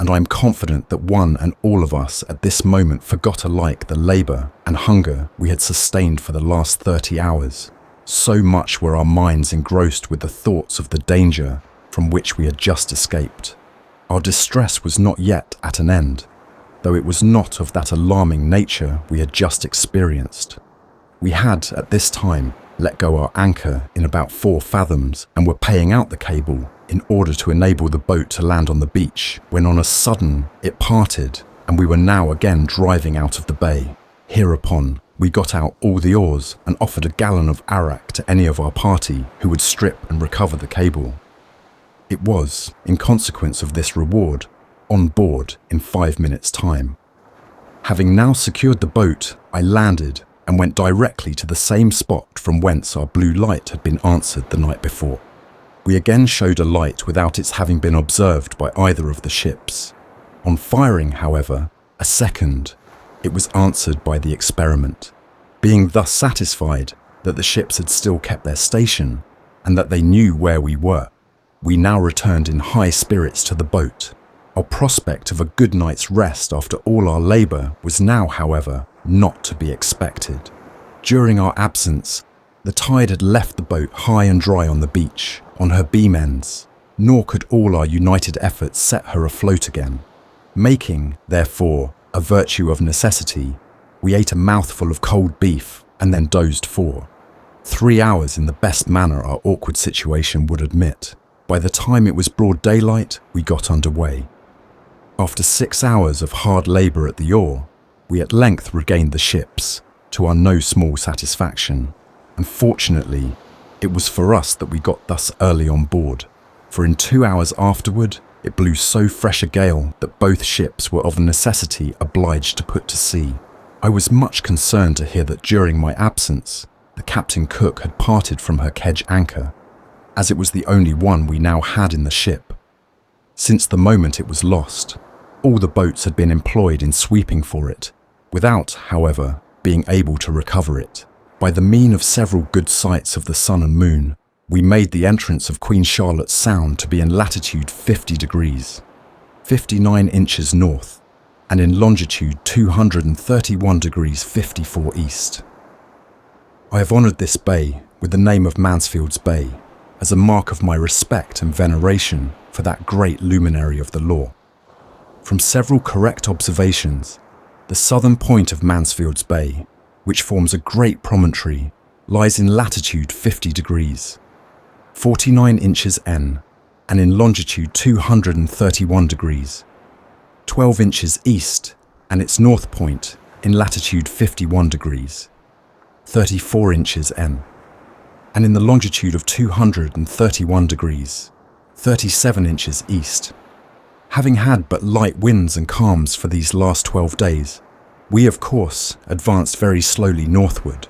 and I am confident that one and all of us at this moment forgot alike the labour and hunger we had sustained for the last 30 hours. So much were our minds engrossed with the thoughts of the danger from which we had just escaped. Our distress was not yet at an end, though it was not of that alarming nature we had just experienced. We had, at this time, let go our anchor in about 4 fathoms and were paying out the cable in order to enable the boat to land on the beach, when on a sudden it parted and we were now again driving out of the bay. Hereupon, we got out all the oars and offered a gallon of arrack to any of our party who would strip and recover the cable. It was, in consequence of this reward, on board in 5 minutes' time. Having now secured the boat, I landed and went directly to the same spot from whence our blue light had been answered the night before. We again showed a light without its having been observed by either of the ships. On firing, however, a second, it was answered by the experiment. Being thus satisfied that the ships had still kept their station and that they knew where we were, we now returned in high spirits to the boat. Our prospect of a good night's rest after all our labour was now, however, not to be expected. During our absence, the tide had left the boat high and dry on the beach, on her beam ends, nor could all our united efforts set her afloat again. Making, therefore, a virtue of necessity, we ate a mouthful of cold beef and then dozed for 3 hours in the best manner our awkward situation would admit. By the time it was broad daylight, we got under way. After 6 hours of hard labour at the oar, we at length regained the ships, to our no small satisfaction, and fortunately, it was for us that we got thus early on board, for in 2 hours afterward, it blew so fresh a gale that both ships were of necessity obliged to put to sea. I was much concerned to hear that during my absence, the Captain Cook had parted from her kedge anchor, as it was the only one we now had in the ship. Since the moment it was lost, all the boats had been employed in sweeping for it, without, however, being able to recover it. By the mean of several good sights of the sun and moon, we made the entrance of Queen Charlotte's Sound to be in latitude 50 degrees, 59 inches north, and in longitude 231 degrees 54 east. I have honoured this bay with the name of Mansfield's Bay, as a mark of my respect and veneration for that great luminary of the law. From several correct observations, the southern point of Mansfield's Bay, which forms a great promontory, lies in latitude 50 degrees, 49 inches N, and in longitude 231 degrees, 12 inches east, and its north point in latitude 51 degrees, 34 inches N, and in the longitude of 231 degrees, 37 inches east. Having had but light winds and calms for these last 12 days, we of course advanced very slowly northward,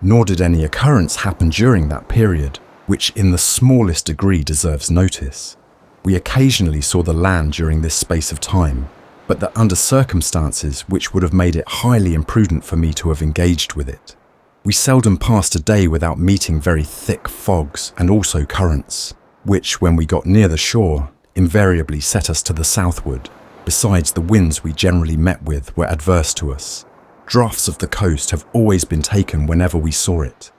nor did any occurrence happen during that period which in the smallest degree deserves notice. We occasionally saw the land during this space of time, but that under circumstances which would have made it highly imprudent for me to have engaged with it. We seldom passed a day without meeting very thick fogs and also currents, which, when we got near the shore, invariably set us to the southward. Besides, the winds we generally met with were adverse to us. Draughts of the coast have always been taken whenever we saw it,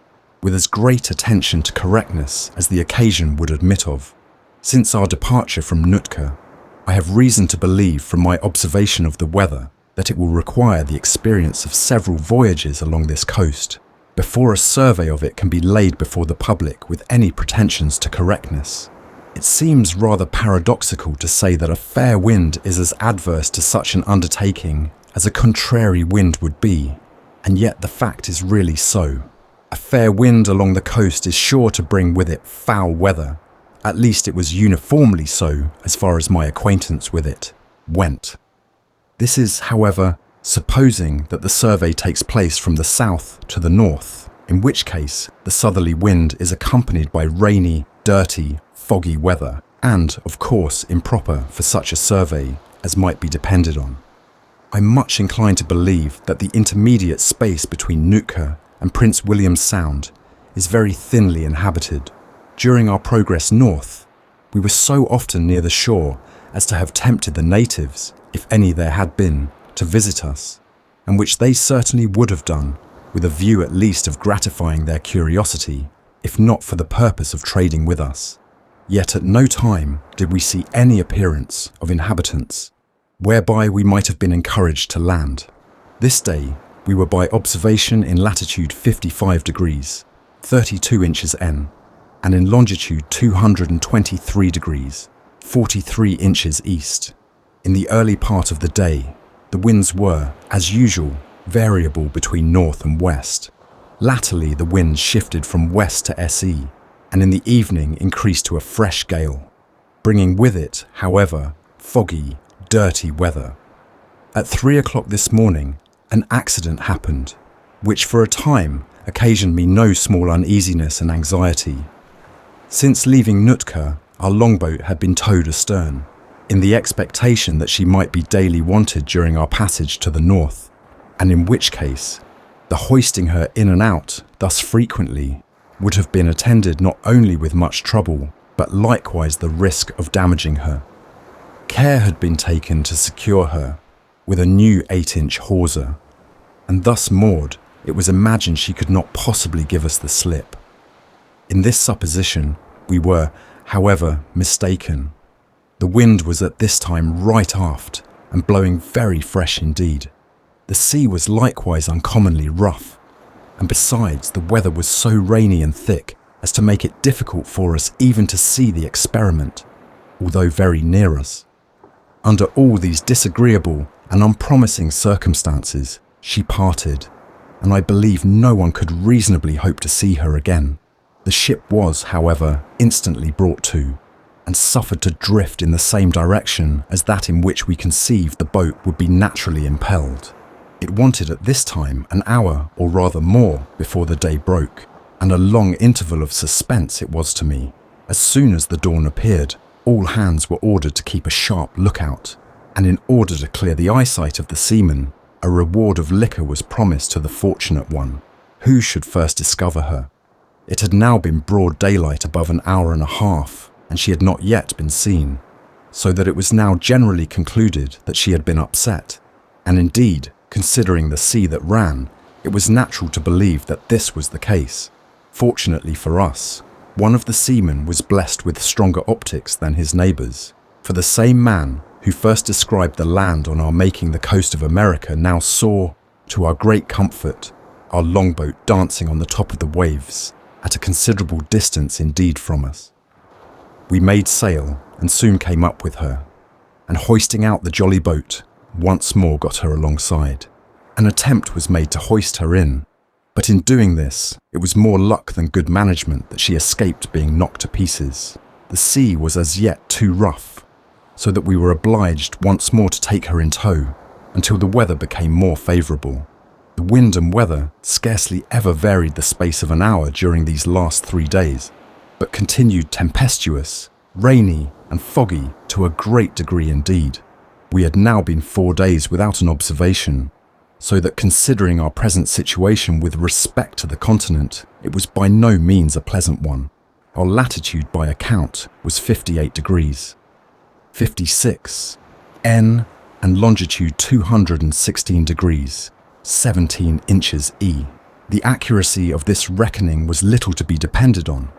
with as great attention to correctness as the occasion would admit of. Since our departure from Nootka, I have reason to believe from my observation of the weather that it will require the experience of several voyages along this coast before a survey of it can be laid before the public with any pretensions to correctness. It seems rather paradoxical to say that a fair wind is as adverse to such an undertaking as a contrary wind would be, and yet the fact is really so. A fair wind along the coast is sure to bring with it foul weather. At least it was uniformly so as far as my acquaintance with it went. This is, however, supposing that the survey takes place from the south to the north, in which case the southerly wind is accompanied by rainy, dirty, foggy weather, and, of course, improper for such a survey as might be depended on. I'm much inclined to believe that the intermediate space between Nootka and Prince William Sound is very thinly inhabited. During our progress north, we were so often near the shore as to have tempted the natives, if any there had been, to visit us, and which they certainly would have done, with a view at least of gratifying their curiosity, if not for the purpose of trading with us. Yet at no time did we see any appearance of inhabitants, whereby we might have been encouraged to land. This day we were by observation in latitude 55 degrees, 32 inches N, and in longitude 223 degrees, 43 inches east. In the early part of the day, the winds were, as usual, variable between north and west. Latterly, the wind shifted from west to SE, and in the evening increased to a fresh gale, bringing with it, however, foggy, dirty weather. At 3 o'clock this morning, an accident happened, which for a time occasioned me no small uneasiness and anxiety. Since leaving Nootka, our longboat had been towed astern, in the expectation that she might be daily wanted during our passage to the north, and in which case, the hoisting her in and out thus frequently would have been attended not only with much trouble, but likewise the risk of damaging her. Care had been taken to secure her with a new 8-inch hawser, and thus moored, it was imagined she could not possibly give us the slip. In this supposition, we were, however, mistaken. The wind was at this time right aft, and blowing very fresh indeed. The sea was likewise uncommonly rough, and besides, the weather was so rainy and thick as to make it difficult for us even to see the experiment, although very near us. Under all these disagreeable and unpromising circumstances, she parted, and I believe no one could reasonably hope to see her again. The ship was, however, instantly brought to, and suffered to drift in the same direction as that in which we conceived the boat would be naturally impelled. It wanted at this time an hour, or rather more, before the day broke, and a long interval of suspense it was to me. As soon as the dawn appeared, all hands were ordered to keep a sharp lookout, and in order to clear the eyesight of the seamen, a reward of liquor was promised to the fortunate one, who should first discover her. It had now been broad daylight above an hour and a half, and she had not yet been seen, so that it was now generally concluded that she had been upset, and indeed, considering the sea that ran, it was natural to believe that this was the case. Fortunately for us, one of the seamen was blessed with stronger optics than his neighbours, for the same man who first described the land on our making the coast of America now saw, to our great comfort, our longboat dancing on the top of the waves, at a considerable distance indeed from us. We made sail and soon came up with her, and hoisting out the jolly boat, once more got her alongside. An attempt was made to hoist her in, but in doing this, it was more luck than good management that she escaped being knocked to pieces. The sea was as yet too rough, so that we were obliged once more to take her in tow until the weather became more favourable. The wind and weather scarcely ever varied the space of an hour during these last 3 days, but continued tempestuous, rainy and foggy to a great degree indeed. We had now been 4 days without an observation, so that considering our present situation with respect to the continent, it was by no means a pleasant one. Our latitude by account was 58 degrees, 56 N, and longitude 216 degrees, 17 inches E. The accuracy of this reckoning was little to be depended on,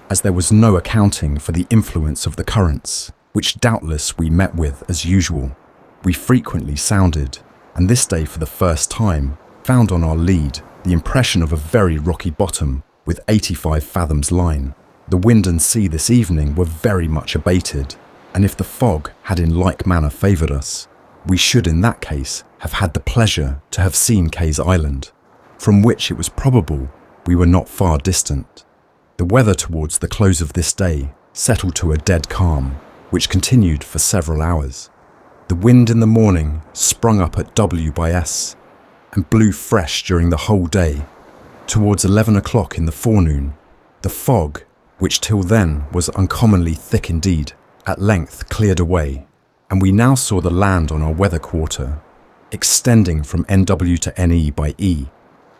as there was no accounting for the influence of the currents, which doubtless we met with as usual. We frequently sounded, and this day for the first time found on our lead the impression of a very rocky bottom with 85 fathoms line. The wind and sea this evening were very much abated, and if the fog had in like manner favoured us, we should in that case have had the pleasure to have seen Kay's Island, from which it was probable we were not far distant. The weather towards the close of this day settled to a dead calm, which continued for several hours. The wind in the morning sprung up at W by S and blew fresh during the whole day. Towards 11 o'clock in the forenoon, the fog, which till then was uncommonly thick indeed, at length cleared away, and we now saw the land on our weather quarter, extending from NW to NE by E,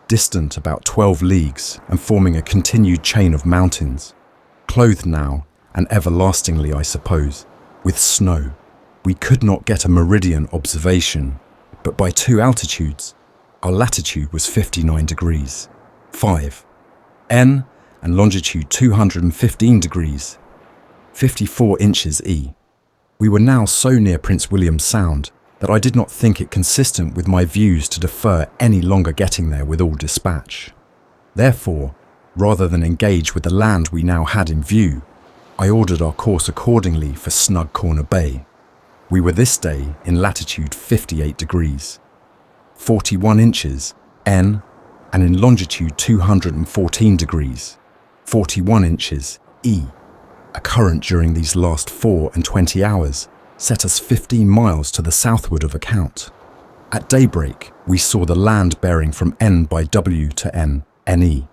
distant about 12 leagues and forming a continued chain of mountains, clothed now, and everlastingly I suppose, with snow. We could not get a meridian observation, but by 2 altitudes, our latitude was 59 degrees, 5, N, and longitude 215 degrees, 54 inches E. We were now so near Prince William Sound that I did not think it consistent with my views to defer any longer getting there with all dispatch. Therefore, rather than engage with the land we now had in view, I ordered our course accordingly for Snug Corner Bay. We were this day in latitude 58 degrees, 41 inches N, and in longitude 214 degrees, 41 inches E. A current during these last 4 and 20 hours set us 15 miles to the southward of account. At daybreak, we saw the land bearing from N by W to N, NE.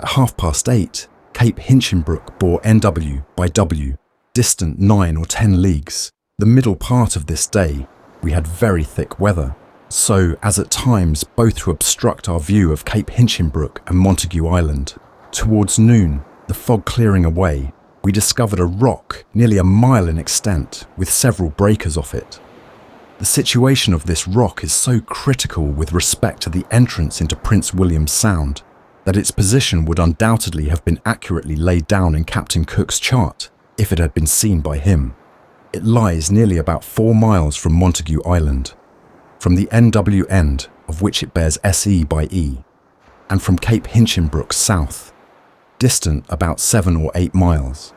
At 8:30, Cape Hinchinbrook bore NW by W, distant 9 or 10 leagues. The middle part of this day, we had very thick weather, so as at times both to obstruct our view of Cape Hinchinbrook and Montague Island. Towards noon, the fog clearing away, we discovered a rock nearly a mile in extent with several breakers off it. The situation of this rock is so critical with respect to the entrance into Prince William Sound that its position would undoubtedly have been accurately laid down in Captain Cook's chart if it had been seen by him. It lies nearly about 4 miles from Montague Island, from the NW end of which it bears SE by E, and from Cape Hinchinbrook south, distant about 7 or 8 miles.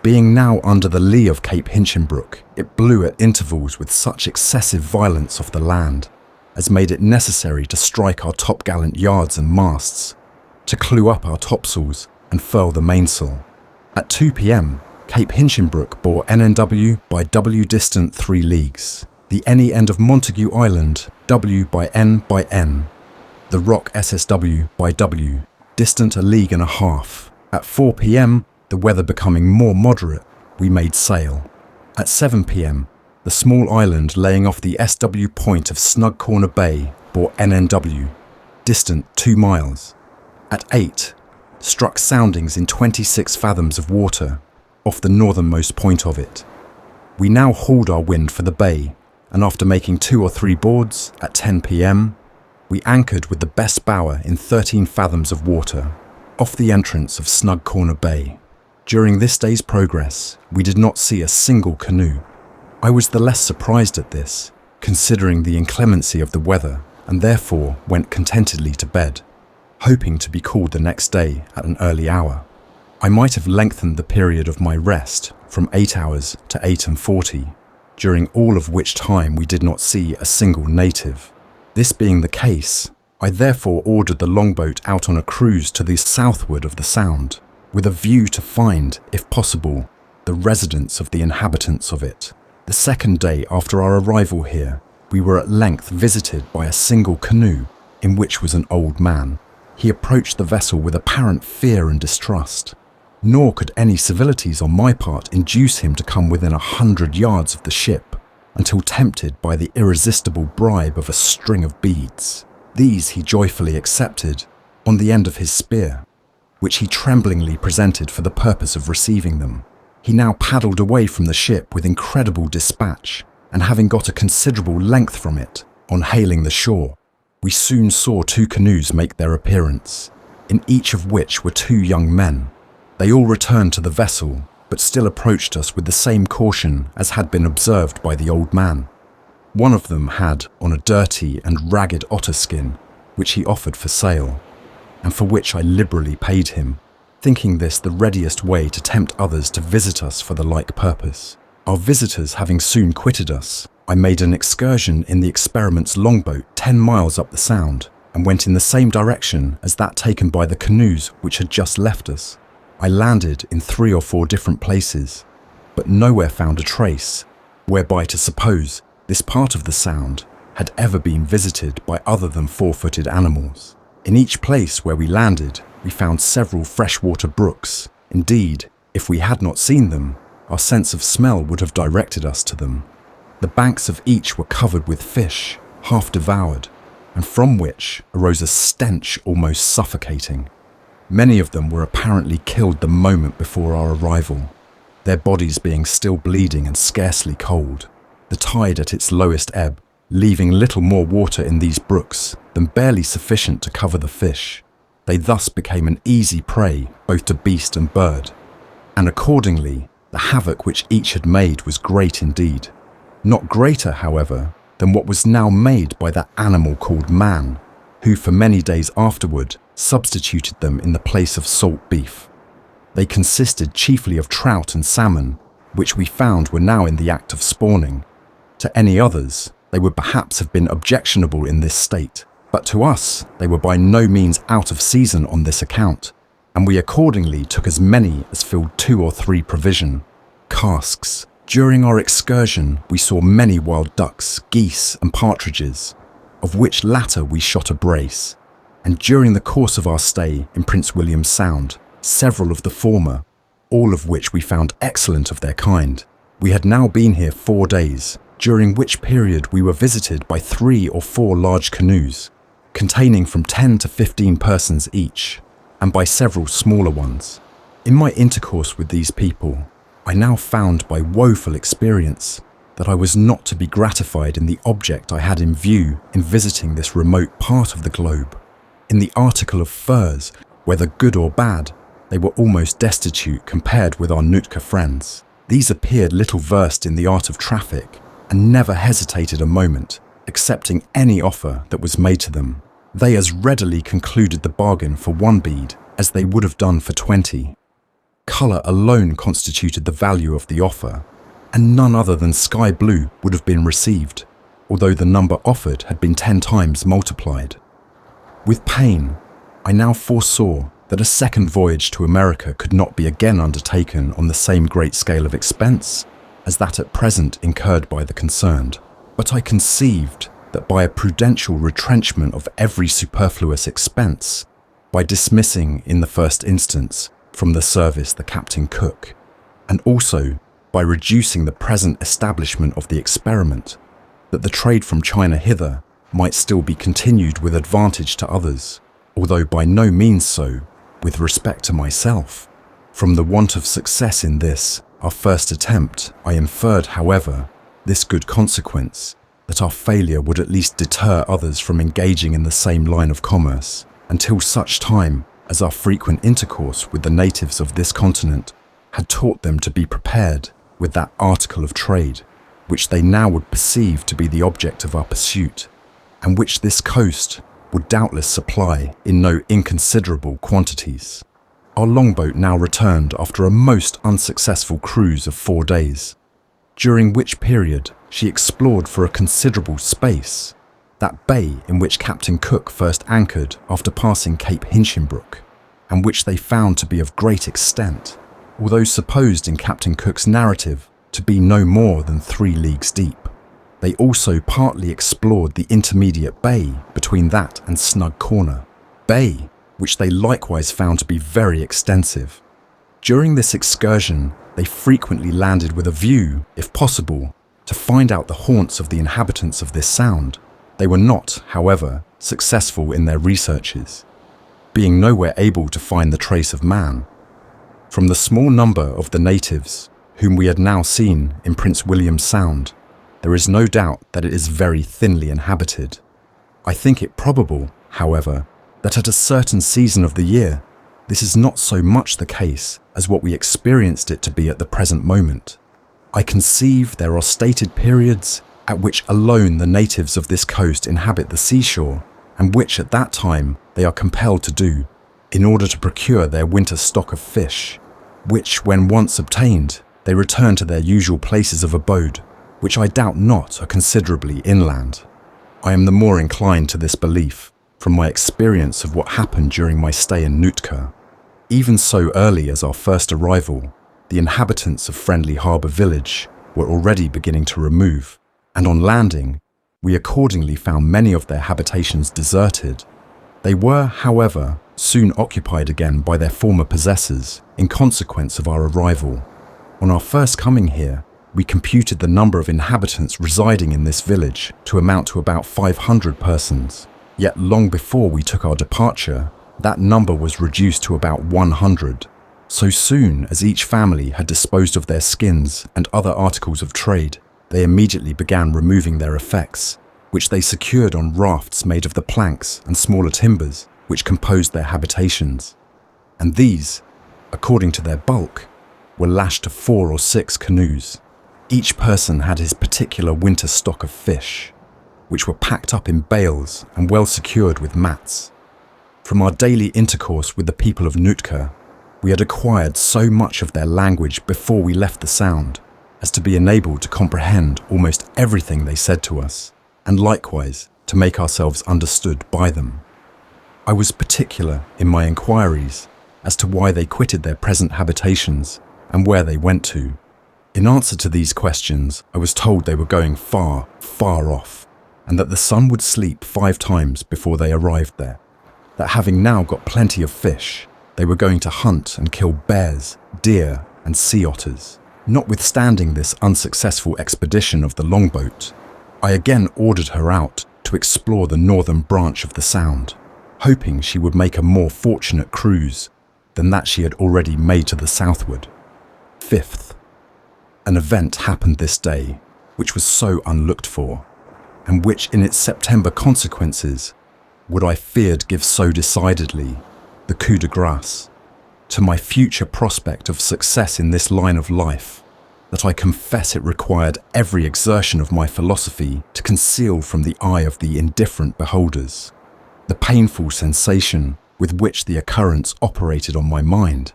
Being now under the lee of Cape Hinchinbrook, it blew at intervals with such excessive violence off the land as made it necessary to strike our topgallant yards and masts, to clew up our topsails and furl the mainsail. At 2 p.m, Cape Hinchinbrook bore NNW by W distant 3 leagues, the NE end of Montague Island W by N by N, the rock SSW by W, distant 1.5 leagues. At 4 p.m, the weather becoming more moderate, we made sail. At 7 p.m, the small island laying off the SW point of Snug Corner Bay bore NNW, distant 2 miles. At 8, struck soundings in 26 fathoms of water, off the northernmost point of it. We now hauled our wind for the bay, and after making 2 or 3 boards, at 10 p.m, we anchored with the best bower in 13 fathoms of water, off the entrance of Snug Corner Bay. During this day's progress, we did not see a single canoe. I was the less surprised at this, considering the inclemency of the weather, and therefore went contentedly to bed, hoping to be called the next day at an early hour. I might have lengthened the period of my rest from 8 hours to 8:40, during all of which time we did not see a single native. This being the case, I therefore ordered the longboat out on a cruise to the southward of the Sound, with a view to find, if possible, the residence of the inhabitants of it. The second day after our arrival here, we were at length visited by a single canoe, in which was an old man. He approached the vessel with apparent fear and distrust, nor could any civilities on my part induce him to come within 100 yards of the ship, until tempted by the irresistible bribe of a string of beads. These he joyfully accepted, on the end of his spear, which he tremblingly presented for the purpose of receiving them. He now paddled away from the ship with incredible dispatch, and having got a considerable length from it, on hailing the shore, we soon saw 2 canoes make their appearance, in each of which were 2 young men. They all returned to the vessel, but still approached us with the same caution as had been observed by the old man. One of them had on a dirty and ragged otter skin, which he offered for sale, and for which I liberally paid him, thinking this the readiest way to tempt others to visit us for the like purpose. Our visitors having soon quitted us, I made an excursion in the Experiment's longboat 10 miles up the Sound, and went in the same direction as that taken by the canoes which had just left us. I landed in 3 or 4 different places, but nowhere found a trace, whereby to suppose this part of the Sound had ever been visited by other than 4-footed animals. In each place where we landed, we found several freshwater brooks. Indeed, if we had not seen them, our sense of smell would have directed us to them. The banks of each were covered with fish, half devoured, and from which arose a stench almost suffocating. Many of them were apparently killed the moment before our arrival, their bodies being still bleeding and scarcely cold. the tide at its lowest ebb, leaving little more water in these brooks than barely sufficient to cover the fish. They thus became an easy prey both to beast and bird, and accordingly, the havoc which each had made was great indeed. Not greater, however, than what was now made by that animal called man, who for many days afterward substituted them in the place of salt beef. They consisted chiefly of trout and salmon, which we found were now in the act of spawning. To any others, they would perhaps have been objectionable in this state, but to us they were by no means out of season on this account, and we accordingly took as many as filled 2 or 3 provision casks. During our excursion we saw many wild ducks, geese and partridges, of which latter we shot a brace, and during the course of our stay in Prince William Sound, several of the former, all of which we found excellent of their kind. We had now been here 4 days, during which period we were visited by 3 or 4 large canoes, containing from 10 to 15 persons each, and by several smaller ones. In my intercourse with these people, I now found by woeful experience that I was not to be gratified in the object I had in view in visiting this remote part of the globe. In the article of furs, whether good or bad, they were almost destitute compared with our Nootka friends. These appeared little versed in the art of traffic and never hesitated a moment, accepting any offer that was made to them. They as readily concluded the bargain for 1 bead as they would have done for 20. Colour alone constituted the value of the offer, and none other than sky blue would have been received, although the number offered had been 10 times multiplied. With pain, I now foresaw that a second voyage to America could not be again undertaken on the same great scale of expense as that at present incurred by the concerned, but I conceived that by a prudential retrenchment of every superfluous expense, by dismissing in the first instance from the service the captain cook, and also by reducing the present establishment of the experiment, that the trade from China hither might still be continued with advantage to others, although by no means so with respect to myself. From the want of success in this, our first attempt, I inferred, however, this good consequence, that our failure would at least deter others from engaging in the same line of commerce, until such time as our frequent intercourse with the natives of this continent had taught them to be prepared with that article of trade, which they now would perceive to be the object of our pursuit, and which this coast would doubtless supply in no inconsiderable quantities. Our longboat now returned after a most unsuccessful cruise of 4 days, during which period she explored for a considerable space that bay in which Captain Cook first anchored after passing Cape Hinchinbrook, and which they found to be of great extent, although supposed in Captain Cook's narrative to be no more than 3 leagues deep. They also partly explored the intermediate bay between that and Snug Corner, bay which they likewise found to be very extensive. During this excursion, they frequently landed with a view, if possible, to find out the haunts of the inhabitants of this sound. They were not, however, successful in their researches, being nowhere able to find the trace of man. From the small number of the natives, whom we had now seen in Prince William Sound, there is no doubt that it is very thinly inhabited. I think it probable, however, that at a certain season of the year, this is not so much the case as what we experienced it to be at the present moment. I conceive there are stated periods at which alone the natives of this coast inhabit the seashore, and which at that time they are compelled to do, in order to procure their winter stock of fish, which when once obtained, they return to their usual places of abode, which I doubt not are considerably inland. I am the more inclined to this belief from my experience of what happened during my stay in Nootka. Even so early as our first arrival, the inhabitants of Friendly Harbour Village were already beginning to remove, and on landing, we accordingly found many of their habitations deserted. They were, however, soon occupied again by their former possessors in consequence of our arrival. On our first coming here, we computed the number of inhabitants residing in this village to amount to about 500 persons. Yet long before we took our departure, that number was reduced to about 100. So soon as each family had disposed of their skins and other articles of trade, they immediately began removing their effects, which they secured on rafts made of the planks and smaller timbers which composed their habitations. And these, according to their bulk, were lashed to 4 or 6 canoes. Each person had his particular winter stock of fish, which were packed up in bales and well secured with mats. From our daily intercourse with the people of Nootka, we had acquired so much of their language before we left the Sound as to be enabled to comprehend almost everything they said to us, and likewise to make ourselves understood by them. I was particular in my inquiries as to why they quitted their present habitations and where they went to. In answer to these questions, I was told they were going far, far off, and that the sun would sleep 5 times before they arrived there. That having now got plenty of fish, they were going to hunt and kill bears, deer, and sea otters. Notwithstanding this unsuccessful expedition of the longboat, I again ordered her out to explore the northern branch of the Sound, hoping she would make a more fortunate cruise than that she had already made to the southward. 5th, an event happened this day which was so unlooked for, and which in its September consequences would I feared give so decidedly the coup de grace to my future prospect of success in this line of life, that I confess it required every exertion of my philosophy to conceal from the eye of the indifferent beholders the painful sensation with which the occurrence operated on my mind.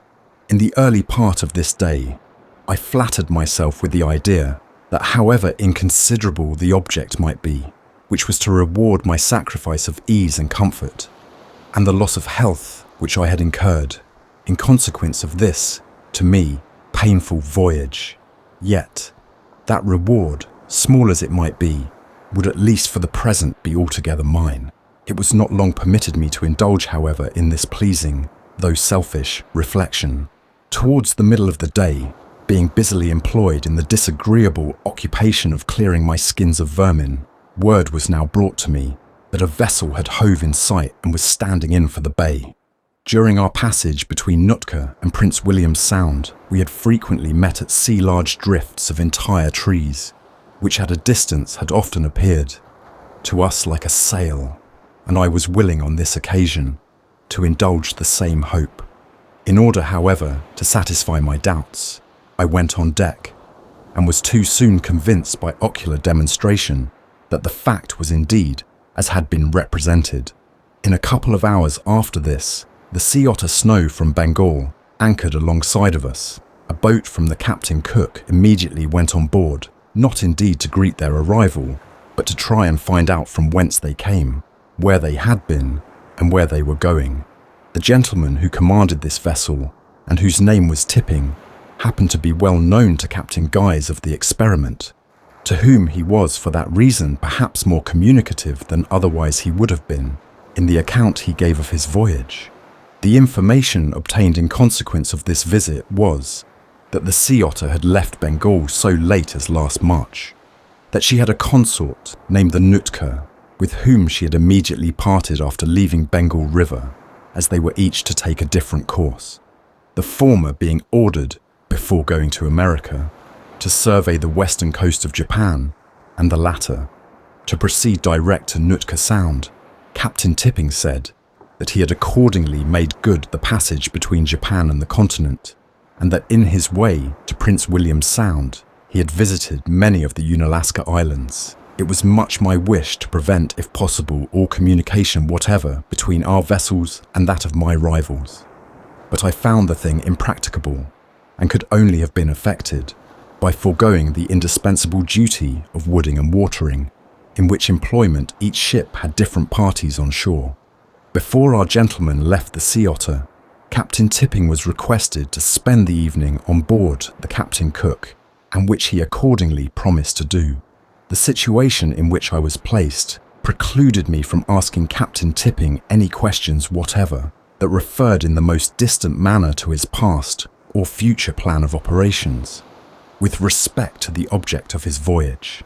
In the early part of this day, I flattered myself with the idea that however inconsiderable the object might be, which was to reward my sacrifice of ease and comfort, and the loss of health which I had incurred in consequence of this, to me, painful voyage, yet that reward, small as it might be, would at least for the present be altogether mine. It was not long permitted me to indulge, however, in this pleasing, though selfish, reflection. Towards the middle of the day, being busily employed in the disagreeable occupation of clearing my skins of vermin, word was now brought to me that a vessel had hove in sight and was standing in for the bay. During our passage between Nootka and Prince William's Sound, we had frequently met at sea large drifts of entire trees, which at a distance had often appeared to us like a sail, and I was willing on this occasion to indulge the same hope. In order, however, to satisfy my doubts, I went on deck, and was too soon convinced by ocular demonstration that the fact was indeed as had been represented. In a couple of hours after this, the sea otter Snow from Bengal anchored alongside of us. A boat from the captain cook immediately went on board, not indeed to greet their arrival, but to try and find out from whence they came, where they had been, and where they were going. The gentleman who commanded this vessel, and whose name was Tipping, happened to be well known to Captain Guise of the Experiment, to whom he was for that reason perhaps more communicative than otherwise he would have been in the account he gave of his voyage. The information obtained in consequence of this visit was that the sea otter had left Bengal so late as last March, that she had a consort named the Nootka, with whom she had immediately parted after leaving Bengal River, as they were each to take a different course, the former being ordered, before going to America, to survey the western coast of Japan, and the latter to proceed direct to Nootka Sound. Captain Tipping said that he had accordingly made good the passage between Japan and the continent, and that in his way to Prince William's Sound he had visited many of the Unalaska Islands. It was much my wish to prevent, if possible, all communication whatever between our vessels and that of my rivals, but I found the thing impracticable, and could only have been effected by foregoing the indispensable duty of wooding and watering, in which employment each ship had different parties on shore. Before our gentlemen left the Sea Otter, Captain Tipping was requested to spend the evening on board the Captain Cook, and which he accordingly promised to do. The situation in which I was placed precluded me from asking Captain Tipping any questions whatever that referred in the most distant manner to his past or future plan of operations, with respect to the object of his voyage.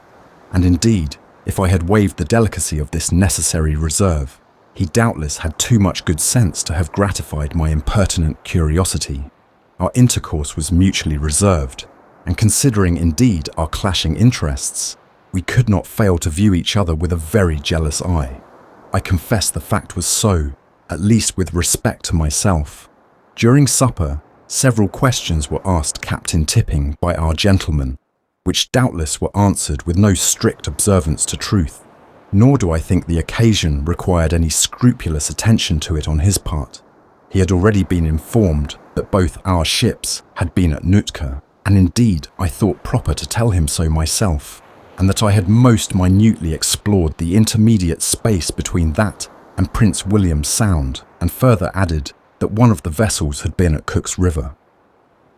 And indeed, if I had waived the delicacy of this necessary reserve, he doubtless had too much good sense to have gratified my impertinent curiosity. Our intercourse was mutually reserved, and considering indeed our clashing interests, we could not fail to view each other with a very jealous eye. I confess the fact was so, at least with respect to myself. During supper, several questions were asked Captain Tipping by our gentleman, which doubtless were answered with no strict observance to truth, nor do I think the occasion required any scrupulous attention to it on his part. He had already been informed that both our ships had been at Nootka, and indeed I thought proper to tell him so myself, and that I had most minutely explored the intermediate space between that and Prince William Sound, and further added that one of the vessels had been at Cook's River.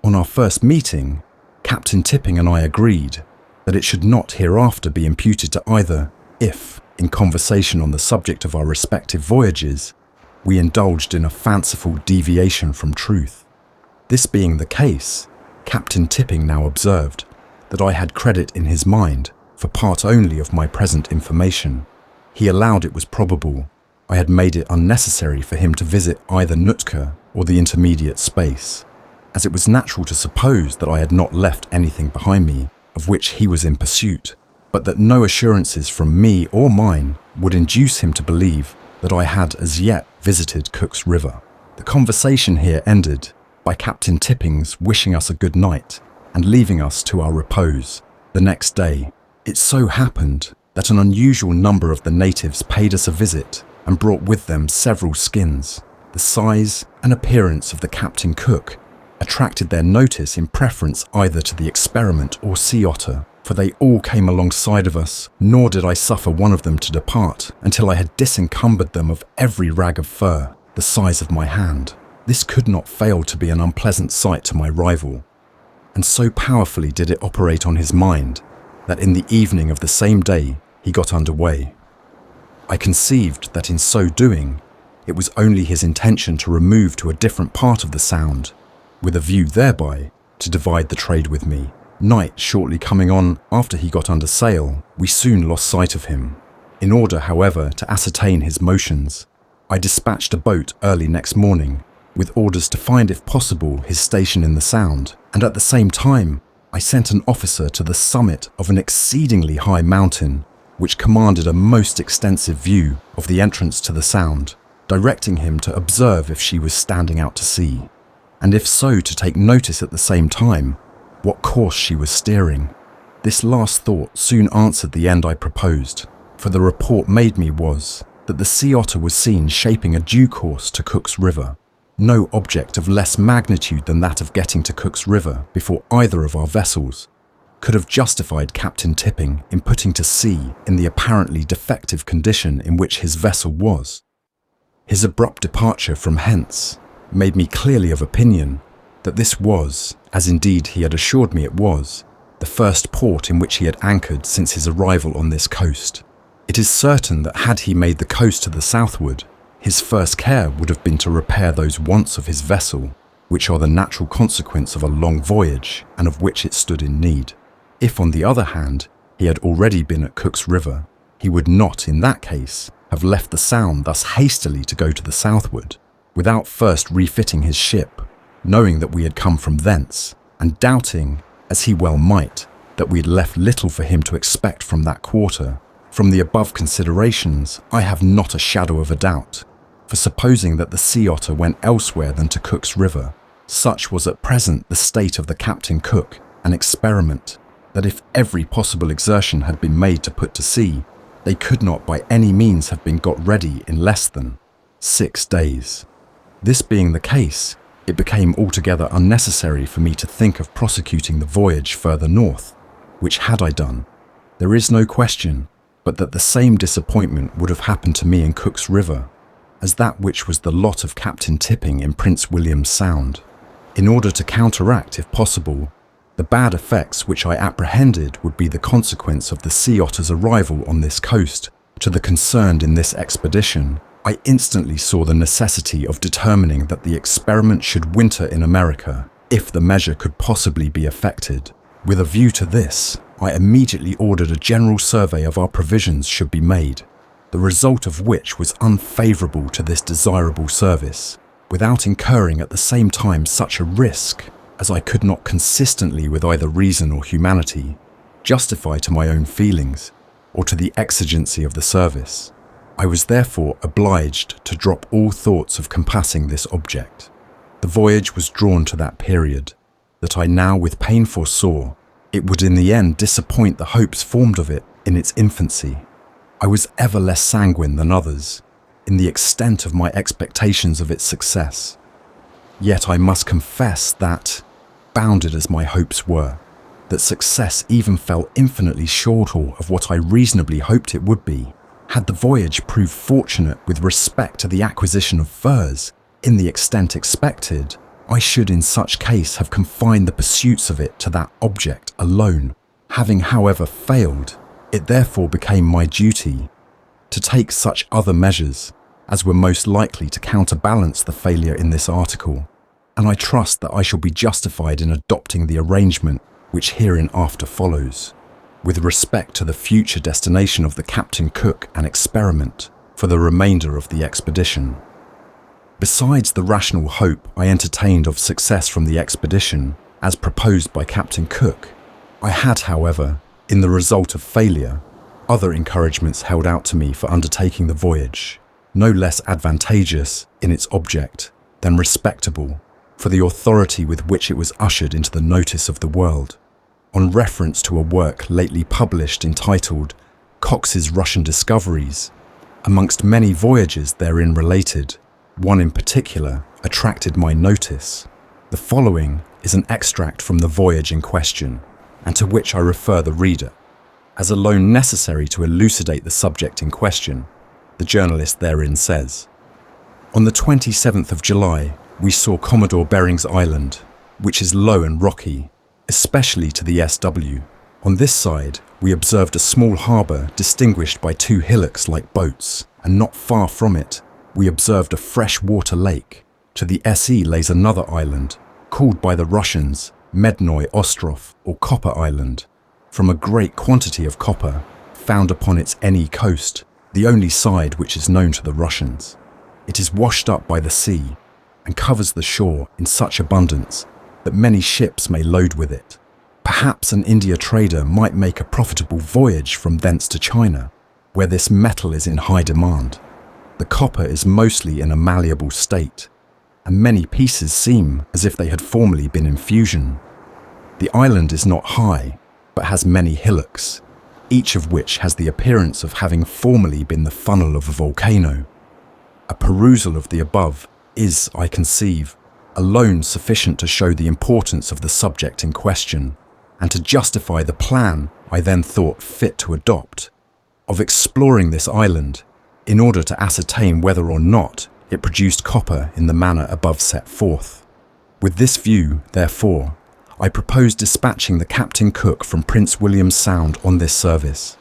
On our first meeting, Captain Tipping and I agreed that it should not hereafter be imputed to either if, in conversation on the subject of our respective voyages, we indulged in a fanciful deviation from truth. This being the case, Captain Tipping now observed that I had credit in his mind for part only of my present information. He allowed it was probable I had made it unnecessary for him to visit either Nootka or the intermediate space, as it was natural to suppose that I had not left anything behind me of which he was in pursuit, but that no assurances from me or mine would induce him to believe that I had as yet visited Cook's River. The conversation here ended by Captain Tipping's wishing us a good night and leaving us to our repose. The next day, it so happened that an unusual number of the natives paid us a visit and brought with them several skins. The size and appearance of the Captain Cook attracted their notice in preference either to the experiment or sea otter, for they all came alongside of us, nor did I suffer one of them to depart until I had disencumbered them of every rag of fur, the size of my hand. This could not fail to be an unpleasant sight to my rival, and so powerfully did it operate on his mind that in the evening of the same day he got under way. I conceived that in so doing, it was only his intention to remove to a different part of the Sound, with a view thereby to divide the trade with me. Night shortly coming on after he got under sail, we soon lost sight of him. In order, however, to ascertain his motions, I dispatched a boat early next morning, with orders to find if possible his station in the Sound, and at the same time I sent an officer to the summit of an exceedingly high mountain, which commanded a most extensive view of the entrance to the Sound, directing him to observe if she was standing out to sea, and if so to take notice at the same time what course she was steering. This last thought soon answered the end I proposed, for the report made me was that the sea otter was seen shaping a due course to Cook's River. No object of less magnitude than that of getting to Cook's River before either of our vessels could have justified Captain Tipping in putting to sea in the apparently defective condition in which his vessel was. His abrupt departure from hence made me clearly of opinion that this was, as indeed he had assured me it was, the first port in which he had anchored since his arrival on this coast. It is certain that had he made the coast to the southward, his first care would have been to repair those wants of his vessel, which are the natural consequence of a long voyage and of which it stood in need. If, on the other hand, he had already been at Cook's River, he would not, in that case, have left the Sound thus hastily to go to the southward, without first refitting his ship, knowing that we had come from thence, and doubting, as he well might, that we had left little for him to expect from that quarter. From the above considerations, I have not a shadow of a doubt, for supposing that the sea otter went elsewhere than to Cook's River, such was at present the state of the Captain Cook, an experiment, that if every possible exertion had been made to put to sea, they could not by any means have been got ready in less than 6 days. This being the case, it became altogether unnecessary for me to think of prosecuting the voyage further north, which had I done, there is no question but that the same disappointment would have happened to me in Cook's River as that which was the lot of Captain Tipping in Prince William Sound. In order to counteract, if possible, the bad effects which I apprehended would be the consequence of the sea otter's arrival on this coast to the concerned in this expedition, I instantly saw the necessity of determining that the experiment should winter in America, if the measure could possibly be effected. With a view to this, I immediately ordered a general survey of our provisions should be made, the result of which was unfavourable to this desirable service, without incurring at the same time such a risk as I could not consistently with either reason or humanity justify to my own feelings or to the exigency of the service. I was therefore obliged to drop all thoughts of compassing this object. The voyage was drawn to that period that I now with pain foresaw it would in the end disappoint the hopes formed of it in its infancy. I was ever less sanguine than others in the extent of my expectations of its success. Yet I must confess that, bounded as my hopes were, that success even fell infinitely short of what I reasonably hoped it would be. Had the voyage proved fortunate with respect to the acquisition of furs in the extent expected, I should in such case have confined the pursuits of it to that object alone. Having however failed, it therefore became my duty to take such other measures as were most likely to counterbalance the failure in this article, and I trust that I shall be justified in adopting the arrangement which hereinafter follows, with respect to the future destination of the Captain Cook and experiment for the remainder of the expedition. Besides the rational hope I entertained of success from the expedition, as proposed by Captain Cook, I had, however, in the result of failure, other encouragements held out to me for undertaking the voyage, no less advantageous in its object than respectable for the authority with which it was ushered into the notice of the world. On reference to a work lately published entitled Cox's Russian Discoveries, amongst many voyages therein related, one in particular attracted my notice. The following is an extract from the voyage in question, and to which I refer the reader, as alone necessary to elucidate the subject in question. The journalist therein says, "On the 27th of July, we saw Commodore Bering's Island, which is low and rocky, especially to the SW. On this side, we observed a small harbour distinguished by two hillocks like boats, and not far from it, we observed a fresh water lake. To the SE lays another island, called by the Russians Mednoy Ostrov, or Copper Island, from a great quantity of copper found upon its NE coast, the only side which is known to the Russians. It is washed up by the sea, and covers the shore in such abundance that many ships may load with it. Perhaps an India trader might make a profitable voyage from thence to China, where this metal is in high demand. The copper is mostly in a malleable state, and many pieces seem as if they had formerly been in fusion. The island is not high, but has many hillocks, each of which has the appearance of having formerly been the funnel of a volcano. A perusal of the above is, I conceive, alone sufficient to show the importance of the subject in question, and to justify the plan I then thought fit to adopt, of exploring this island in order to ascertain whether or not it produced copper in the manner above set forth. With this view, therefore, I propose dispatching the Captain Cook from Prince William Sound on this service.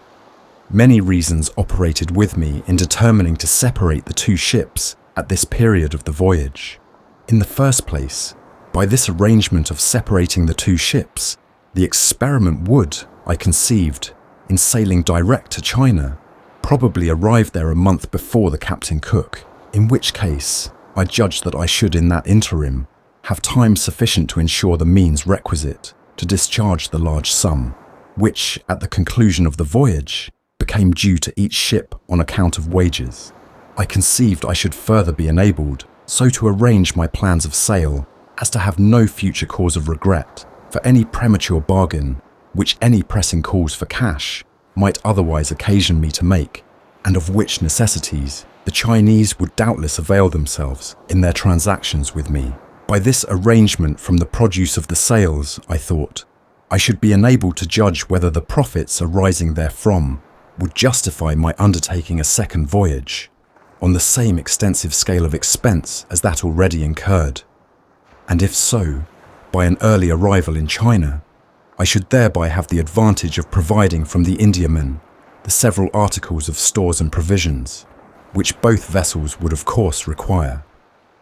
Many reasons operated with me in determining to separate the two ships at this period of the voyage. In the first place, by this arrangement of separating the two ships, the experiment would, I conceived, in sailing direct to China, probably arrive there a month before the Captain Cook, in which case I judged that I should in that interim have time sufficient to ensure the means requisite to discharge the large sum, which, at the conclusion of the voyage, became due to each ship on account of wages. I conceived I should further be enabled so to arrange my plans of sale as to have no future cause of regret for any premature bargain which any pressing calls for cash might otherwise occasion me to make, and of which necessities the Chinese would doubtless avail themselves in their transactions with me. By this arrangement from the produce of the sales, I thought, I should be enabled to judge whether the profits arising therefrom would justify my undertaking a second voyage, on the same extensive scale of expense as that already incurred, and if so, by an early arrival in China, I should thereby have the advantage of providing from the Indiaman the several articles of stores and provisions, which both vessels would of course require.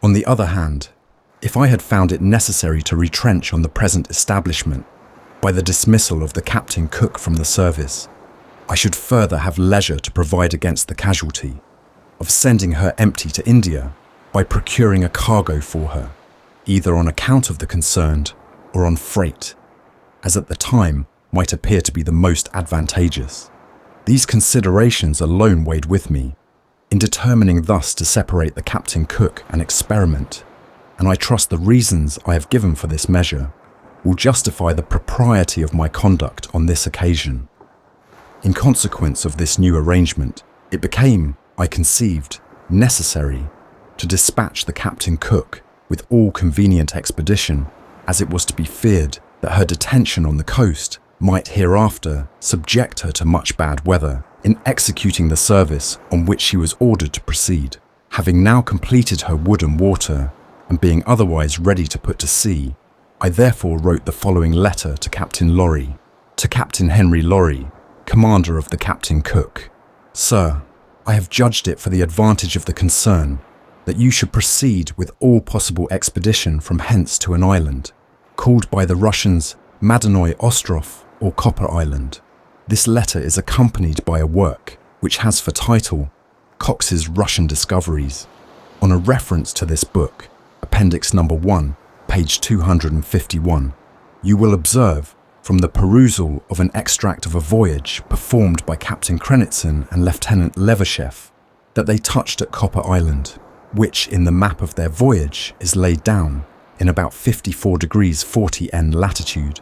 On the other hand, if I had found it necessary to retrench on the present establishment by the dismissal of the Captain Cook from the service, I should further have leisure to provide against the casualty of sending her empty to India by procuring a cargo for her, either on account of the concerned or on freight, as at the time might appear to be the most advantageous. These considerations alone weighed with me, in determining thus to separate the captain cook and experiment, and I trust the reasons I have given for this measure will justify the propriety of my conduct on this occasion. In consequence of this new arrangement, it became, I conceived, necessary to dispatch the captain cook with all convenient expedition, as it was to be feared that her detention on the coast might hereafter subject her to much bad weather in executing the service on which she was ordered to proceed. Having now completed her wood and water, and being otherwise ready to put to sea, I therefore wrote the following letter to Captain Lorry, to Captain Henry Lorry, commander of the Captain Cook. Sir, I have judged it for the advantage of the concern that you should proceed with all possible expedition from hence to an island, called by the Russians Madanoy Ostrov or Copper Island. This letter is accompanied by a work which has for title Cox's Russian Discoveries. On a reference to this book, Appendix number 1, page 251, you will observe from the perusal of an extract of a voyage performed by Captain Krenitson and Lieutenant Levashev that they touched at Copper Island, which in the map of their voyage is laid down in about 54 degrees 40 N latitude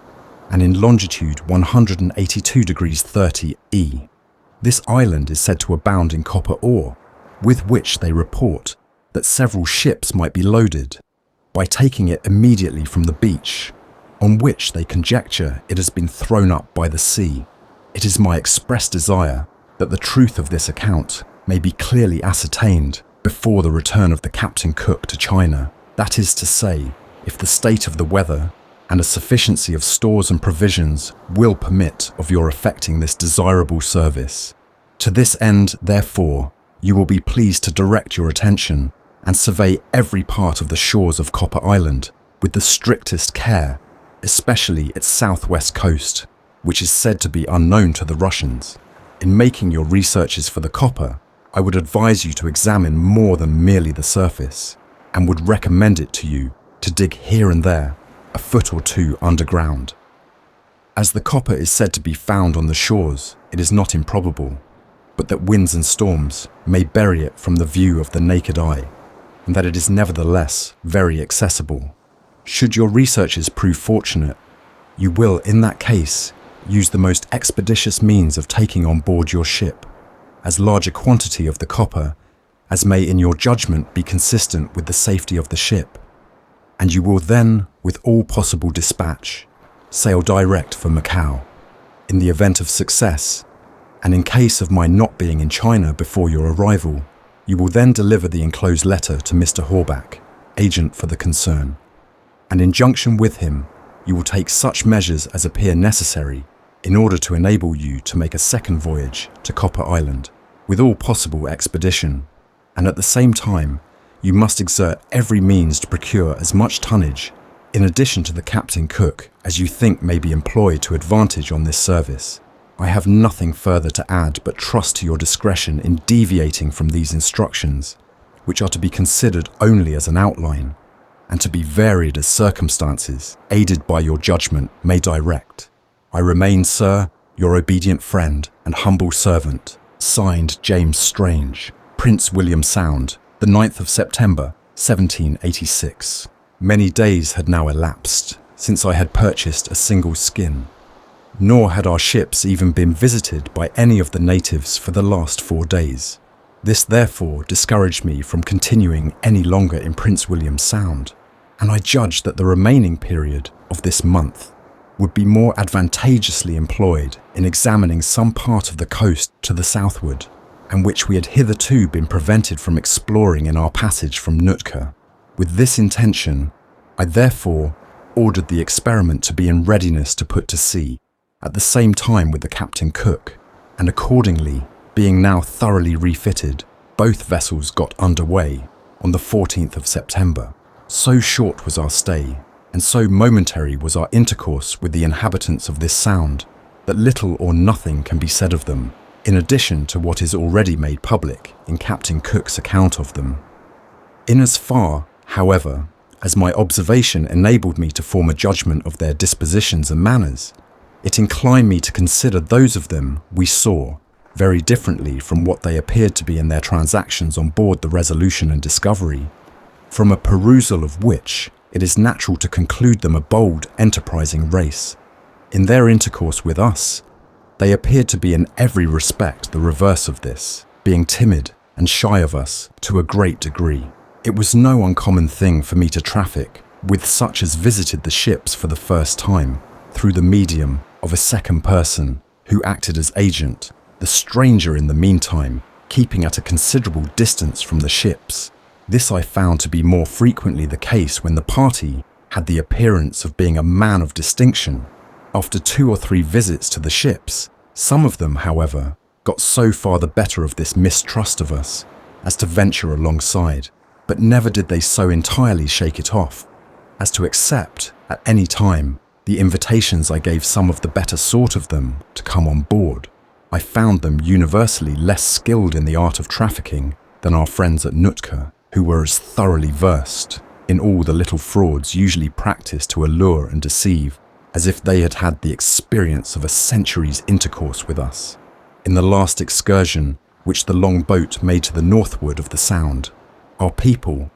and in longitude 182 degrees 30 E. This island is said to abound in copper ore, with which they report that several ships might be loaded by taking it immediately from the beach, on which they conjecture it has been thrown up by the sea. It is my express desire that the truth of this account may be clearly ascertained before the return of the Captain Cook to China, that is to say, if the state of the weather and a sufficiency of stores and provisions will permit of your effecting this desirable service. To this end, therefore, you will be pleased to direct your attention and survey every part of the shores of Copper Island with the strictest care, especially its southwest coast, which is said to be unknown to the Russians. In making your researches for the copper, I would advise you to examine more than merely the surface, and would recommend it to you to dig here and there a foot or two underground. As the copper is said to be found on the shores, it is not improbable, but that winds and storms may bury it from the view of the naked eye, and that it is nevertheless very accessible. Should your researches prove fortunate, you will, in that case, use the most expeditious means of taking on board your ship as large a quantity of the copper as may in your judgment be consistent with the safety of the ship, and you will then, with all possible dispatch, sail direct for Macau. In the event of success, and in case of my not being in China before your arrival, you will then deliver the enclosed letter to Mr. Horbach, agent for the concern, and in junction with him, you will take such measures as appear necessary in order to enable you to make a second voyage to Copper Island with all possible expedition, and at the same time, you must exert every means to procure as much tonnage, in addition to the Captain Cook, as you think may be employed to advantage on this service. I have nothing further to add but trust to your discretion in deviating from these instructions, which are to be considered only as an outline, and to be varied as circumstances, aided by your judgment, may direct. I remain, sir, your obedient friend and humble servant, signed James Strange, Prince William Sound, the 9th of September, 1786. Many days had now elapsed since I had purchased a single skin, nor had our ships even been visited by any of the natives for the last 4 days. This therefore discouraged me from continuing any longer in Prince William Sound, and I judged that the remaining period of this month would be more advantageously employed in examining some part of the coast to the southward, and which we had hitherto been prevented from exploring in our passage from Nootka. With this intention, I therefore ordered the experiment to be in readiness to put to sea, at the same time with the Captain Cook, and accordingly, being now thoroughly refitted, both vessels got under way on the 14th of September. So short was our stay, and so momentary was our intercourse with the inhabitants of this sound, that little or nothing can be said of them, in addition to what is already made public in Captain Cook's account of them. In as far, however, as my observation enabled me to form a judgment of their dispositions and manners. It inclined me to consider those of them we saw very differently from what they appeared to be in their transactions on board the Resolution and Discovery, from a perusal of which it is natural to conclude them a bold, enterprising race. In their intercourse with us, they appeared to be in every respect the reverse of this, being timid and shy of us to a great degree. It was no uncommon thing for me to traffic with such as visited the ships for the first time through the medium of a second person who acted as agent, the stranger in the meantime keeping at a considerable distance from the ships. This I found to be more frequently the case when the party had the appearance of being a man of distinction. After 2 or 3 visits to the ships, some of them, however, got so far the better of this mistrust of us as to venture alongside, but never did they so entirely shake it off as to accept at any time the invitations I gave some of the better sort of them to come on board. I found them universally less skilled in the art of trafficking than our friends at Nootka, who were as thoroughly versed in all the little frauds usually practiced to allure and deceive as if they had had the experience of a century's intercourse with us. In the last excursion which the long boat made to the northward of the Sound, our people,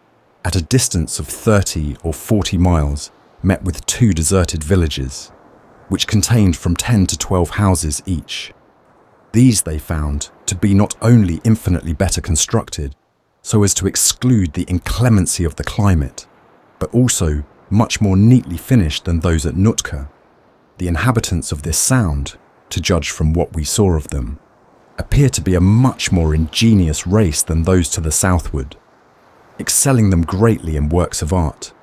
at a distance of 30 or 40 miles, met with 2 deserted villages, which contained from 10 to 12 houses each. These they found to be not only infinitely better constructed, so as to exclude the inclemency of the climate, but also much more neatly finished than those at Nootka. The inhabitants of this Sound, to judge from what we saw of them, appear to be a much more ingenious race than those to the southward, excelling them greatly in works of art,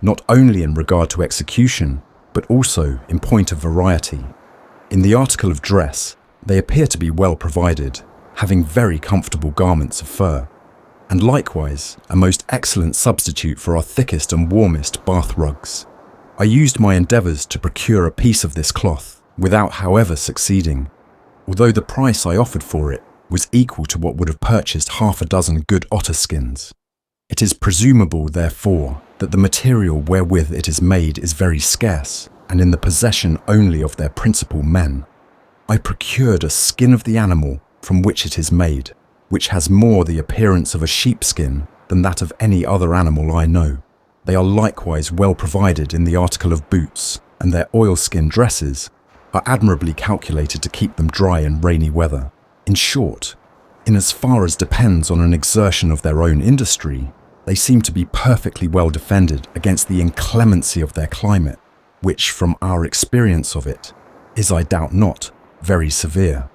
not only in regard to execution, but also in point of variety. In the article of dress, they appear to be well provided, having very comfortable garments of fur, and likewise a most excellent substitute for our thickest and warmest bath rugs. I used my endeavours to procure a piece of this cloth, without however succeeding, although the price I offered for it was equal to what would have purchased 6 good otter skins. It is presumable, therefore, that the material wherewith it is made is very scarce, and in the possession only of their principal men. I procured a skin of the animal from which it is made, which has more the appearance of a sheepskin than that of any other animal I know. They are likewise well provided in the article of boots, and their oilskin dresses are admirably calculated to keep them dry in rainy weather. In short, in as far as depends on an exertion of their own industry, they seem to be perfectly well defended against the inclemency of their climate, which, from our experience of it, is, I doubt not, very severe.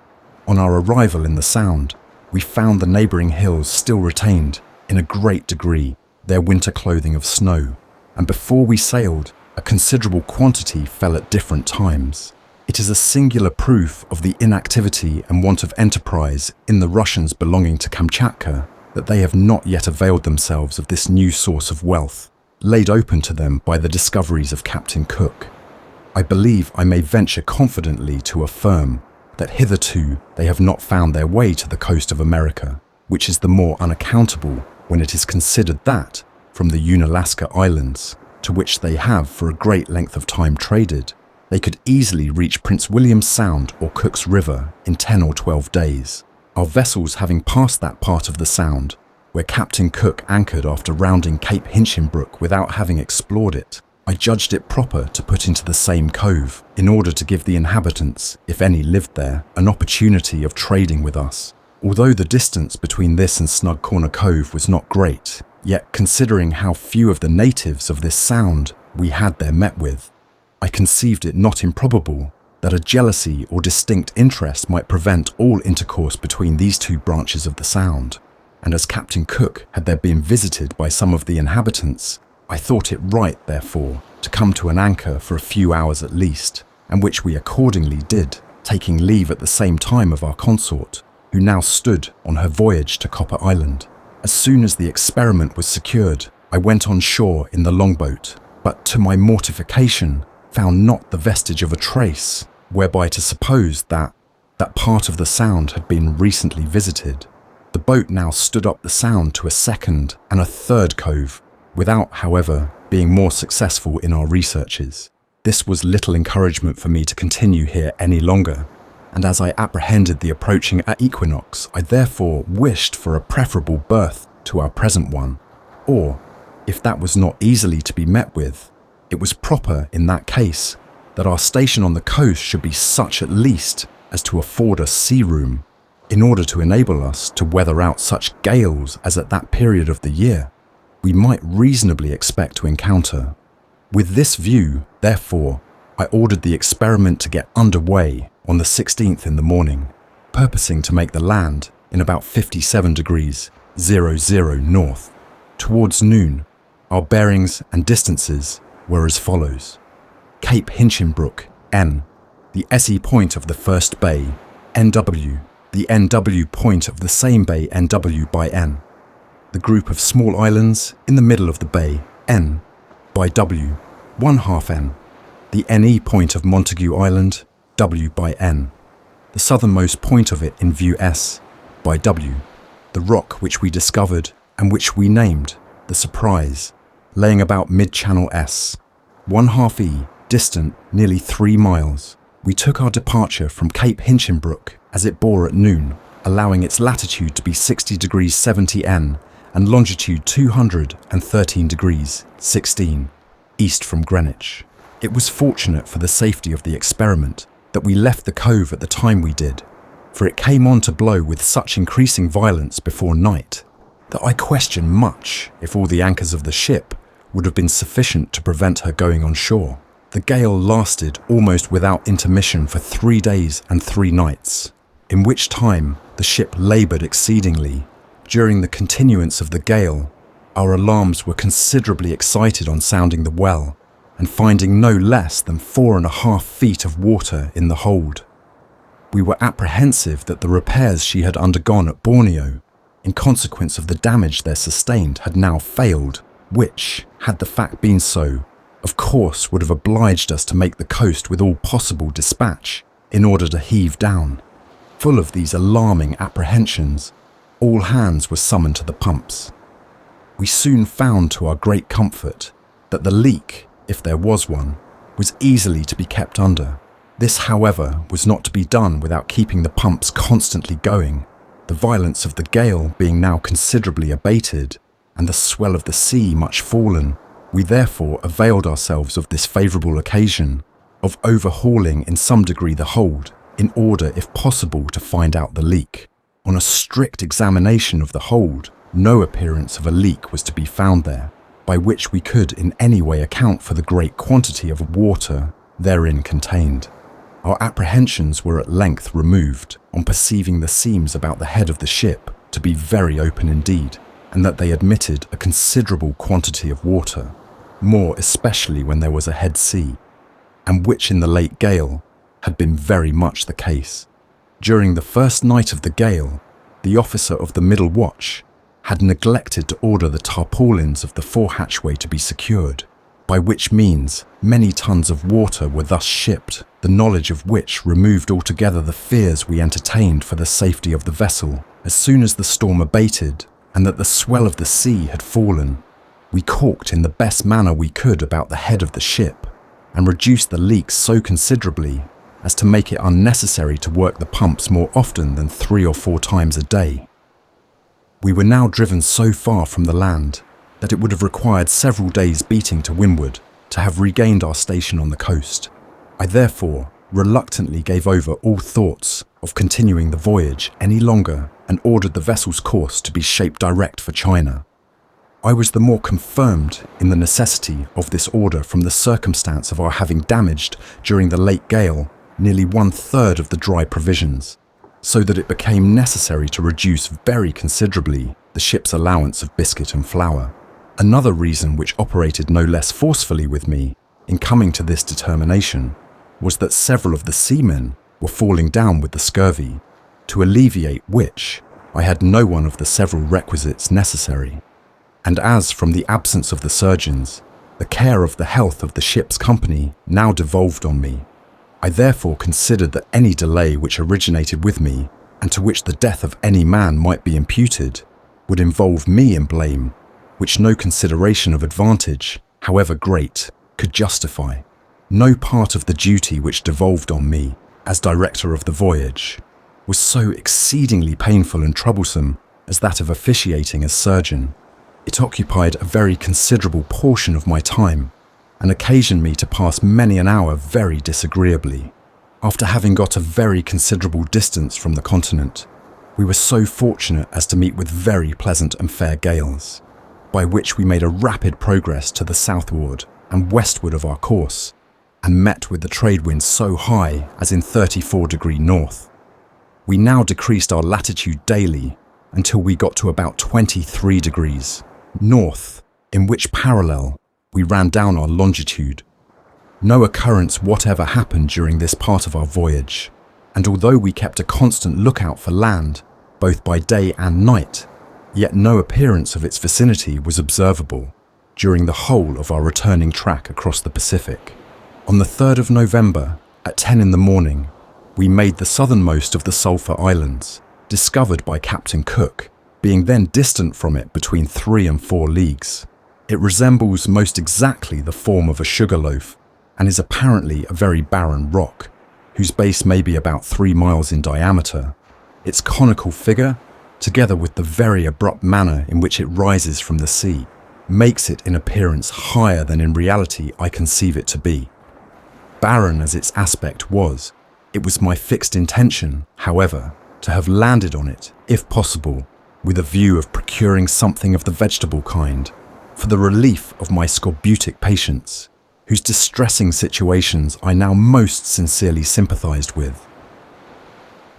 On our arrival in the Sound, we found the neighbouring hills still retained, in a great degree, their winter clothing of snow, and before we sailed, a considerable quantity fell at different times. It is a singular proof of the inactivity and want of enterprise in the Russians belonging to Kamchatka that they have not yet availed themselves of this new source of wealth, laid open to them by the discoveries of Captain Cook. I believe I may venture confidently to affirm that hitherto they have not found their way to the coast of America, which is the more unaccountable when it is considered that, from the Unalaska Islands, to which they have for a great length of time traded, they could easily reach Prince William Sound or Cook's River in 10 or 12 days. Our vessels having passed that part of the Sound, where Captain Cook anchored after rounding Cape Hinchinbrook without having explored it, I judged it proper to put into the same cove, in order to give the inhabitants, if any lived there, an opportunity of trading with us. Although the distance between this and Snug Corner Cove was not great, yet considering how few of the natives of this Sound we had there met with, I conceived it not improbable that a jealousy or distinct interest might prevent all intercourse between these 2 branches of the Sound, and as Captain Cook had there been visited by some of the inhabitants, I thought it right, therefore, to come to an anchor for a few hours at least, and which we accordingly did, taking leave at the same time of our consort, who now stood on her voyage to Copper Island. As soon as the experiment was secured, I went on shore in the longboat, but to my mortification found not the vestige of a trace, whereby to suppose that part of the Sound had been recently visited. The boat now stood up the Sound to a second and a third cove, without, however, being more successful in our researches. This was little encouragement for me to continue here any longer, and as I apprehended the approaching equinox, I therefore wished for a preferable berth to our present one, or, if that was not easily to be met with, it was proper in that case that our station on the coast should be such at least as to afford us sea room, in order to enable us to weather out such gales as at that period of the year we might reasonably expect to encounter. With this view, therefore, I ordered the experiment to get underway on the 16th in the morning, purposing to make the land in about 57 degrees 00 north. Towards noon, our bearings and distances were as follows: Cape Hinchinbrook, N, the SE point of the first bay, NW, the NW point of the same bay, NW by N, the group of small islands in the middle of the bay, N, by W, 1/2 N, the NE point of Montague Island, W by N, the southernmost point of it in view S, by W, the rock which we discovered and which we named the Surprise, laying about mid-channel S, 1/2 E, distant nearly 3 miles. We took our departure from Cape Hinchinbrook as it bore at noon, allowing its latitude to be 60 degrees 70 N and longitude 213 degrees 16 east from Greenwich. It was fortunate for the safety of the experiment that we left the cove at the time we did, for it came on to blow with such increasing violence before night that I question much if all the anchors of the ship would have been sufficient to prevent her going on shore. The gale lasted almost without intermission for 3 days and 3 nights, in which time the ship laboured exceedingly. During the continuance of the gale, our alarms were considerably excited on sounding the well and finding no less than 4.5 feet of water in the hold. We were apprehensive that the repairs she had undergone at Borneo, in consequence of the damage there sustained, had now failed, which, had the fact been so, of course would have obliged us to make the coast with all possible dispatch in order to heave down. Full of these alarming apprehensions, all hands were summoned to the pumps. We soon found to our great comfort that the leak, if there was one, was easily to be kept under. This, however, was not to be done without keeping the pumps constantly going, the violence of the gale being now considerably abated and the swell of the sea much fallen. We therefore availed ourselves of this favourable occasion of overhauling in some degree the hold, in order, if possible, to find out the leak. On a strict examination of the hold, no appearance of a leak was to be found there, by which we could in any way account for the great quantity of water therein contained. Our apprehensions were at length removed on perceiving the seams about the head of the ship to be very open indeed, and that they admitted a considerable quantity of water, more especially when there was a head sea, and which in the late gale had been very much the case. During the first night of the gale, the officer of the middle watch had neglected to order the tarpaulins of the fore-hatchway to be secured, by which means many tons of water were thus shipped, the knowledge of which removed altogether the fears we entertained for the safety of the vessel. As soon as the storm abated, and that the swell of the sea had fallen, we caulked in the best manner we could about the head of the ship, and reduced the leaks so considerably as to make it unnecessary to work the pumps more often than 3 or 4 times a day. We were now driven so far from the land that it would have required several days' beating to windward to have regained our station on the coast. I therefore reluctantly gave over all thoughts of continuing the voyage any longer and ordered the vessel's course to be shaped direct for China. I was the more confirmed in the necessity of this order from the circumstance of our having damaged, during the late gale, nearly 1/3 of the dry provisions, so that it became necessary to reduce very considerably the ship's allowance of biscuit and flour. Another reason which operated no less forcefully with me in coming to this determination was that several of the seamen were falling down with the scurvy, to alleviate which I had no one of the several requisites necessary. And as from the absence of the surgeons, the care of the health of the ship's company now devolved on me, I therefore considered that any delay which originated with me, and to which the death of any man might be imputed, would involve me in blame, which no consideration of advantage however great, could justify. No part of the duty which devolved on me, as director of the voyage, was so exceedingly painful and troublesome as that of officiating as surgeon. It occupied a very considerable portion of my time, and occasioned me to pass many an hour very disagreeably. After having got a very considerable distance from the continent, we were so fortunate as to meet with very pleasant and fair gales, by which we made a rapid progress to the southward and westward of our course, and met with the trade wind so high as in 34° north. We now decreased our latitude daily until we got to about 23° north, in which parallel we ran down our longitude. No occurrence whatever happened during this part of our voyage, and although we kept a constant lookout for land, both by day and night, yet no appearance of its vicinity was observable during the whole of our returning track across the Pacific. On the 3rd of November, at 10 in the morning, we made the southernmost of the Sulphur Islands, discovered by Captain Cook, being then distant from it between 3 and 4 leagues. It resembles most exactly the form of a sugar loaf, and is apparently a very barren rock, whose base may be about 3 miles in diameter. Its conical figure, together with the very abrupt manner in which it rises from the sea, makes it in appearance higher than in reality I conceive it to be. Barren as its aspect was, it was my fixed intention, however, to have landed on it, if possible, with a view of procuring something of the vegetable kind, for the relief of my scorbutic patients, whose distressing situations I now most sincerely sympathized with.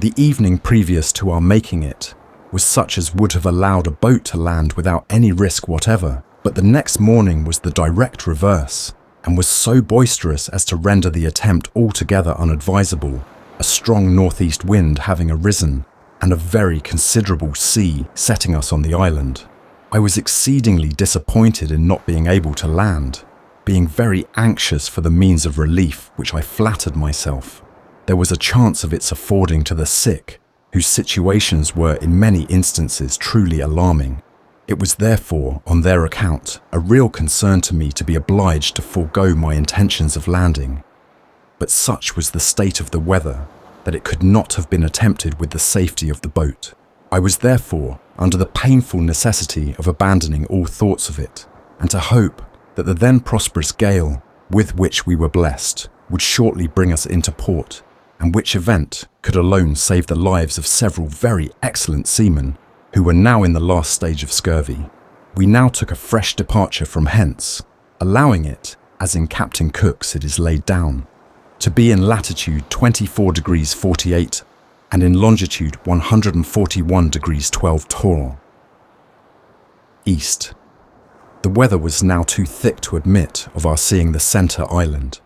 The evening previous to our making it was such as would have allowed a boat to land without any risk whatever, but the next morning was the direct reverse, and was so boisterous as to render the attempt altogether unadvisable, a strong northeast wind having arisen, and a very considerable sea setting us on the island. I was exceedingly disappointed in not being able to land, being very anxious for the means of relief which I flattered myself there was a chance of its affording to the sick, whose situations were in many instances truly alarming. It was therefore, on their account, a real concern to me to be obliged to forego my intentions of landing. But such was the state of the weather that it could not have been attempted with the safety of the boat. I was therefore under the painful necessity of abandoning all thoughts of it, and to hope that the then prosperous gale with which we were blessed would shortly bring us into port, and which event could alone save the lives of several very excellent seamen who were now in the last stage of scurvy. We now took a fresh departure from hence, allowing it, as in Captain Cook's it is laid down, to be in latitude 24 degrees 48 and in longitude 141 degrees 12 Tor. East. The weather was now too thick to admit of our seeing the centre island.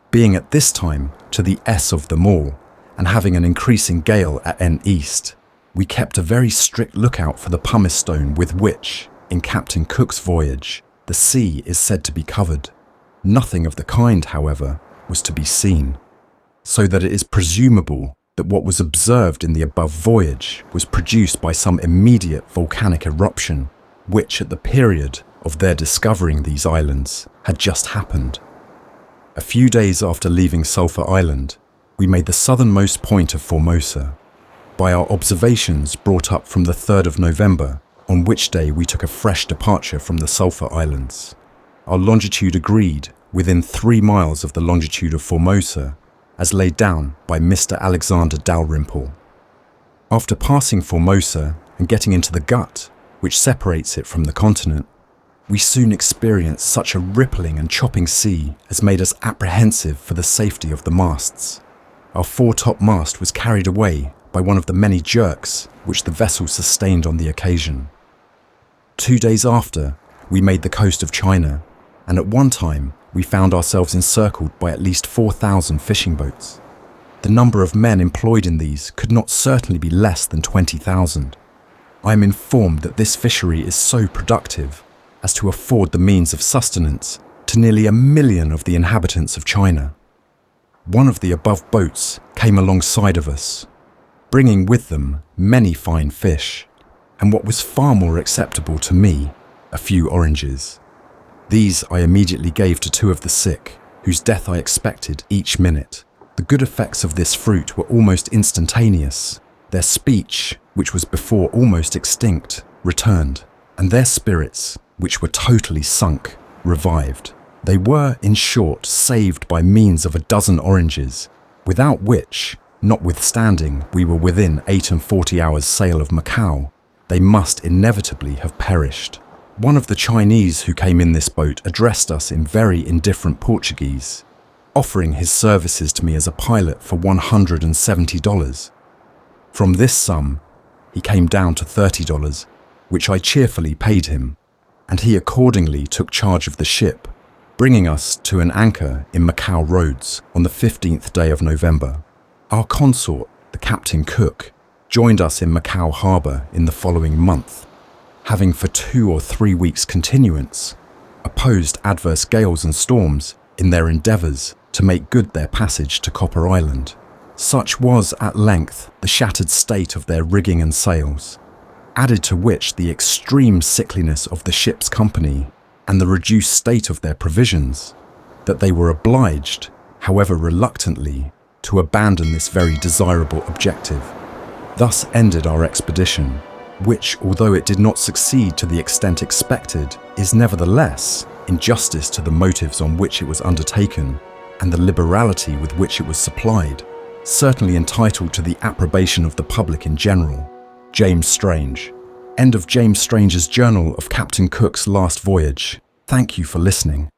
Being at this time to the S of them all, and having an increasing gale at N east, we kept a very strict lookout for the pumice stone with which, in Captain Cook's voyage, the sea is said to be covered. Nothing of the kind, however, was to be seen, so that it is presumable that what was observed in the above voyage was produced by some immediate volcanic eruption, which at the period of their discovering these islands had just happened. A few days after leaving Sulphur Island, we made the southernmost point of Formosa, by our observations brought up from the 3rd of November, on which day we took a fresh departure from the Sulphur Islands. Our longitude agreed within 3 miles of the longitude of Formosa, as laid down by Mr. Alexander Dalrymple. After passing Formosa and getting into the gut, which separates it from the continent, we soon experienced such a rippling and chopping sea as made us apprehensive for the safety of the masts. Our foretop mast was carried away by one of the many jerks which the vessel sustained on the occasion. 2 days after, we made the coast of China, and at one time we found ourselves encircled by at least 4,000 fishing boats. The number of men employed in these could not certainly be less than 20,000. I am informed that this fishery is so productive as to afford the means of sustenance to nearly 1 million of the inhabitants of China. One of the above boats came alongside of us, bringing with them many fine fish, and what was far more acceptable to me, a few oranges. These I immediately gave to 2 of the sick, whose death I expected each minute. The good effects of this fruit were almost instantaneous. Their speech, which was before almost extinct, returned, and their spirits, which were totally sunk, revived. They were, in short, saved by means of a dozen oranges, without which, notwithstanding we were within 48 hours' sail of Macau, they must inevitably have perished. One of the Chinese who came in this boat addressed us in very indifferent Portuguese, offering his services to me as a pilot for $170. From this sum, he came down to $30, which I cheerfully paid him, and he accordingly took charge of the ship, bringing us to an anchor in Macau roads on the 15th day of November. Our consort, the Captain Cook, joined us in Macau harbour in the following month, having for 2 or 3 weeks' continuance opposed adverse gales and storms in their endeavours to make good their passage to Copper Island. Such was at length the shattered state of their rigging and sails, added to which the extreme sickliness of the ship's company and the reduced state of their provisions, that they were obliged, however reluctantly, to abandon this very desirable objective. Thus ended our expedition, which, although it did not succeed to the extent expected, is nevertheless, in justice to the motives on which it was undertaken and the liberality with which it was supplied, certainly entitled to the approbation of the public in general. James Strange. End of James Strange's Journal of Captain Cook's Last Voyage. Thank you for listening.